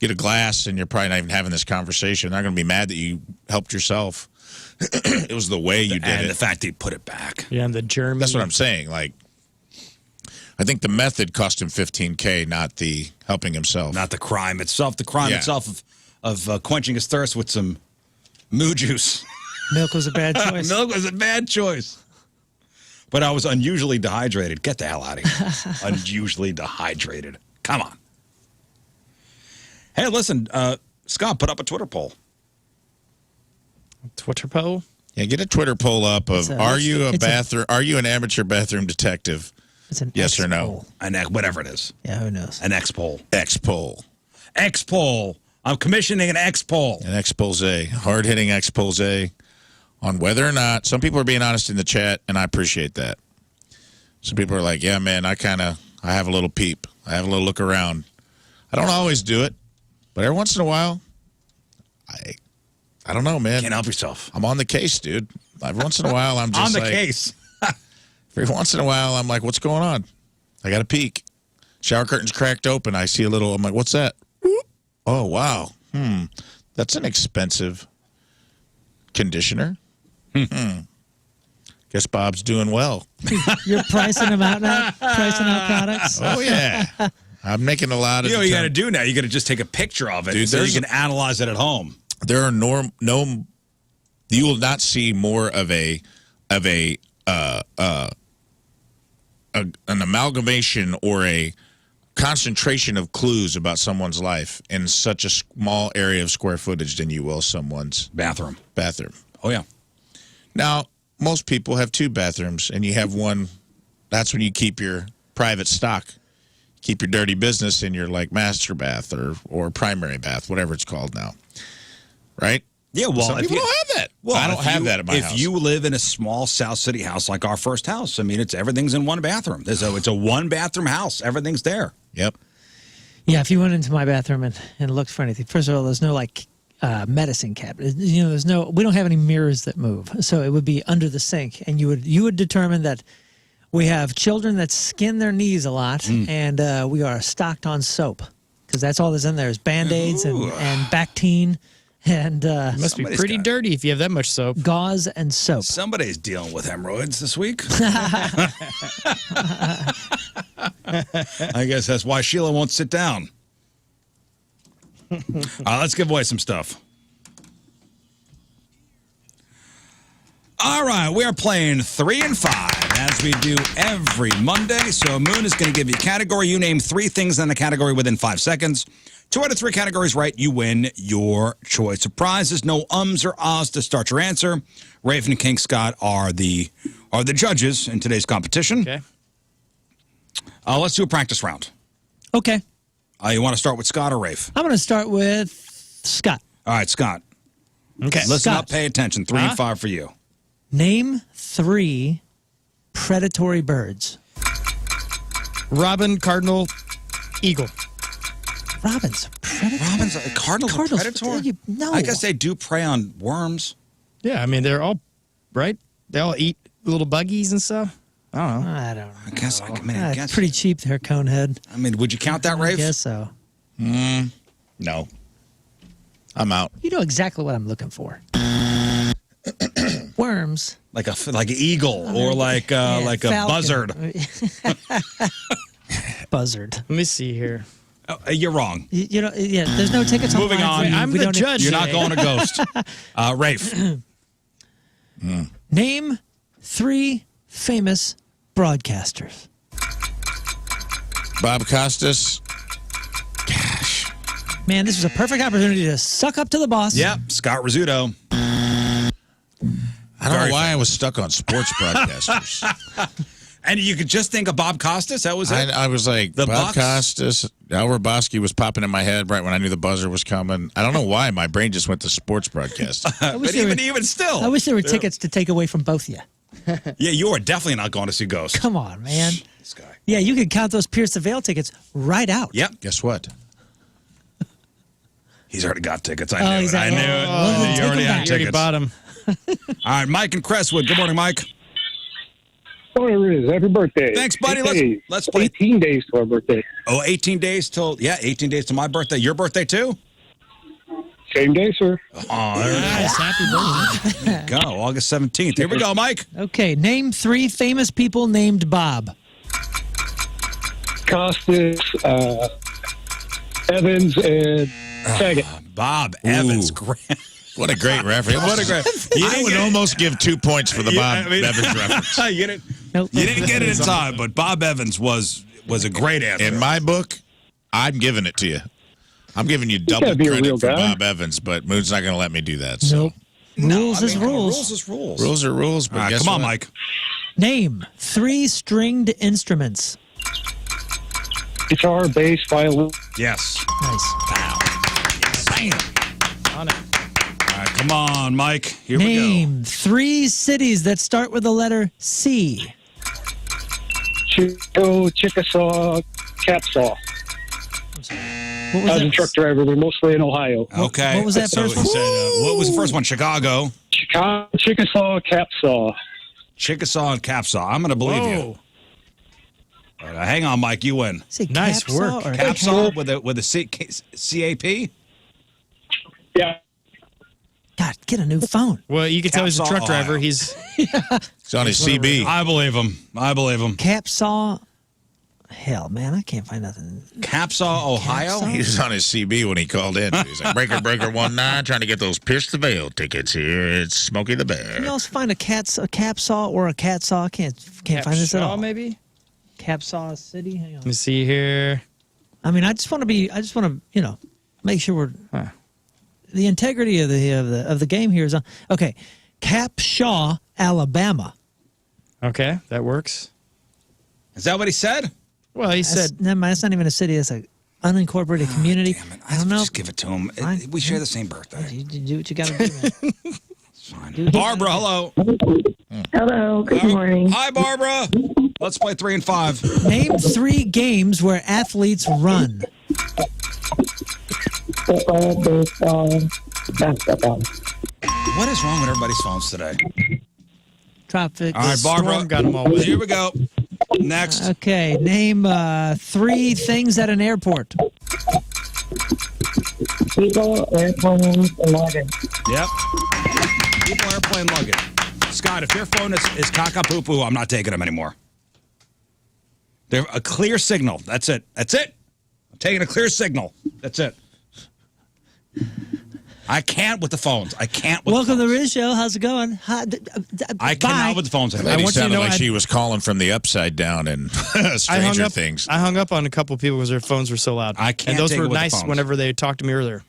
Get a glass, and you're probably not even having this conversation. They're not going to be mad that you helped yourself. It was the way you did And it. the fact that he put it back. Yeah, and the German. That's what I'm saying. Like, I think the method cost him $15K, not the helping himself. Not the crime itself. The crime Yeah. itself of quenching his thirst with some moo juice. Milk was a bad choice. Milk was a bad choice. But I was unusually dehydrated. Get the hell out of here. Unusually dehydrated. Come on. Hey, listen, Scott, put up a Twitter poll. Twitter poll? Yeah, get a Twitter poll up of are you are you an amateur bathroom detective? It's an Yes or no? X-poll. Whatever it is. Yeah, who knows? An X poll. X poll. X poll. I'm commissioning an X poll. An expose. Hard hitting expose on whether or not some people are being honest in the chat, and I appreciate that. Some people are like, yeah, man, I have a little peep. I have a little look around. I don't always do it, but every once in a while, I don't know, man. Can't help yourself. I'm on the case, dude. Every once in a while, I'm just On the like, case. every once in a while, I'm like, what's going on? I got to peek. Shower curtain's cracked open. I see a little. I'm like, what's that? Oh, wow. That's an expensive conditioner. Guess Bob's doing well. You're pricing them out now? Pricing out products? Oh, yeah. I'm making a lot of. You know what you got to do now? You got to just take a picture of it, Dude, so you can analyze it at home. There are no. You will not see more of an amalgamation or a concentration of clues about someone's life in such a small area of square footage than you will someone's Bathroom. Oh, yeah. Now, most people have 2 bathrooms, and you have one. That's when you keep your private stock. Keep your dirty business in your, like, master bath or primary bath, whatever it's called now. Right? Yeah, well, Some people don't have that. Well, I don't have that at my house. If you live in a small South City house like our first house, I mean, everything's in one bathroom. It's a one-bathroom house. Everything's there. Yep. Yeah, if you went into my bathroom and looked for anything, first of all, there's no like medicine cabinet. You know, we don't have any mirrors that move, so it would be under the sink, and you would determine that we have children that skin their knees a lot, and we are stocked on soap because that's all that's in there is Band-Aids and Bactine and It must be pretty dirty if you have that much soap. gauze and soap. Somebody's dealing with hemorrhoids this week. I guess that's why Sheila won't sit down. Let's give away some stuff. All right, we are playing 3 and 5 as we do every Monday. So Moon is going to give you a category. You name 3 things in the category within 5 seconds. 2 out of 3 categories right, you win your choice of prizes. No ums or ahs to start your answer. Rafe and King Scott are the judges in today's competition. Okay. Let's do a practice round. Okay. You want to start with Scott or Rafe? I'm going to start with Scott. All right, Scott. Okay. Listen Scott. up, pay attention. 3 and 5 for you. Name 3 predatory birds. Robin, cardinal, eagle. Robin's a predator. Robin's a cardinal's a predator? No. I guess they do prey on worms. Yeah, I mean, they're all, right? They all eat little buggies and stuff. I don't know. I don't know. I guess I It's guess. pretty cheap there, Conehead. I mean, would you count that, I Rafe? guess so. No. I'm out. You know exactly what I'm looking for. Worms. Like an eagle or like a falcon. buzzard. Buzzard. Let me see here. Oh, you're wrong. You know, yeah, there's no tickets Moving online. on. I'm We the don't- judge. You're not today. going to Ghost. Rafe. Name 3 famous broadcasters. Bob Costas. Man, this was a perfect opportunity to suck up to the boss. Yep, Scott Rizzuto. I don't Very know why I was stuck on sports broadcasters. And you could just think of Bob Costas. That was it. I was like, The Bob Bucks? Costas, Al Roboski was popping in my head right when I knew the buzzer was coming. I don't know why my brain just went to sports broadcast. I wish But there were, even still. I wish there were tickets to take away from both of you. Yeah, you are definitely not going to see Ghost. Come on, man. This guy. Yeah, you could count those Pierce the Veil tickets right out. Yep. Guess what? He's already got tickets. I Oh, knew it. he's I knew it. well, then You take already him had back. You already tickets. bought them. All right, Mike and Crestwood. Good morning, Mike. Whatever it is, happy birthday. Thanks, buddy. 8 days. Let's play. 18 days to our birthday. Oh, 18 days till 18 days to my birthday. Your birthday too? Same day, sir. Oh, there Nice, happy birthday. we go. August 17th. Here we go, Mike. Okay, name 3 famous people named Bob. Costas, Evans, and Saget. Bob Evans. Great. What a great reference. What a great. I would almost give 2 points for the Bob Evans reference. you didn't, Nope. you didn't get it in time, but Bob Evans was a great answer. In my book, I'm giving it to you. I'm giving you double gotta be a credit real for guy. Bob Evans, but Moon's not going to let me do that. So. Nope. Rules is rules. Rules is rules. Rules are rules, but All right, guess come on, what? Mike. Name 3 stringed instruments. Guitar, bass, violin. Yes. Nice. On it. All right, come on, Mike. Here we Name 3 cities that start with the letter C. Chico, Chickasaw, Capsaw. What was I was a that? truck driver. They're mostly in Ohio. Okay. what was that so first he one? said, what was the first one? Chicago. Chicago, Chickasaw, Capsaw. Chickasaw and Capsaw. I'm going to believe you. But, hang on, Mike. You win. Say Nice Capsaw work. or Capsaw with a CAP? Yeah. God, get a new phone. Well, you can tell he's a Capsaw, truck driver. Ohio. He's It's on his CB. I believe him. Capsaw. Hell, man, I can't find nothing. Capsaw, Ohio? Capsaw? He was on his CB when he called in. He's like, Breaker 19, trying to get those Pierce the Veil tickets here. It's Smokey the Bear. Can you also find a capsaw or a cat saw? Can't find this at all. maybe. Capsaw City. Hang on. Let me see here. I mean, I just want to make sure we're the integrity of the game here is on. Okay, Capshaw, Alabama. Okay, that works. Is that what he said? Well, he said Never mind, it's not even a city. It's an unincorporated community. Damn it. I don't know. Just give it to him. Fine. We share the same birthday. You do what you got to do, man. It's fine. Dude. Barbara, hello. Hello, good morning. Hi, Barbara. Let's play 3 and 5. Name 3 games where athletes run. Football, baseball, basketball. What is wrong with everybody's phones today? Traffic. All right, Barbara. Storm got 'em all. Here we go. Next. Okay, name 3 things at an airport. People, airplanes, and luggage. Yep. People, airplane, luggage. Scott, if your phone is caca-poo-poo, I'm not taking them anymore. They're a clear signal. That's it. That's it. I'm taking a clear signal. That's it. I can't with the phones. I can't with Welcome the to the phones. Riz Show. How's it going? I cannot with the phones That anymore. lady want you to sounded know like I- she was calling from the upside down and Stranger Things. I hung up on a couple of people because their phones were so loud. I can't And those take it were with the nice phones. whenever they talked to me earlier.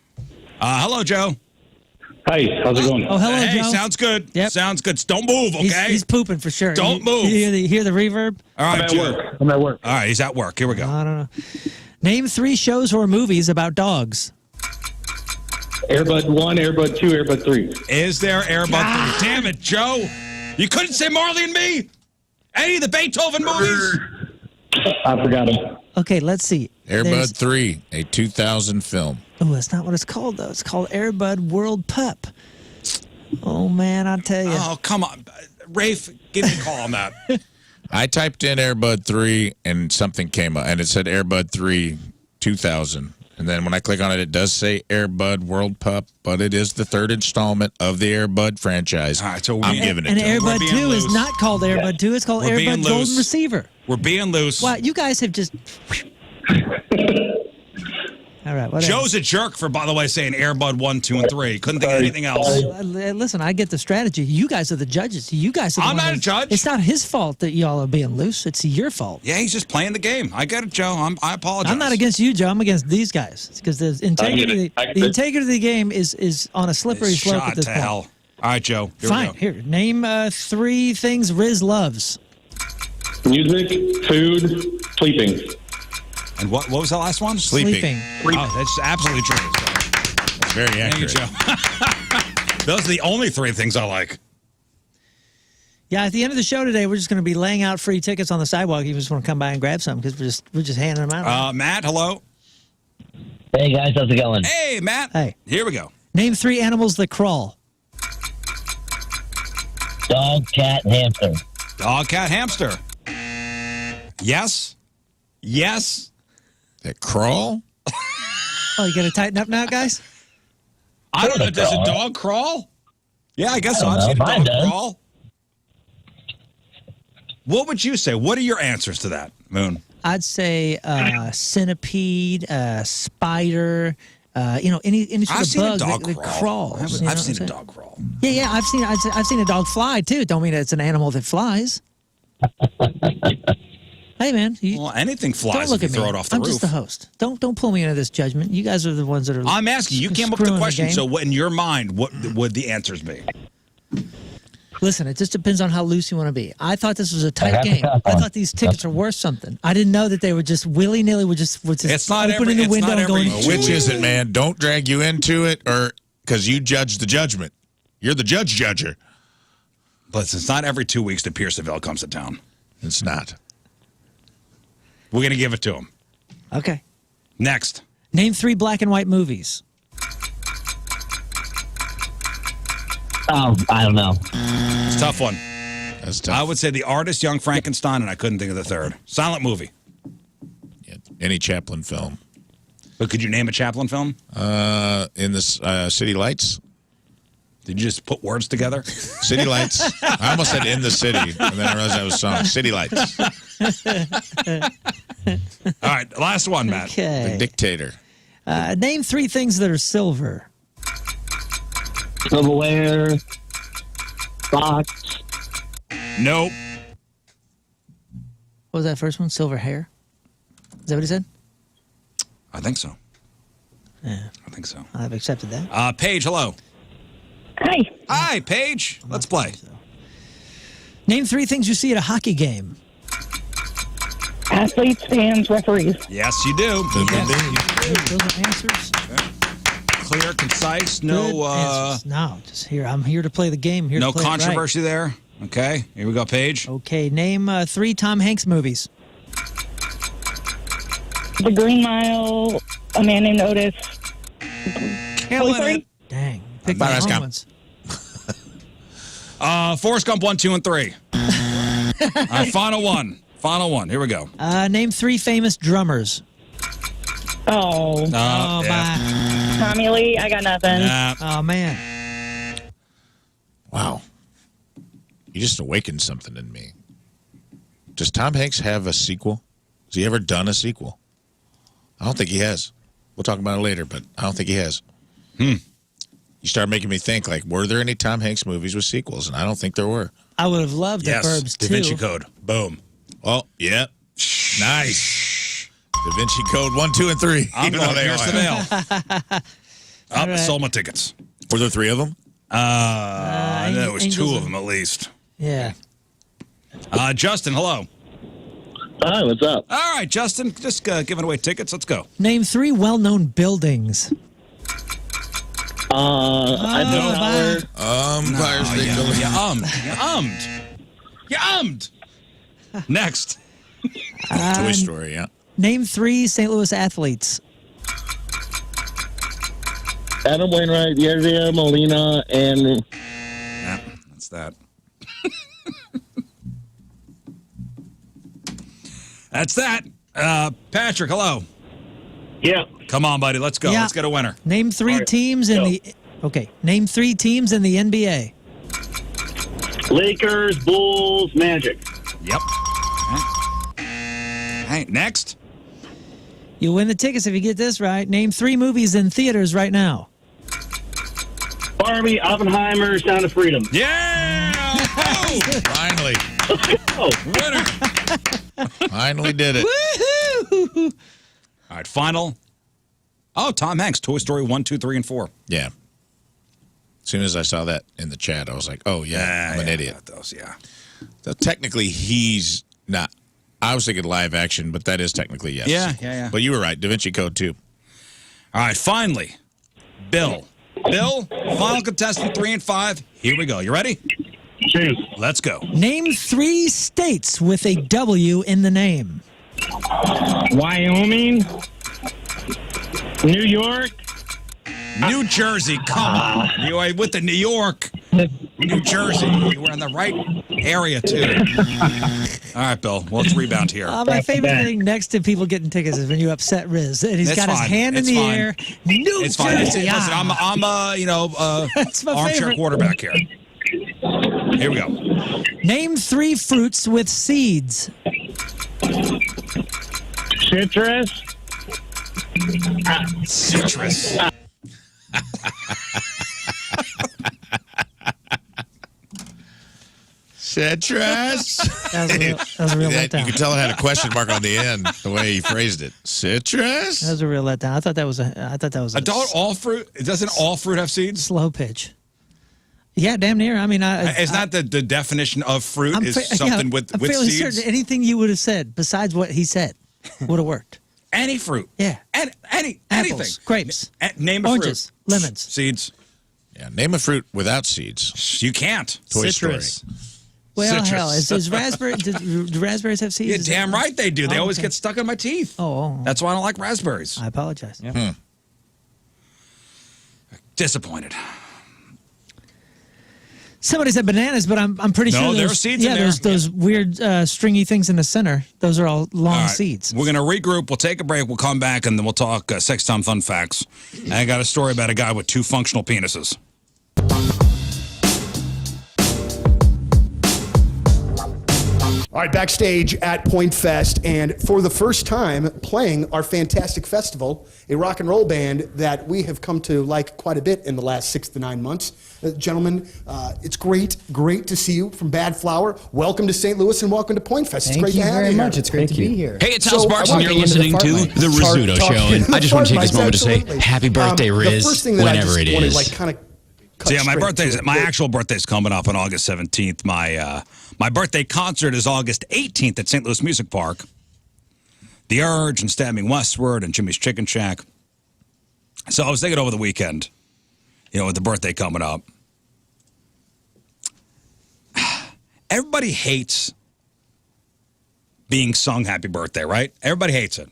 Hello, Joe. Hi, how's it going? Oh, hello, Hey, Joe. sounds good. Yep. Sounds good. Don't move, okay? He's pooping for sure. Don't move. You hear the reverb? All I'm right, at Joe. work. I'm at work. All right, he's at work. Here we go. I don't know. Name 3 shows or movies about dogs. Airbud 1, Airbud 2, Airbud 3. Is there Airbud 3? Damn it, Joe. You couldn't say Marley and Me? Any of the Beethoven movies? I forgot him. Okay, let's see. Airbud 3, a 2000 film. Oh, that's not what it's called, though. It's called Airbud World Pup. Oh, man, I tell you. Oh, come on. Rafe, give me a call on that. I typed in Airbud 3 and something came up, and it said Airbud 3 2000. And then when I click on it, it does say Airbud World Pup, but it is the 3rd installment of the Airbud franchise. All right, so I'm giving it And to him. Airbud We're 2 being is loose. not called Airbud 2. It's called We're being Airbud Golden loose. Receiver. We're being loose. Wow, you guys have just... All right, whatever. Joe's a jerk for, by the way, saying Airbud 1, 2, and 3. Couldn't think of anything else. Listen, I get the strategy. You guys are the judges. You guys are the I'm one not a that- judge. It's not his fault that y'all are being loose. It's your fault. Yeah, he's just playing the game. I get it, Joe. I apologize. I'm not against you, Joe. I'm against these guys because the integrity, I get the it. integrity of the game is on a slippery It's slope shot at this to point. hell. All right, Joe. Here Fine. we go. Here, name 3 things Riz loves. Music, food, sleeping. And what was that last one? Sleeping. Oh, that's absolutely true. It's very Thank you, accurate. Joe. Those are the only 3 things I like. Yeah, at the end of the show today, we're just going to be laying out free tickets on the sidewalk. You just want to come by and grab some because we're just handing them out. Matt, hello. Hey guys, how's it going? Hey, Matt. Hey. Here we go. Name 3 animals that crawl. Dog, cat, and hamster. Dog, cat, hamster. Yes. Yes. That crawl? Oh, you got to tighten up now, guys? I don't know. Does a crawl. dog crawl? Yeah, I guess so. I I've don't seen know. a Mine dog does. crawl. What would you say? What are your answers to that, Moon? I'd say centipede, spider, any sort I've of seen a bug dog that crawl. crawls. you know I've what seen I'm a saying? dog crawl. Yeah, I've seen a dog fly too. Don't mean it's an animal that flies. Hey man, Well, anything don't flies look if you at me. throw it off the I'm roof. just the host. Don't pull me into this judgment. You guys are the ones that are. I'm asking. You came up with the screwing question. game. So, what in your mind, what would the answers be? Listen, it just depends on how loose you want to be. I thought this was a tight got the game. tough I one. thought these tickets are worth something. I didn't know that they were just willy nilly. Would just It's not opening every- the window it's not and going. every- Which is it, man? Don't drag you into it, or because you judge the judgment. You're the judger. Listen, it's not every 2 weeks that Pierceville comes to town. It's not. We're gonna give it to him. Okay. Next. Name 3 black and white movies. Oh, I don't know. It's a tough one. That's tough. I would say The Artist, Young Frankenstein, and I couldn't think of the third. Silent movie. Yeah, any Chaplin film. But could you name a Chaplin film? In the City Lights. Did you just put words together? City Lights. I almost said In the City, and then I realized that was a song. City Lights. All right, last one, Matt. Okay. The Dictator. Name 3 things that are silver. Silverware. Box. Nope. What was that first one? Silver hair? Is that what he said? I think so. Yeah, I think so. I've accepted that. Paige, hello. Hi. Hi, Paige. Let's play. Name 3 things you see at a hockey game. Athletes, fans, referees. Yes, you do. Those are answers. Clear, concise, Good no answers. No, just here. I'm here to play the game. Here no to play it right. controversy there. Okay, here we go, Paige. Okay, name 3 Tom Hanks movies. The Green Mile, A Man Named Otis. Killing it. Dang. Pick Bye, the Scott. wrong ones. Forrest Gump 1, 2, and 3. All right, final one. Final one. Here we go. Name 3 famous drummers. Oh, Yeah. Tommy Lee, I got nothing. Oh, man. Wow. You just awakened something in me. Does Tom Hanks have a sequel? Has he ever done a sequel? I don't think he has. We'll talk about it later, but I don't think he has. You start making me think, like, were there any Tom Hanks movies with sequels? And I don't think there were. I would have loved Yes. the Burbs, Da too. Vinci Code. Boom. Oh, yeah. Nice. Da Vinci Code 1, 2, and 3. I'm Even going though they Pierce the are. Veil. Up, right. sold my tickets. Were there 3 of them? There was Angels 2 and- of them at least. Yeah. Justin, hello. Hi, what's up? All right, Justin, just giving away tickets. Let's go. Name 3 well-known buildings. Eiffel Tower. Empire State Building. You ummed. Next. Toy Story, yeah. Name 3 St. Louis athletes. Adam Wainwright, Yervia Molina, and Yeah, that's that. That's that. Patrick, hello. yeah, Come on, buddy. Let's go. Yeah. Let's get a winner. Name 3 All right, teams in go. the... Okay. Name 3 teams in the NBA. Lakers, Bulls, Magic. Yep. Hey, next. You win the tickets if you get this right. Name 3 movies in theaters right now. Barbie, Oppenheimer, Sound of Freedom. Yeah! Oh, Finally. Oh, winner. Finally did it. Woohoo! All right, final. Oh, Tom Hanks, Toy Story 1, 2, 3, and 4. Yeah. As soon as I saw that in the chat, I was like, oh, yeah, I'm an idiot. Those, yeah. So technically, he's not. I was thinking live action, but that is technically yes. Yeah. But you were right. Da Vinci Code 2. All right, finally. Bill. Bill, final contestant 3 and 5. Here we go. You ready? choose. Let's go. Name 3 states with a W in the name. Wyoming, New York. New Jersey, come on. You are with the New York. New Jersey. You were in the right area, too. All right, Bill. Well, let's rebound here. My favorite thing next to people getting tickets is when you upset Riz. And he's It's got his fine. hand It's in the fine. air. New It's fine. Jersey. Listen, I'm That's my armchair favorite. quarterback here. Here we go. Name 3 fruits with seeds. Citrus. Citrus. Citrus. That was a real You letdown. could tell it had a question mark on the end, the way he phrased it. Citrus? That was a real letdown. I thought that was a All fruit? Doesn't all fruit have seeds? slow pitch. Yeah, damn near. I mean, It's not the definition of fruit is something with I'm fairly seeds. certain anything you would have said besides what he said would have worked. Any fruit. Yeah. Anything. Apples, grapes, Name a oranges, fruit. lemons. Seeds. Yeah, name a fruit without seeds. You can't. Toy Citrus. Story. Well, citrus. hell, is raspberry? Do raspberries have seeds? Yeah, Is damn that- right they do. They Oh, always okay. get stuck in my teeth. Oh, That's why I don't like raspberries. I apologize. Disappointed. Somebody said bananas, but I'm pretty No, sure there are those, seeds in yeah, there. those weird stringy things in the center. Those are all long All right, seeds. We're going to regroup. We'll take a break. We'll come back, and then we'll talk sex time fun facts. And I got a story about a guy with 2 functional penises. All right, backstage at Point Fest, and for the first time playing our fantastic festival, a rock and roll band that we have come to like quite a bit in the last 6 to 9 months. Gentlemen, it's great to see you from Bad Flower. Welcome to St. Louis and welcome to Point Fest. It's Thank great you to have very you much. here. It's great to be here. Hey, it's So, House I Barks, want and to you're get into listening to fart the mics. Rizzuto Talk- Show. And I just want to take this fart moment to say mics, happy birthday, the Riz, first thing that I whenever just it wanna, is. like, kind of cut So yeah, my straight birthday's to it. my actual birthday's coming up on August 17th. My birthday concert is August 18th at St. Louis Music Park. The Urge and Stabbing Westward and Jimmy's Chicken Shack. So I was thinking over the weekend, with the birthday coming up. Everybody hates being sung happy birthday, right? Everybody hates it.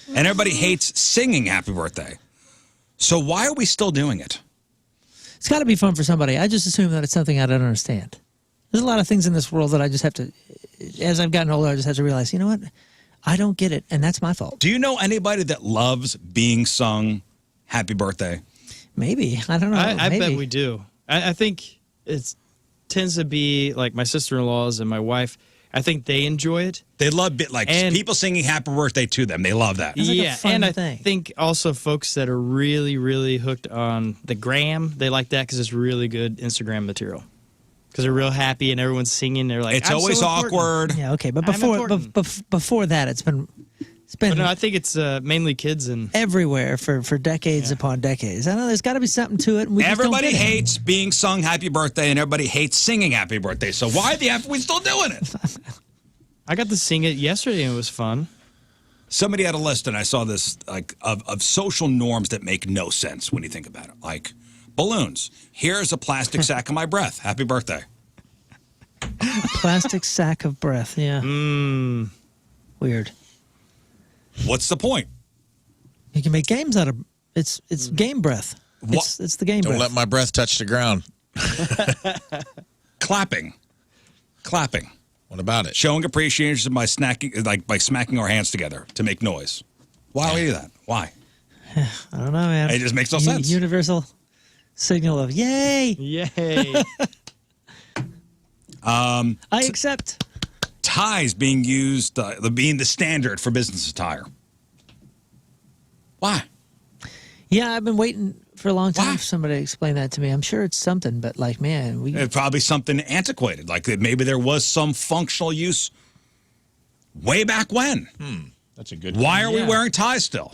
And everybody hates singing happy birthday. So why are we still doing it? It's got to be fun for somebody. I just assume that it's something I don't understand. There's a lot of things in this world that I just have to, as I've gotten older, I just have to realize, you know what? I don't get it, and that's my fault. Do you know anybody that loves being sung happy birthday? Maybe. I don't know. I Maybe. bet we do. I think it tends to be like my sister-in-laws and my wife. I think they enjoy it. They love people singing happy birthday to them. They love that. It's like a Yeah, fun and I thing. think also folks that are really, really hooked on the gram, they like that because it's really good Instagram material. Because they're real happy and everyone's singing. They're like, It's "I'm always so important." awkward. Yeah, okay. But I'm before important. before that, it's been But no, I think it's mainly kids and everywhere for decades upon decades. I know there's got to be something to it. And we just don't Everybody get it. hates being sung happy birthday, and everybody hates singing happy birthday. So why the F are we still doing it? I got to sing it yesterday and it was fun. Somebody had a list, and I saw this of social norms that make no sense when you think about it. Like balloons. Here's a plastic sack of my breath. Happy birthday. Plastic sack of breath. Yeah. Weird. What's the point? You can make games out of it's game breath. What? It's the game Don't breath. let my breath touch the ground. Clapping. What about it? Showing appreciation by by smacking our hands together to make noise. Why do we do that? Why? I don't know, man. It just makes no sense. Universal signal of yay. Yay. I accept. Ties being used, being the standard for business attire. Why? Yeah, I've been waiting for a long time Why? for somebody to explain that to me. I'm sure it's something, but like, man, It's probably something antiquated. Like maybe there was some functional use way back when. That's a good Why are we Yeah. wearing ties still?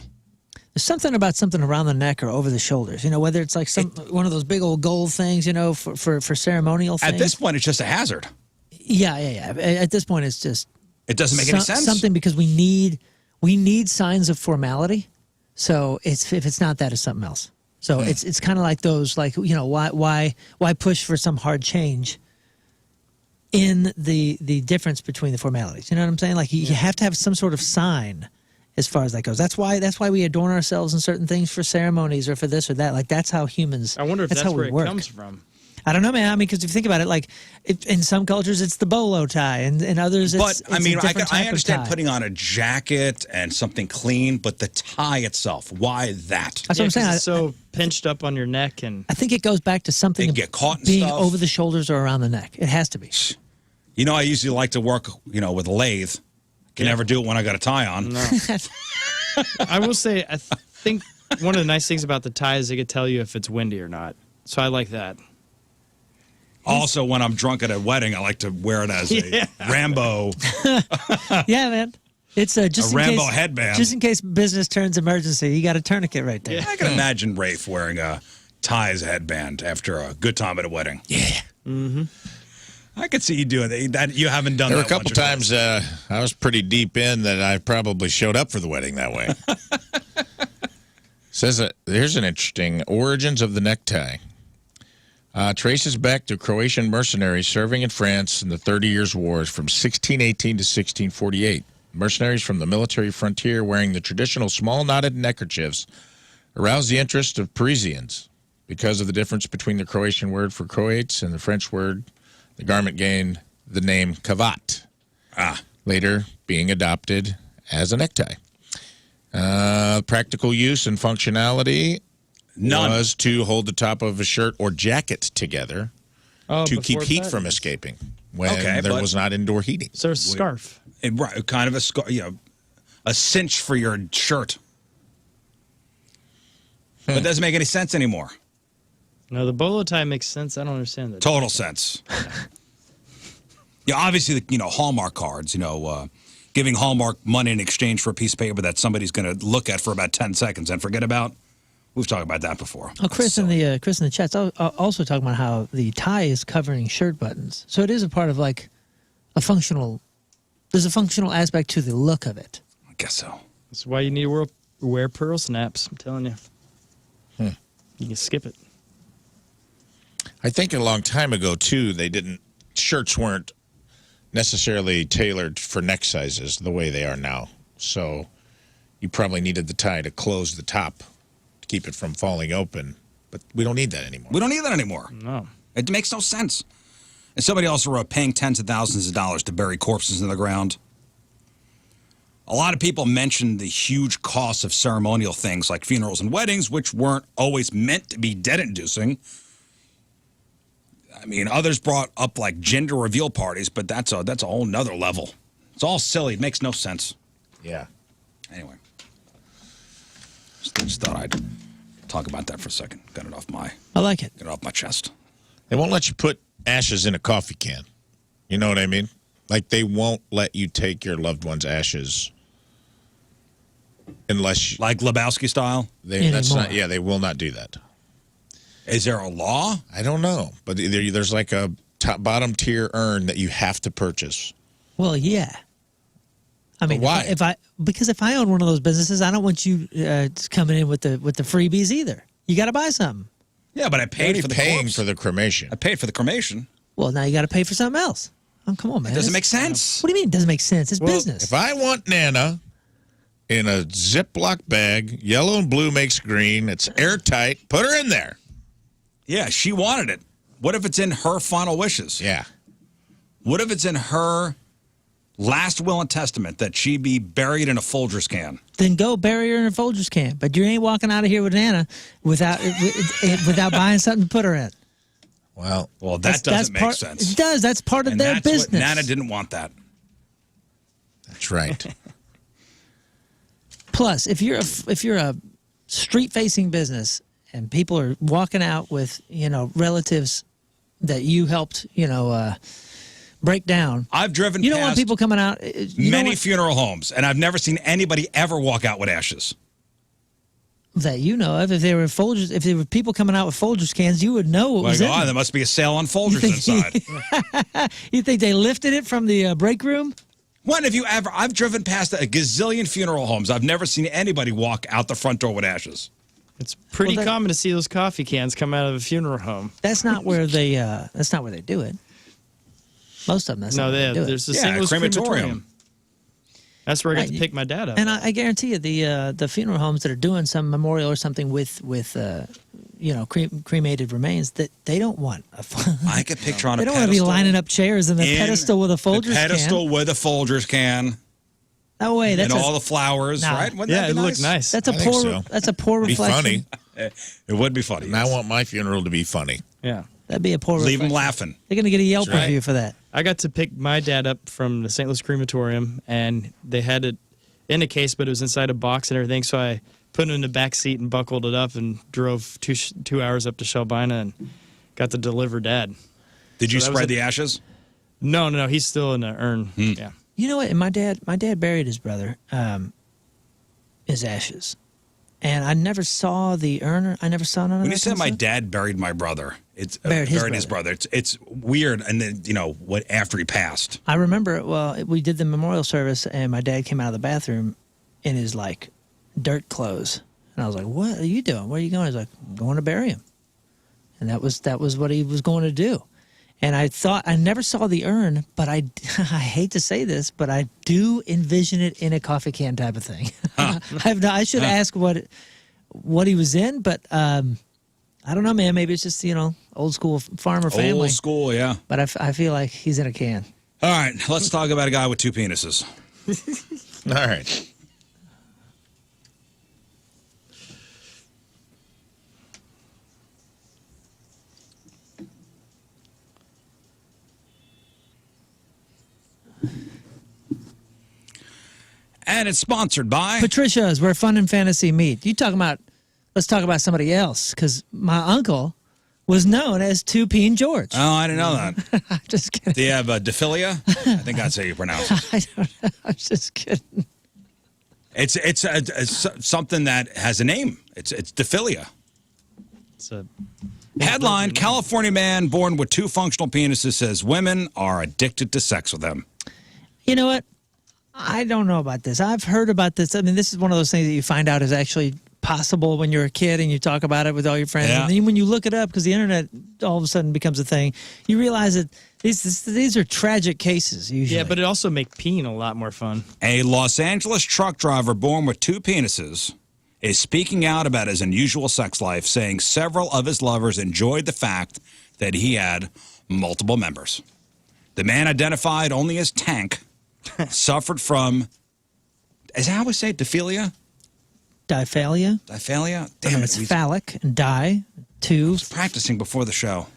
there's something about something around the neck or over the shoulders. Whether it's like one of those big old gold things, for ceremonial things. At this point, it's just a hazard. Yeah. At this point, it's just It doesn't make any sense. Something because we need signs of formality. So if it's not that, it's something else. So it's kind of like those, why push for some hard change in the difference between the formalities? You know what I'm saying? Like you have to have some sort of sign as far as that goes. That's why we adorn ourselves in certain things for ceremonies or for this or that. Like that's how humans. I wonder if that's how where we it work. comes from. I don't know, man. I mean, because if you think about it, like in some cultures it's the bolo tie, and in others it's But I mean, a different type I of understand tie. putting on a jacket and something clean, but the tie itself, why that? That's what I'm saying. It's so pinched up on your neck and I think it goes back to something They get caught in being stuff. over the shoulders or around the neck. It has to be. I usually like to work, with a lathe. Can never do it when I got a tie on. no. I will say, I think one of the nice things about the tie is they could tell you if it's windy or not. So I like that. Also, when I'm drunk at a wedding, I like to wear it as a Rambo. Yeah, man. It's just A in Rambo case, headband. Just in case business turns emergency, you got a tourniquet right there. I can imagine Rafe wearing a tie as a headband after a good time at a wedding. Yeah. Mm-hmm. I could see you doing that. You haven't done There were that a couple once or twice. times I was pretty deep in that I probably showed up for the wedding that way. Says here's an interesting origins of the necktie. Traces back to Croatian mercenaries serving in France in the 30 Years' Wars from 1618 to 1648. Mercenaries from the military frontier wearing the traditional small knotted neckerchiefs aroused the interest of Parisians. Because of the difference between the Croatian word for Croats and the French word, the garment gained the name cravat, later being adopted as a necktie. Practical use and functionality was to hold the top of a shirt or jacket together to keep heat from escaping when there was not indoor heating. So a scarf. Right, kind of a cinch for your shirt. But it doesn't make any sense anymore. No, the bolo tie makes sense. I don't understand that. Total sense. Obviously, Hallmark cards, giving Hallmark money in exchange for a piece of paper that somebody's going to look at for about 10 seconds and forget about. We've talked about that before. Oh, Chris in the chat's also talking about how the tie is covering shirt buttons. So it is a part of like a functional. There's a functional aspect to the look of it. I guess so. That's why you need to wear pearl snaps. I'm telling you. You can skip it. I think a long time ago too, shirts weren't necessarily tailored for neck sizes the way they are now. So you probably needed the tie to close the top to keep it from falling open. But we don't need that anymore. We don't need that anymore. No. It makes no sense. And somebody also wrote paying tens of thousands of dollars to bury corpses in the ground. A lot of people mentioned the huge costs of ceremonial things like funerals and weddings, which weren't always meant to be debt-inducing. I mean, others brought up like gender reveal parties, but that's a whole nother level. It's all silly. It makes no sense. Yeah. Anyway, just thought I'd talk about that for a second. Got it off my. I like it. Get it off my chest. They won't let you put ashes in a coffee can. You know what I mean? Like they won't let you take your loved one's ashes unless like Lebowski style. They will not do that. Is there a law? I don't know, but there's like a bottom tier urn that you have to purchase. Well, yeah. I mean, why? Because if I own one of those businesses, I don't want you coming in with the freebies either. You got to buy something. Yeah, but I paid for the corpse. For the cremation. I paid for the cremation. Well, now you got to pay for something else. Oh, come on, man. It doesn't make sense. What do you mean it doesn't make sense? It's business. If I want Nana in a Ziploc bag, yellow and blue makes green, it's airtight, put her in there. Yeah, she wanted it. What if it's in her final wishes? Yeah. What if it's in her last will and testament that she be buried in a Folgers can? Then go bury her in a Folgers can. But you ain't walking out of here with Nana without buying something to put her in. Well, that doesn't make sense. It does. That's part of their business. What Nana didn't want that. That's right. Plus, if you're a street-facing business and people are walking out with, relatives that you helped, break down. I've driven You don't want past people coming out. many funeral homes, and I've never seen anybody ever walk out with ashes. That you know of. If there were people coming out with Folgers cans, you would know what was in them. There must be a sale on Folgers inside. You think they lifted it from the break room? When have you ever? I've driven past a gazillion funeral homes. I've never seen anybody walk out the front door with ashes. It's pretty common to see those coffee cans come out of a funeral home. That's not where they. That's not where they do it. Most of them. That's not where they do there's it. a single crematorium. That's where I got to pick my dad up. And I guarantee you, the funeral homes that are doing some memorial or something with cremated remains, that they don't want. I could picture on a pedestal. They don't want to be lining up chairs in the pedestal with a Folgers can. Pedestal with a Folgers can. No way. That's all the flowers, right? Wouldn't that be look nice. That's a poor. So. That's a poor reflection. Be funny. It would be funny. And I want my funeral to be funny. Yeah. That'd be a poor Leave reflection. them laughing. They're going to get a Yelp review for that. I got to pick my dad up from the St. Louis crematorium, and they had it in a case, but it was inside a box and everything. So I put it in the back seat and buckled it up and drove 2 hours up to Shelbina and got to deliver Dad. Did you spread the ashes? No. He's still in the urn. Yeah. You know what? And my dad buried his brother, his ashes. And I never saw the urn. I never saw none of that. When you said my dad buried my brother, it's buried his brother. It's weird. And then what after he passed. I remember. Well, we did the memorial service, and my dad came out of the bathroom in his dirt clothes, and I was like, "What are you doing? Where are you going?" He's like, "I'm going to bury him." and that was what he was going to do. And I thought I never saw the urn, but I hate to say this, but I do envision it in a coffee can type of thing. I should ask what he was in, but I don't know, man. Maybe it's just old school farmer family. Old school, yeah. But I feel like he's in a can. All right, let's talk about a guy with 2 penises. All right. And it's sponsored by Patricia's, where fun and fantasy meet. Let's talk about somebody else, because my uncle was known as 2-Peen George. Oh, I didn't know that. I'm just kidding. Do you have diphilia? I think that's how you pronounce it. I don't know. I'm just kidding. It's something that has a name. It's diphilia. It's a Headline, California man born with 2 functional penises says women are addicted to sex with him. You know what? I don't know about this. I've heard about this. I mean, this is one of those things that you find out is actually possible when you're a kid and you talk about it with all your friends. Yeah. And then when you look it up, because the internet all of a sudden becomes a thing, you realize that these are tragic cases usually. Yeah, but it also makes peeing a lot more fun. A Los Angeles truck driver born with 2 penises is speaking out about his unusual sex life, saying several of his lovers enjoyed the fact that he had multiple members. The man, identified only as Tank, suffered from, is that how we say it, diphilia? Diphalia? Diphalia? Damn it. It's phallic and I was practicing before the show.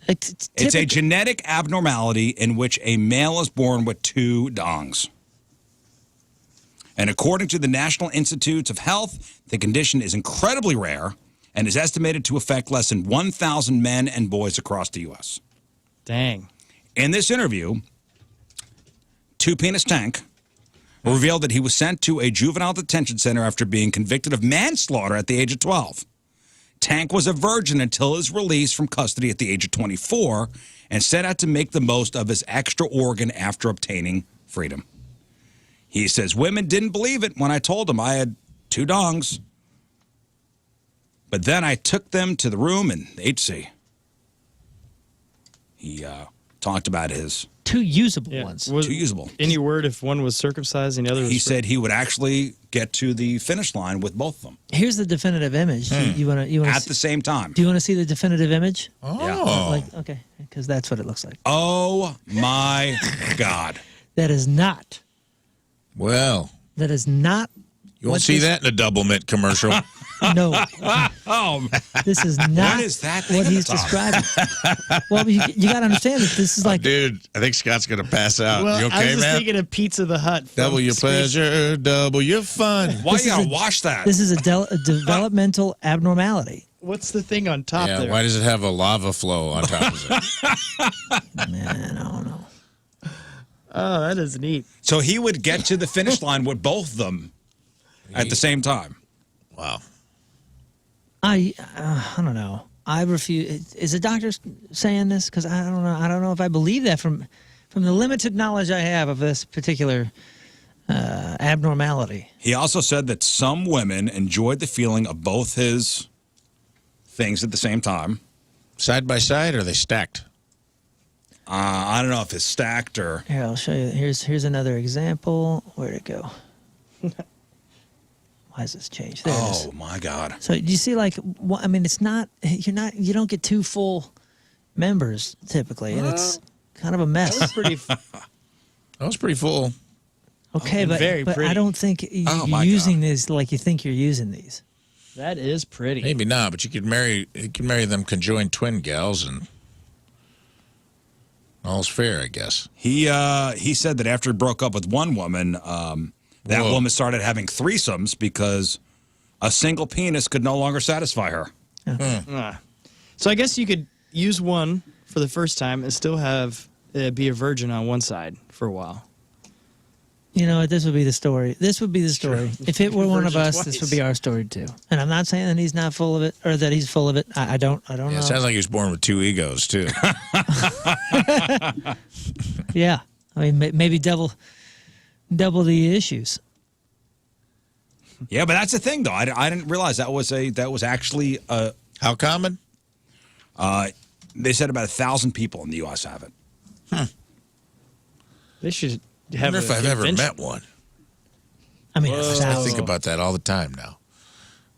It's a genetic abnormality in which a male is born with 2 dongs. And according to the National Institutes of Health, the condition is incredibly rare and is estimated to affect less than 1,000 men and boys across the U.S. Dang. In this interview, 2-Penis Tank revealed that he was sent to a juvenile detention center after being convicted of manslaughter at the age of 12. Tank was a virgin until his release from custody at the age of 24 and set out to make the most of his extra organ after obtaining freedom. He says, women didn't believe it when I told them I had 2 dongs. But then I took them to the room and they'd see. He talked about his 2 usable ones. 2 usable. Any word if one was circumcised and the other was... He said he would actually get to the finish line with both of them. Here's the definitive image. You want to at the same time. Do you want to see the definitive image? Yeah. Okay, because that's what it looks like. Oh my God. That is not. Well. That is not. You won't see that in a double mint commercial. No. Oh, this is not what is that what he's describing. Well, you got to understand that this is like... Dude, I think Scott's going to pass out. Well, you okay, I was just man? thinking of Pizza the Hut. Double your pleasure, double your fun. Why you got to wash that? This is a developmental abnormality. What's the thing on top there? Why does it have a lava flow on top of it? Man, I don't know. Oh, that is neat. So he would get to the finish line with both of them at the same time. Wow. I don't know. I refuse. Is the doctor saying this? Because I don't know. I don't know if I believe that from the limited knowledge I have of this particular abnormality. He also said that some women enjoyed the feeling of both his things at the same time. Side by side, or are they stacked? I don't know if it's stacked or... Here, I'll show you. Here's another example. Where'd it go? Why has this changed? There it is. Oh, my God. So you see, like, I mean, it's not, you don't get 2 full members typically, and it's kind of a mess. That was pretty full. Okay, And but very I pretty. don't think Oh, you're my using these like you think you're using these. That is pretty. Maybe not, but you could marry them conjoined twin gals, and all's fair, I guess. He said that after he broke up with one woman, that Whoa. woman started having threesomes because a single penis could no longer satisfy her. So I guess you could use one for the first time and still have be a virgin on one side for a while. You know, this would be the story. This would be the story. If it were one of Virgin us, twice. this would be our story too. And I'm not saying that he's not full of it or that he's full of it. I don't know. It sounds like he was born with 2 egos, too. Yeah, I mean maybe double the issues. Yeah, but that's the thing, though. I didn't realize that was actually How common? They said about 1,000 people in the U.S. have it. They should I have wonder if I've ever convention. met one. I mean, I think about that all the time now.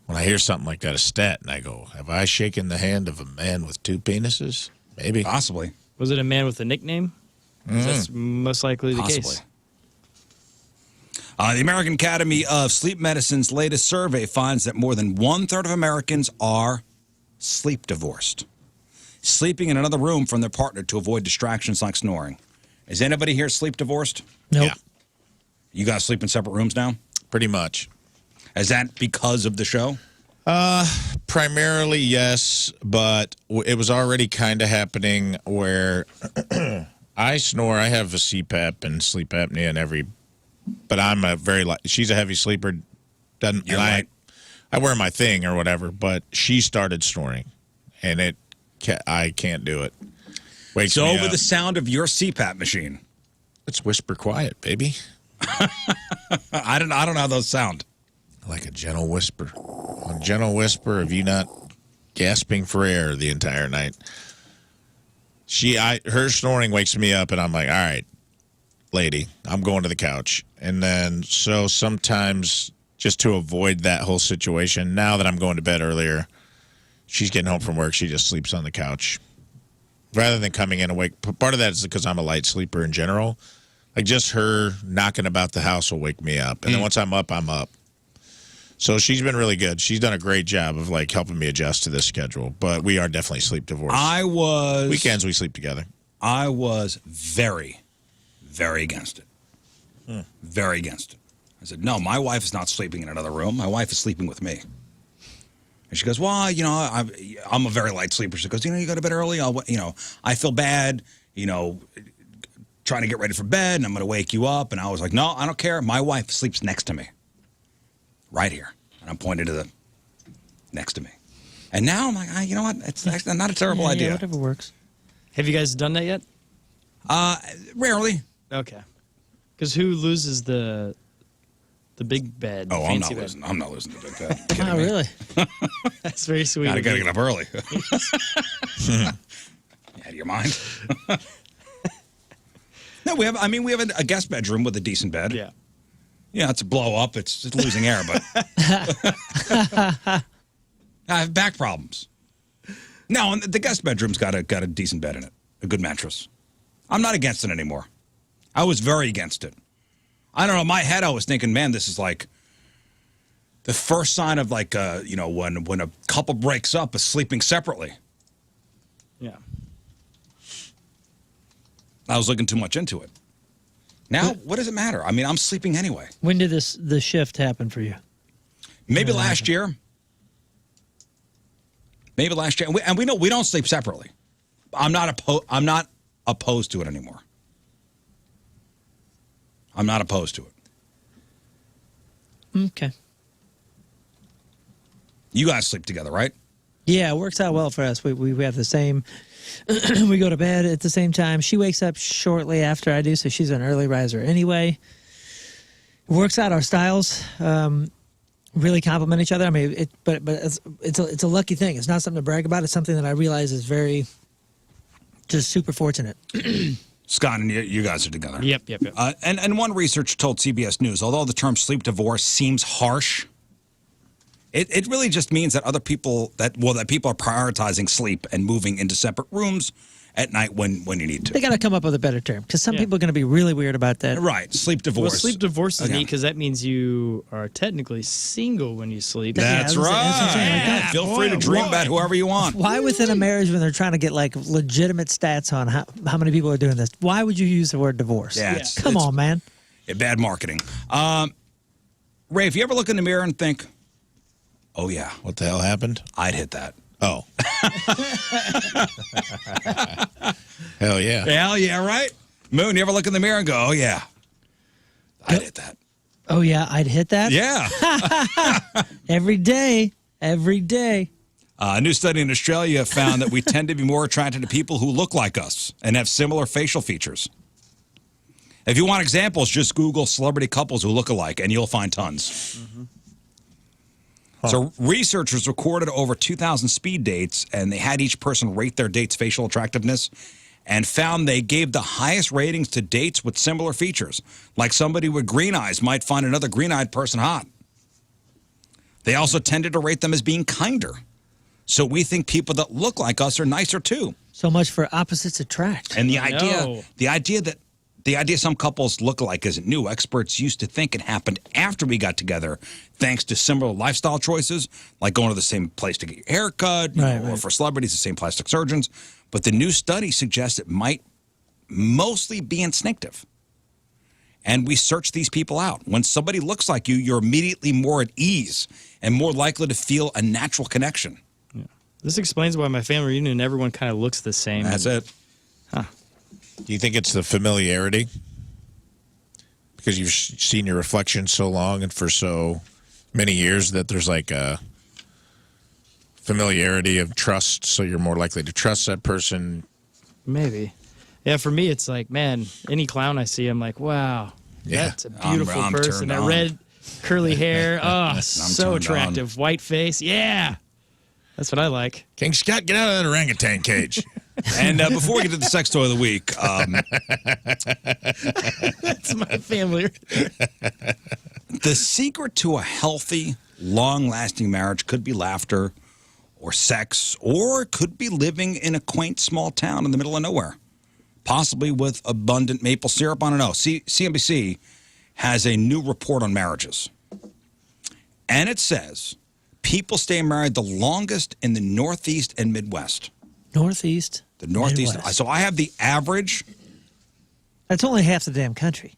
When I hear something like that, a stat, and I go, have I shaken the hand of a man with 2 penises? Maybe. Possibly. Was it a man with a nickname? That's most likely the Possibly. case. The American Academy of Sleep Medicine's latest survey finds that more than 1/3 of Americans are sleep divorced, sleeping in another room from their partner to avoid distractions like snoring. Is anybody here sleep divorced? Nope. Yeah, You guys sleep in separate rooms now? pretty much. Is that because of the show? Primarily, yes, but it was already kind of happening where I snore. I have a CPAP and sleep apnea and every, but I'm a very light. She's a heavy sleeper. Doesn't You're and right. I wear my thing or whatever, but she started snoring, and I can't do it. Wakes So me over up. the sound of your CPAP machine. Let's whisper quiet, baby, I don't know how those sound. like a gentle whisper, of you not gasping for air the entire night. Her snoring wakes me up, and I'm like, all right, lady, I'm going to the couch. And then, so sometimes, just to avoid that whole situation, now that I'm going to bed earlier, she's getting home from work, she just sleeps on the couch. Rather than coming in awake. Part of that is because I'm a light sleeper in general. Like, just her knocking about the house will wake me up. And then once I'm up, I'm up. So she's been really good. She's done a great job of, like, helping me adjust to this schedule. But we are definitely sleep divorced. Weekends, we sleep together. I was very, very against it. Very against it. I said, no, my wife is not sleeping in another room. My wife is sleeping with me. And she goes, well, I'm a very light sleeper. She goes, you go to bed early. I feel bad, trying to get ready for bed, and I'm going to wake you up. And I was like, no, I don't care. My wife sleeps next to me. Right here. And I'm pointing to the next to me. And now I'm like, you know what? It's actually not a terrible idea. Yeah, whatever works. Have you guys done that yet? Rarely. Okay. Because who loses the big bed? Oh, I'm not fancy bed? losing. I'm not losing the big bed. Oh, really? That's very sweet. I of gotta you. get up early. Out of your mind? No, we have a guest bedroom with a decent bed. Yeah. Yeah, it's a blow up. It's losing air, but I have back problems. No, and the guest bedroom's got a decent bed in it, a good mattress. I'm not against it anymore. I was very against it. I don't know. In my head, I was thinking, man, this is like the first sign of like, when a couple breaks up, is sleeping separately. Yeah. I was looking too much into it. Now, what does it matter? I mean, I'm sleeping anyway. When did the shift happen for you? Maybe last year. Maybe last year. And we know we don't sleep separately. I'm not opposed to it anymore. I'm not opposed to it. Okay. You guys sleep together, right? Yeah, it works out well for us. We have the same. We go to bed at the same time. She wakes up shortly after I do, so she's an early riser anyway. It works out. Our styles really complement each other. I mean, but it's a lucky thing. It's not something to brag about. It's something that I realize is very just super fortunate. Scott and you guys are together. Yep. And one research told CBS News, although the term sleep divorce seems harsh, it really just means that people are prioritizing sleep and moving into separate rooms at night when you need to. They got to come up with a better term because some people are going to be really weird about that. Right, sleep divorce. Well, sleep divorce is Okay. neat because that means you are technically single when you sleep. That's right. That's what I'm saying. Like that. Feel free to dream about whoever you want. Why within a marriage when they're trying to get like legitimate stats on how many people are doing this? Why would you use the word divorce? Yeah, Come on, man. Bad marketing. Ray, if you ever look in the mirror and think, oh yeah, What the hell happened? I'd hit that. Oh. Hell yeah. Hell yeah, right? Moon, you ever look in the mirror and go, oh yeah, I'd hit that. Oh yeah, I'd hit that. Yeah. Every day. Every day. A new study in Australia found that we tend to be more attracted to people who look like us and have similar facial features. If you want examples, just Google celebrity couples who look alike, and you'll find tons. So researchers recorded over 2,000 speed dates, and they had each person rate their date's facial attractiveness and found they gave the highest ratings to dates with similar features, like somebody with green eyes might find another green-eyed person hot. They also tended to rate them as being kinder. So we think people that look like us are nicer too. So much for opposites attract. And the idea some couples look alike isn't new. Experts used to think it happened after we got together, thanks to similar lifestyle choices, like going to the same place to get your hair cut, or for celebrities, the same plastic surgeons. But the new study suggests it might mostly be instinctive. And we search these people out. When somebody looks like you, you're immediately more at ease and more likely to feel a natural connection. Yeah. This explains why my family reunion, everyone kind of looks the same. That's it. Huh. Do you think it's the familiarity? Because you've seen your reflection so long and for so many years that there's like a familiarity of trust, so you're more likely to trust that person? Maybe. Yeah, for me, it's like, man, any clown I see, I'm like, wow, that's a beautiful I'm person. turned That on. red curly hair, oh, so turned attractive. White face, yeah. That's what I like. King Scott, get out of that orangutan cage. And before we get to the sex toy of the week, That's my family. the secret to a healthy, long-lasting marriage could be laughter or sex, or it could be living in a quaint small town in the middle of nowhere, possibly with abundant maple syrup. I don't know. CNBC has a new report on marriages, and it says people stay married the longest in the Northeast and Midwest. Northeast. The Northeast. Midwest. So I have the average. That's only half the damn country.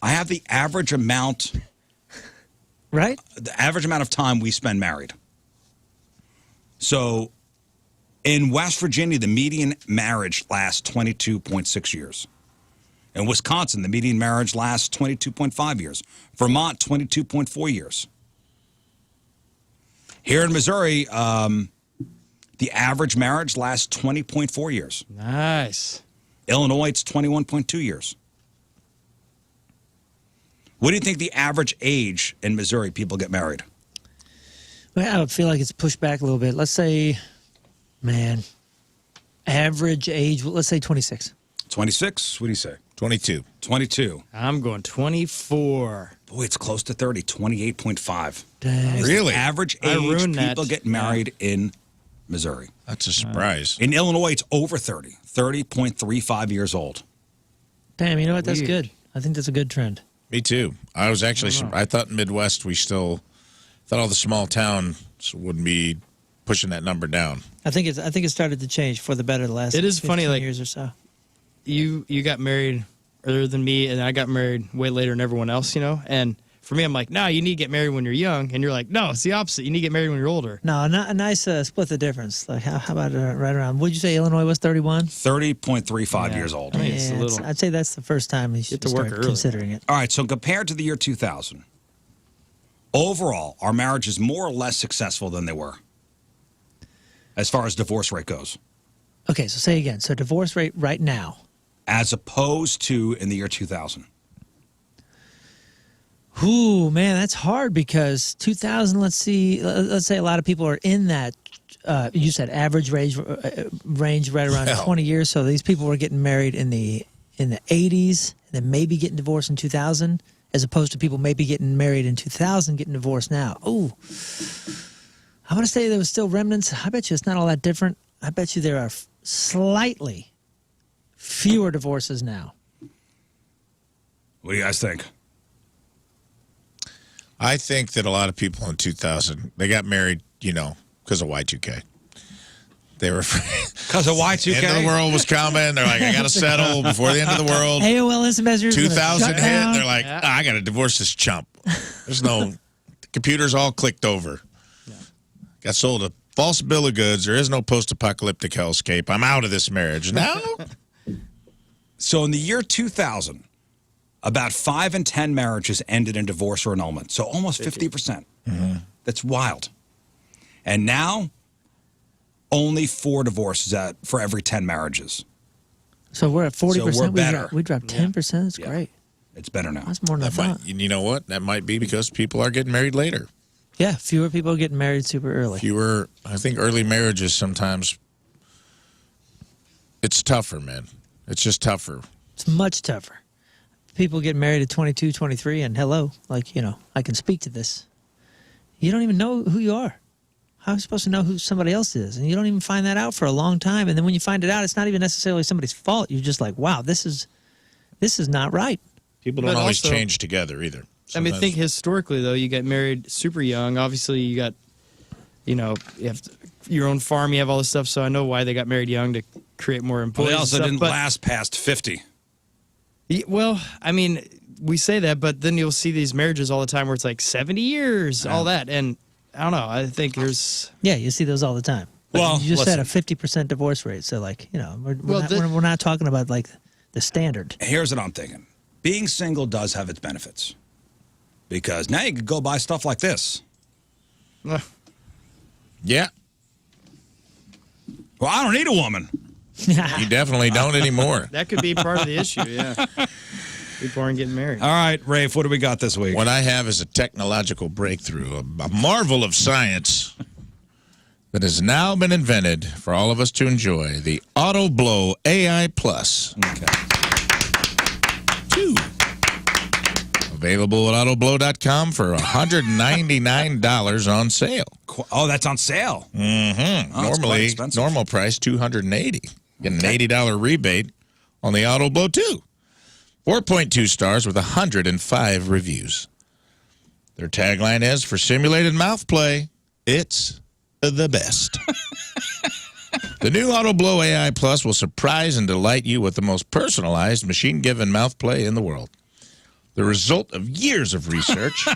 I have the average amount. Right? The average amount of time we spend married. So in West Virginia, the median marriage lasts 22.6 years. In Wisconsin, the median marriage lasts 22.5 years. Vermont, 22.4 years. Here in Missouri, the average marriage lasts 20.4 years. Nice. Illinois, it's 21.2 years. What do you think the average age in Missouri people get married? Well, I feel like it's pushed back a little bit. Let's say, man, average age, let's say 26. 26? What do you say? 22. 22. I'm going 24. Boy, it's close to 30, 28.5. Dang. Really? The average I age ruined that. people get married in Missouri. That's a surprise. In Illinois, it's over 30, 30.35 years old. Damn, you know what? That's Weird. good. I think that's a good trend. Me too. I was actually, I thought Midwest, we still thought all the small towns wouldn't be pushing that number down. I think it started to change for the better the last It is funny, 15 like- years or so. You got married earlier than me, and I got married way later than everyone else, And for me, I'm like, no, you need to get married when you're young. And you're like, no, it's the opposite. You need to get married when you're older. No, a nice split the difference. Like how about right around? Would you say Illinois was 31? 30.35 Yeah. years old. I mean, it's a little. I'd say that's the first time you should to work start early. considering it. All right, so compared to the year 2000, overall, our marriage is more or less successful than they were as far as divorce rate goes, Okay, so say again. So divorce rate right now. as opposed to in the year 2000. Ooh, man, that's hard because 2000. Let's say a lot of people are in that. You said average range right around 20 years. So these people were getting married in the 80s, and then maybe getting divorced in 2000, as opposed to people maybe getting married in 2000 getting divorced now. Ooh, I want to say there was still remnants. I bet you it's not all that different. I bet you there are slightly fewer divorces now. What do you guys think? I think that a lot of people in 2000, they got married, because of Y2K. They were Because of Y2K? End of the world was coming. They're like, I got to settle before the end of the world. AOL Instant Messengers. 2000 hit. They're like, I got to divorce this chump. There's no, the computers all clicked over. Got sold a false bill of goods. There is no post-apocalyptic hellscape. I'm out of this marriage. Now? So in the year 2000, about 5 in 10 marriages ended in divorce or annulment. So almost 50%. Mm-hmm. That's wild. And now, only 4 divorces for every 10 marriages. So we're at 40%. So we're better. We dropped 10%. That's great. It's better now. That's more than I thought. You know what? That might be because people are getting married later. Yeah, fewer people getting married super early. I think early marriages sometimes, it's tougher, man. It's just tougher. It's much tougher. People get married at 22, 23, and hello, like, I can speak to this. You don't even know who you are. How are you supposed to know who somebody else is? And you don't even find that out for a long time. And then when you find it out, it's not even necessarily somebody's fault. You're just like, wow, this is not right. People don't always change together either. Sometimes. I think historically, though, you get married super young. Obviously, you got, you have your own farm, you have all this stuff. So I know why they got married young, to create more employees. Well, they also didn't last past 50. Well, I mean, we say that, but then you'll see these marriages all the time where it's like 70 years, all that. And I don't know. I think there's... Yeah, you see those all the time. But well, you just had a 50% divorce rate. So, like, we're not talking about, like, the standard. Here's what I'm thinking. Being single does have its benefits. Because now you can go buy stuff like this. Yeah. Well, I don't need a woman. You definitely don't anymore. That could be part of the issue, yeah. People aren't getting married. All right, Rafe, what do we got this week? What I have is a technological breakthrough, a marvel of science that has now been invented for all of us to enjoy, the Auto Blow AI Plus. Okay. 2. Available at autoblow.com for $199 on sale. Oh, that's on sale. Mm-hmm. Oh, Normally, normal price $280. Get an $80 rebate on the Auto Blow 2. 4.2 stars with 105 reviews. Their tagline is, for simulated mouth play, it's the best. The new Auto Blow AI Plus will surprise and delight you with the most personalized machine-given mouth play in the world. The result of years of research,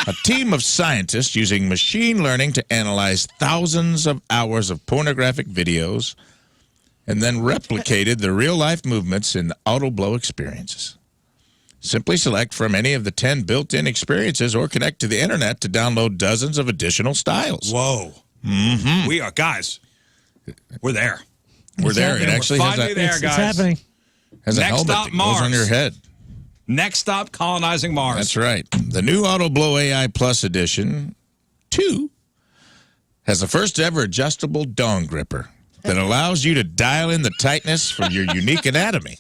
a team of scientists using machine learning to analyze thousands of hours of pornographic videos and then replicated the real-life movements in the Auto Blow experiences. Simply select from any of the 10 built-in experiences or connect to the internet to download dozens of additional styles. Whoa. Mm-hmm. We are, guys, we're there. We're there. It actually has a, there, guys. It's happening. Has a Next helmet stop, that goes on your head. Next stop, colonizing Mars. That's right. The new Auto Blow AI Plus Edition 2 has the first ever adjustable dong gripper that allows you to dial in the tightness for your unique anatomy.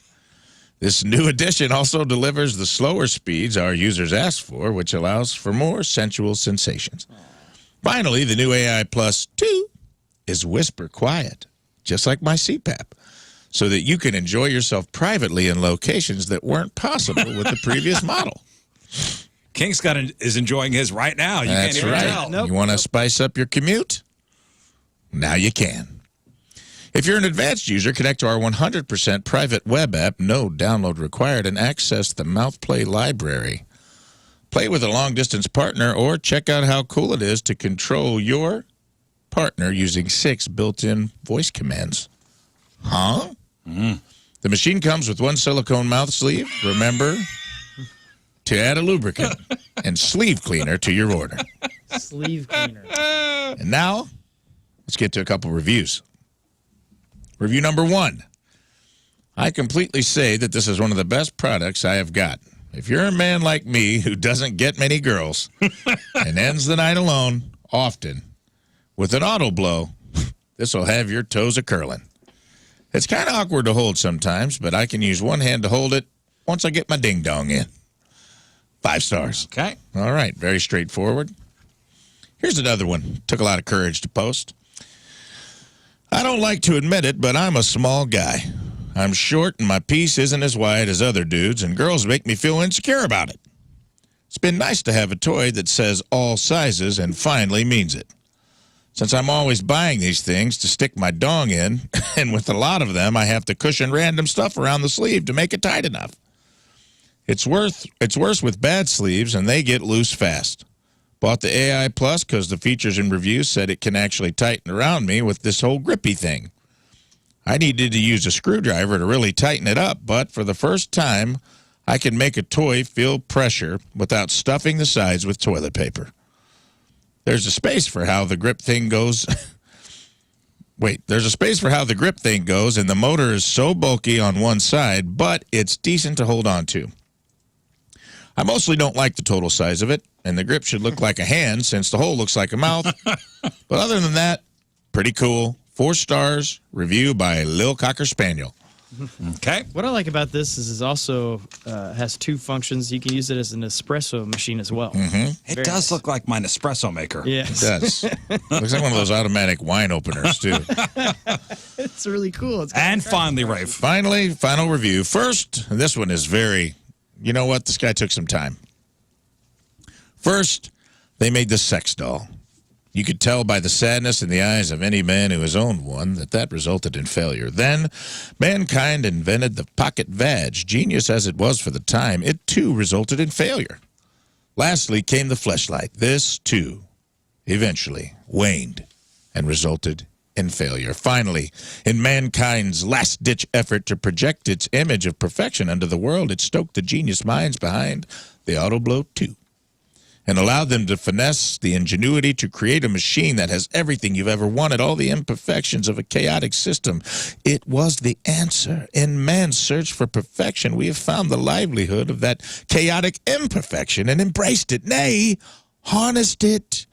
This new edition also delivers the slower speeds our users ask for, which allows for more sensual sensations. Finally, the new AI Plus 2 is whisper quiet, just like my CPAP, so that you can enjoy yourself privately in locations that weren't possible with the previous model. King Scott is enjoying his right now. You That's can't even right. tell. Nope. You want to spice up your commute? Now you can. If you're an advanced user, connect to our 100% private web app, no download required, and access the Mouth Play library. Play with a long-distance partner or check out how cool it is to control your partner using 6 built-in voice commands. Huh? Mm. The machine comes with 1 silicone mouth sleeve. Remember to add a lubricant and sleeve cleaner to your order. Sleeve cleaner. And now, let's get to a couple reviews. Review number 1. I completely say that this is one of the best products I have got. If you're a man like me who doesn't get many girls and ends the night alone, often, with an auto blow, this will have your toes a-curling. It's kind of awkward to hold sometimes, but I can use one hand to hold it once I get my ding-dong in. 5 stars. Okay. All right, very straightforward. Here's another one. Took a lot of courage to post. I don't like to admit it, but I'm a small guy. I'm short and my piece isn't as wide as other dudes, and girls make me feel insecure about it. It's been nice to have a toy that says all sizes and finally means it. Since I'm always buying these things to stick my dong in, and with a lot of them, I have to cushion random stuff around the sleeve to make it tight enough. It's worse with bad sleeves, and they get loose fast. Bought the AI Plus because the features and reviews said it can actually tighten around me with this whole grippy thing. I needed to use a screwdriver to really tighten it up, but for the first time, I can make a toy feel pressure without stuffing the sides with toilet paper. There's a space for how the grip thing goes. There's a space for how the grip thing goes, and the motor is so bulky on one side, but it's decent to hold on to. I mostly don't like the total size of it, and the grip should look like a hand since the hole looks like a mouth. But other than that, pretty cool. 4 stars. Review by Lil Cocker Spaniel. Okay. What I like about this is it also has 2 functions. You can use it as an espresso machine as well. It does look like my Nespresso maker. Yeah, It does. Looks like one of those automatic wine openers, too. it's really cool. It's And finally, Rafe. Finally, final review. First, this one is very, you know what? This guy took some time. First, they made the sex doll. You could tell by the sadness in the eyes of any man who has owned one that resulted in failure. Then, mankind invented the pocket vag. Genius as it was for the time, it too resulted in failure. Lastly came the fleshlight. This, too, eventually waned and resulted in failure. Finally, in mankind's last-ditch effort to project its image of perfection unto the world, it stoked the genius minds behind the Autoblow 2 and allowed them to finesse the ingenuity to create a machine that has everything you've ever wanted, all the imperfections of a chaotic system. It was the answer. In man's search for perfection, we have found the livelihood of that chaotic imperfection and embraced it, nay, harnessed it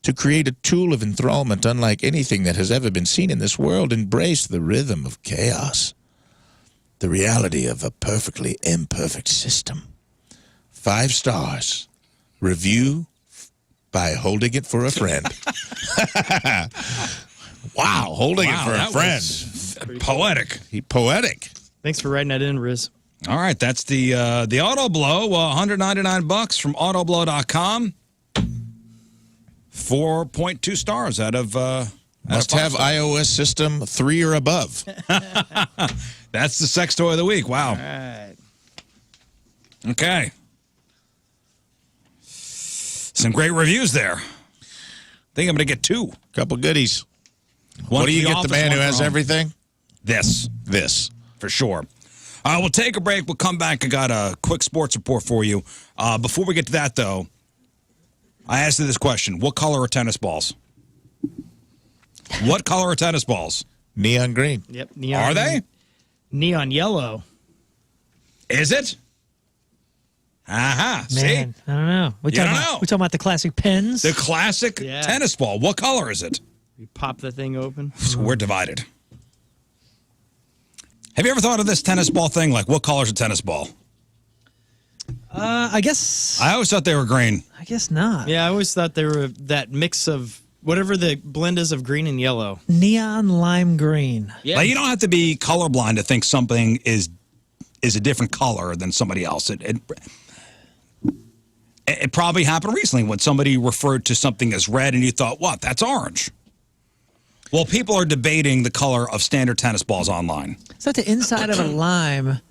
to create a tool of enthrallment unlike anything that has ever been seen in this world. Embrace the rhythm of chaos, the reality of a perfectly imperfect system. 5 stars. Review by Holding It for a Friend. Wow, holding it for a friend. Poetic. Poetic. Thanks for writing that in, Riz. All right, that's the Autoblow, $199 from Autoblow.com. 4.2 stars out of Must have iOS system 3 or above. That's the sex toy of the week. Wow. All right. Okay. Some great reviews there. I think I'm going to get 2. Couple goodies. One What do you for the get the office, man who one has for home. everything? This, for sure. We'll take a break. We'll come back. I got a quick sports report for you. Before we get to that, though, I asked you this question. What color are tennis balls? What color are tennis balls? Neon green. Yep. Neon Are green. they? Neon yellow. Is it? Aha. See? Man, I don't know. You don't know. We're talking about the classic pens. The classic Yeah. tennis ball. What color is it? You pop the thing open. So we're divided. Have you ever thought of this tennis ball thing? Like, what color's a tennis ball? I guess. I always thought they were green. I guess not. Yeah, I always thought they were that mix of whatever the blend is of green and yellow. Neon lime green. Yeah. Like, you don't have to be colorblind to think something is a different color than somebody else. It probably happened recently when somebody referred to something as red and you thought, what, that's orange. Well, people are debating the color of standard tennis balls online. It's like the inside of a lime.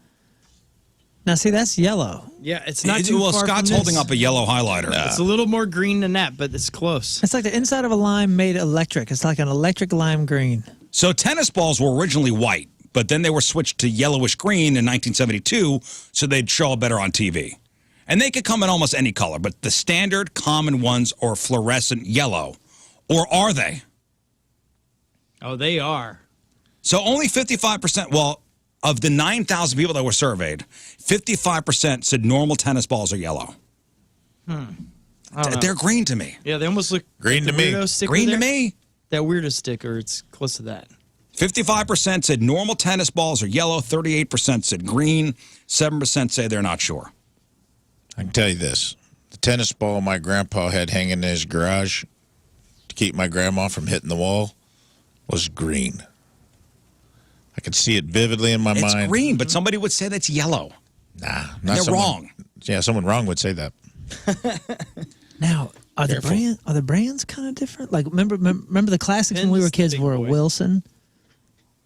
Now, see, that's yellow. Yeah, it's not too Well, far Scott's from holding this. up a yellow highlighter. It's a little more green than that, but it's close. It's like the inside of a lime made electric. It's like an electric lime green. So tennis balls were originally white, but then they were switched to yellowish green in 1972 so they'd show up better on TV. And they could come in almost any color, but the standard common ones are fluorescent yellow. Or are they? Oh, they are. So only 55%, well, of the 9,000 people that were surveyed, 55% said normal tennis balls are yellow. I don't know. They're green to me. Yeah, they almost look Green like to the me. weirdo sticker Green there. to me. That weirdo sticker, it's close to that. 55% said normal tennis balls are yellow. 38% said green. 7% say they're not sure. I can tell you this. The tennis ball my grandpa had hanging in his garage to keep my grandma from hitting the wall was green. I could see it vividly in my It's mind. green, but somebody would say that's yellow. Nah, They're wrong. Yeah, someone wrong would say that. Now, are Careful. the brands kind of different? Like, remember the classics when we Penn's were kids the big were boy. Wilson,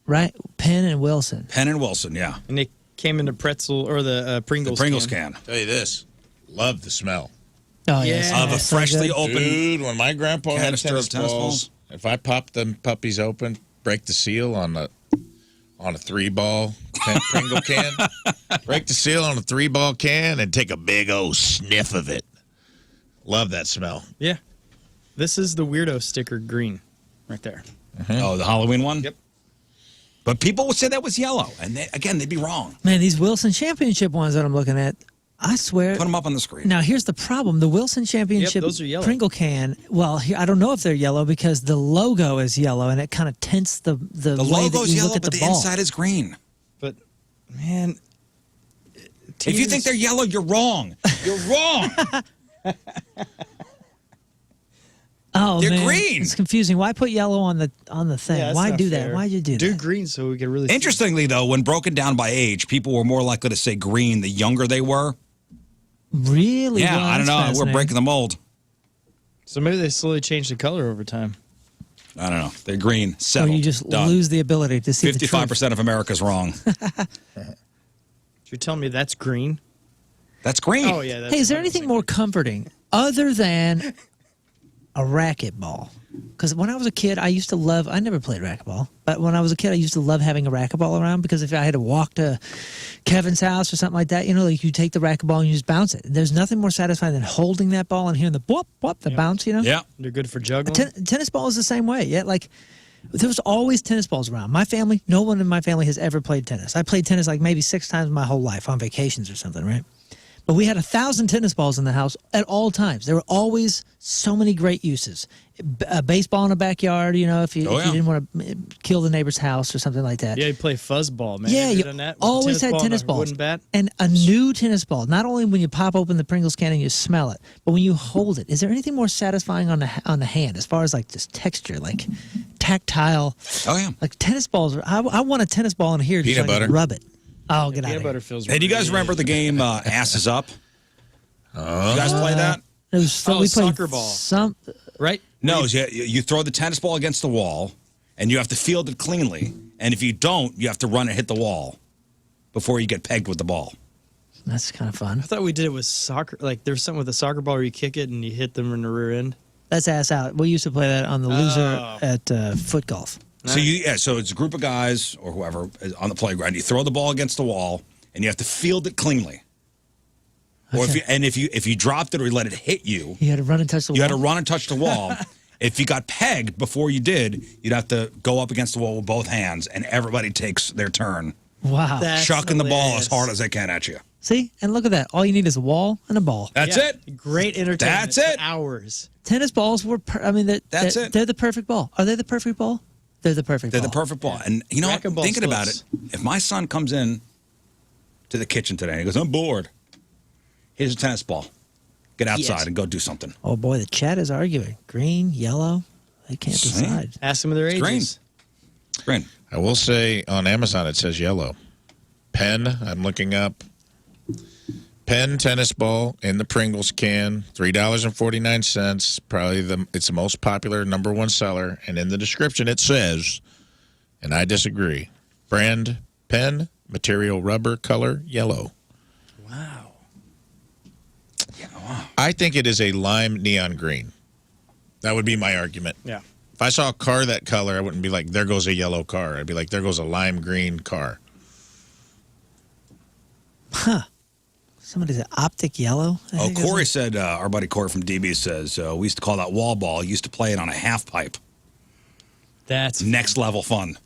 right? Penn and Wilson. Penn and Wilson, yeah. And they came in the pretzel or the The Pringles. Pringles can. Tell you this. Love the smell. Oh, Yeah. yes. Of a so freshly good. opened. Dude, when my grandpa had canister tennis of tennis balls, if I popped them puppies open, break the seal on a 3-ball Pringle can, break the seal on a 3-ball can, and take a big old sniff of it. Love that smell. Yeah. This is the weirdo sticker green right there. Oh, the Halloween one? Yep. But people would say that was yellow. And again, they'd be wrong. Man, these Wilson Championship ones that I'm looking at, I swear. Put them up on the screen. Now, here's the problem. The Wilson Championship those are yellow. Pringle can, well, I don't know if they're yellow because the logo is yellow and it kind of tints the way that logo's you yellow, look at but the the ball. inside is green. But, man. If you think they're yellow, you're wrong. You're wrong. Oh, They're man. green. It's confusing. Why put yellow on the thing? Yeah, that's Why not do fair. that? Why'd you do that? Do green so we could really see. Interestingly, though, when broken down by age, people were more likely to say green the younger they were. Really? Yeah, Well, I don't know. that's We're fascinating. breaking the mold. So maybe they slowly changed the color over time. I don't know. They're green. Or Settled. you just Done. lose the ability to see the truth. 55% of America's wrong. You're telling me that's green? That's green. Oh, yeah. That's Hey, is there anything more comforting other than a racquetball? Because when I was a kid, I used to love, I never played racquetball, but when I was a kid, I used to love having a racquetball around because if I had to walk to Kevin's house or something like that, you know, like you take the racquetball and you just bounce it. There's nothing more satisfying than holding that ball and hearing the boop, boop, the bounce, you know? Yeah. They're good for juggling. Tennis ball is the same way. Yeah, like there was always tennis balls around. My family, no one in my family has ever played tennis. I played tennis like maybe 6 times my whole life on vacations or something, right? But we had 1,000 tennis balls in the house at all times. There were always so many great uses. A baseball in the backyard, you know, if you didn't want to kill the neighbor's house or something like that. Yeah, you play fuzzball, man. Yeah, Have you done that with a always had ball tennis and a balls. wooden bat? And a new tennis ball. Not only when you pop open the Pringles can and you smell it, but when you hold it. Is there anything more satisfying on the hand as far as like just texture, like tactile? Oh, yeah. Like tennis balls. I want a tennis ball in here just Peanut so I can butter. rub it. Oh, get out Peanut of butter here. feels Hey, do you guys really remember the game Asses Up? You guys play that? It was Oh, we played soccer ball. Some, right? No, you throw the tennis ball against the wall, and you have to field it cleanly. And if you don't, you have to run and hit the wall before you get pegged with the ball. that's kind of fun. I thought we did it with soccer. Like there's something with a soccer ball where you kick it and you hit them in the rear end. That's ass out. We used to play that on the loser at foot golf. So so it's a group of guys or whoever is on the playground. You throw the ball against the wall, and you have to field it cleanly. Or if you dropped it or you let it hit you, You had to run and touch the wall. you had to run and touch the wall. If you got pegged before you did, you'd have to go up against the wall with both hands, and everybody takes their turn, Wow. That's chucking the ball hilarious. as hard as they can at you. See? And look at that. All you need is a wall and a ball. That's Yeah, it. Great entertainment. That's it. For hours. Tennis balls were, That's it. They're the perfect ball. Are they the perfect ball? They're the perfect They're ball. the perfect ball. And you know what? Racquetball Thinking about it, splits. if my son comes in to the kitchen today and he goes, I'm bored. Here's a tennis ball. Get outside Yes. and go do something. Oh, boy, the chat is arguing. Green, yellow. They can't See? decide. Ask them their It's green. ages. Green. I will say on Amazon it says yellow. Pen, I'm looking up. Pen tennis ball in the Pringles can, $3.49. Probably it's the most popular #1 seller. And in the description it says, and I disagree, brand pen, material rubber, color yellow. Wow. I think it is a lime neon green. That would be my argument. Yeah. If I saw a car that color, I wouldn't be like, there goes a yellow car. I'd be like, there goes a lime green car. Somebody said optic yellow. I Oh, think is Corey it? said, our buddy Corey from DB says, we used to call that wall ball. Used to play it on a half pipe. That's Next level fun.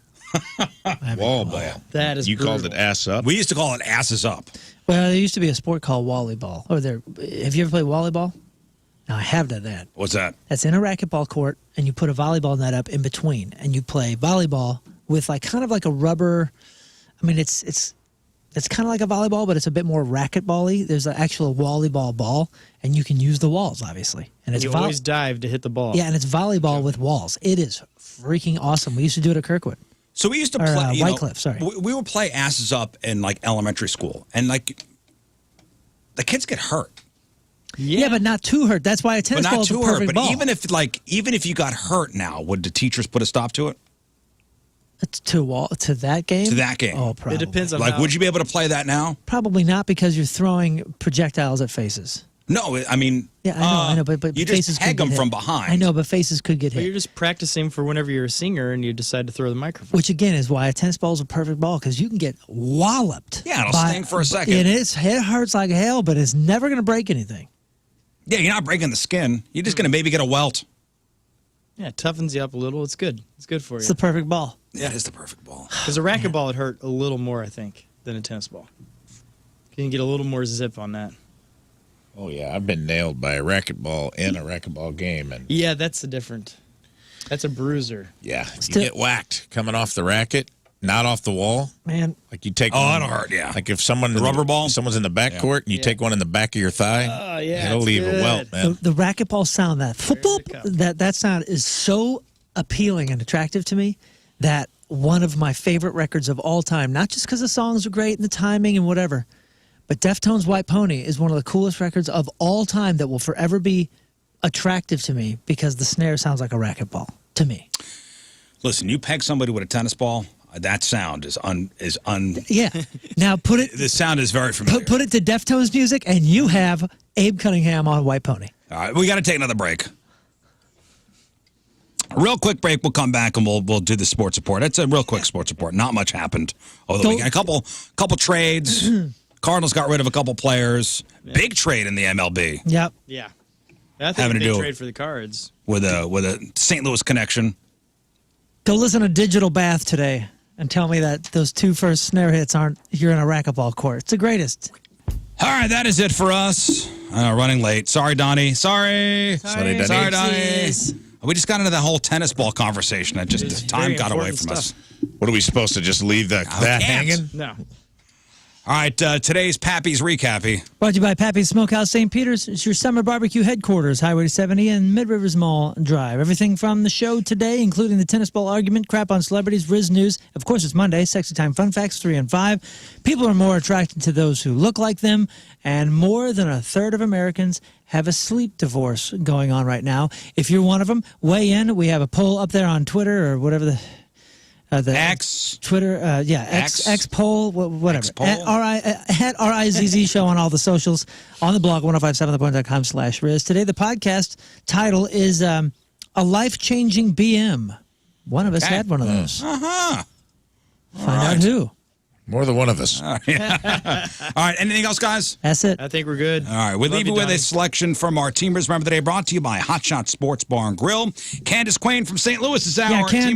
Wall ball. That is You called it brutal. ass up? We used to call it asses up. Well, there used to be a sport called volleyball. Have you ever played volleyball? No, I have done that. What's that? That's in a racquetball court, and you put a volleyball net up in between, and you play volleyball with like kind of like a rubber. I mean, it's kind of like a volleyball, but it's a bit more racquetball-y. There's an actual volleyball ball, and you can use the walls, obviously. And it's You always dive to hit the ball. yeah, and it's volleyball with walls. It is freaking awesome. We used to do it at Kirkwood. So we used to Or, play. White Cliff, sorry. We would play asses up in like elementary school, and like the kids get hurt, Yeah, but not too hurt. That's why a but tennis ball not is a too perfect hurt. But ball. even if you got hurt now, would the teachers put a stop to it? To that game? To that game. Oh, probably. It depends on Like, how, would you be able to play that now? Probably not because you're throwing projectiles at faces. No, I mean, Yeah, I know, but you faces just could peg get them hit. from behind. I know, but faces could get But hit. you're just practicing for whenever you're a singer and you decide to throw the microphone. Which again is why a tennis ball is a perfect ball because you can get walloped. Yeah, it'll sting for a second. And it hurts like hell, but it's never going to break anything. Yeah, you're not breaking the skin. You're just gonna maybe get a welt. Yeah, it toughens you up a little. It's good. It's good for It's you. the perfect ball. Yeah, it is the perfect ball. Because a racquetball would hurt a little more, I think, than a tennis ball. You can get a little more zip on that. Oh, yeah. I've been nailed by a racquetball in a racquetball game. And Yeah, that's a bruiser. yeah, you get whacked coming off the racket, not off the wall. Man, Like you take Oh, one, that'll hurt, yeah. Like if someone The rubber ball? someone's in the backcourt and you take one in the back of your thigh, Oh, yeah, it'll it's leave a good. welt, man. the racquetball sound, that There's the foop, cup. that sound is so appealing and attractive to me that one of my favorite records of all time, not just because the songs are great and the timing and whatever, but Deftones' White Pony is one of the coolest records of all time that will forever be attractive to me because the snare sounds like a racquetball to me. Listen, you peg somebody with a tennis ball, that sound is Yeah. Now put it the sound is very familiar. put it to Deftones music and you have Abe Cunningham on White Pony. All right, we got to take another break. A real quick break. We'll come back and we'll do the sports report. It's a real quick sports report. Not much happened over the weekend. A couple trades. Cardinals got rid of a couple players. Big trade in the MLB Yep. Yeah. I think Having a to big do- trade for the Cards. with a St. Louis connection. Go listen to Digital Bath today and tell me that those two first snare hits aren't you're in a racquetball court. It's the greatest. All right, that is it for us. Running late. Sorry, Donnie. Sorry, Donnie. Donnie. We just got into that whole tennis ball conversation. It just It's time very got away important from us. stuff. What are we supposed to just leave that can't. hanging? No. All right, today's Pappy's Recappy. Brought to you by Pappy's Smokehouse St. Peter's. It's your summer barbecue headquarters, Highway 70 and Mid-Rivers Mall Drive. Everything from the show today, including the tennis ball argument, crap on celebrities, Riz News. Of course, it's Monday, Sexy Time Fun Facts 3 and 5. People are more attracted to those who look like them, and more than a third of Americans have a sleep divorce going on right now. If you're one of them, weigh in. We have a poll up there on Twitter or whatever the X. Twitter, X poll, whatever. X poll. At RIZZ show on all the socials, on the blog, 1057thepoint.com/Riz. Today, the podcast title is A Life-Changing BM. One of us had one of those. Uh-huh. Find out who. More than one of us. All right, anything else, guys? That's it. I think we're good. All right, we leave you with a selection from our Teamers. Remember the day brought to you by Hot Shot Sports Bar and Grill. Candace Quain from St. Louis is our Yeah, Candace.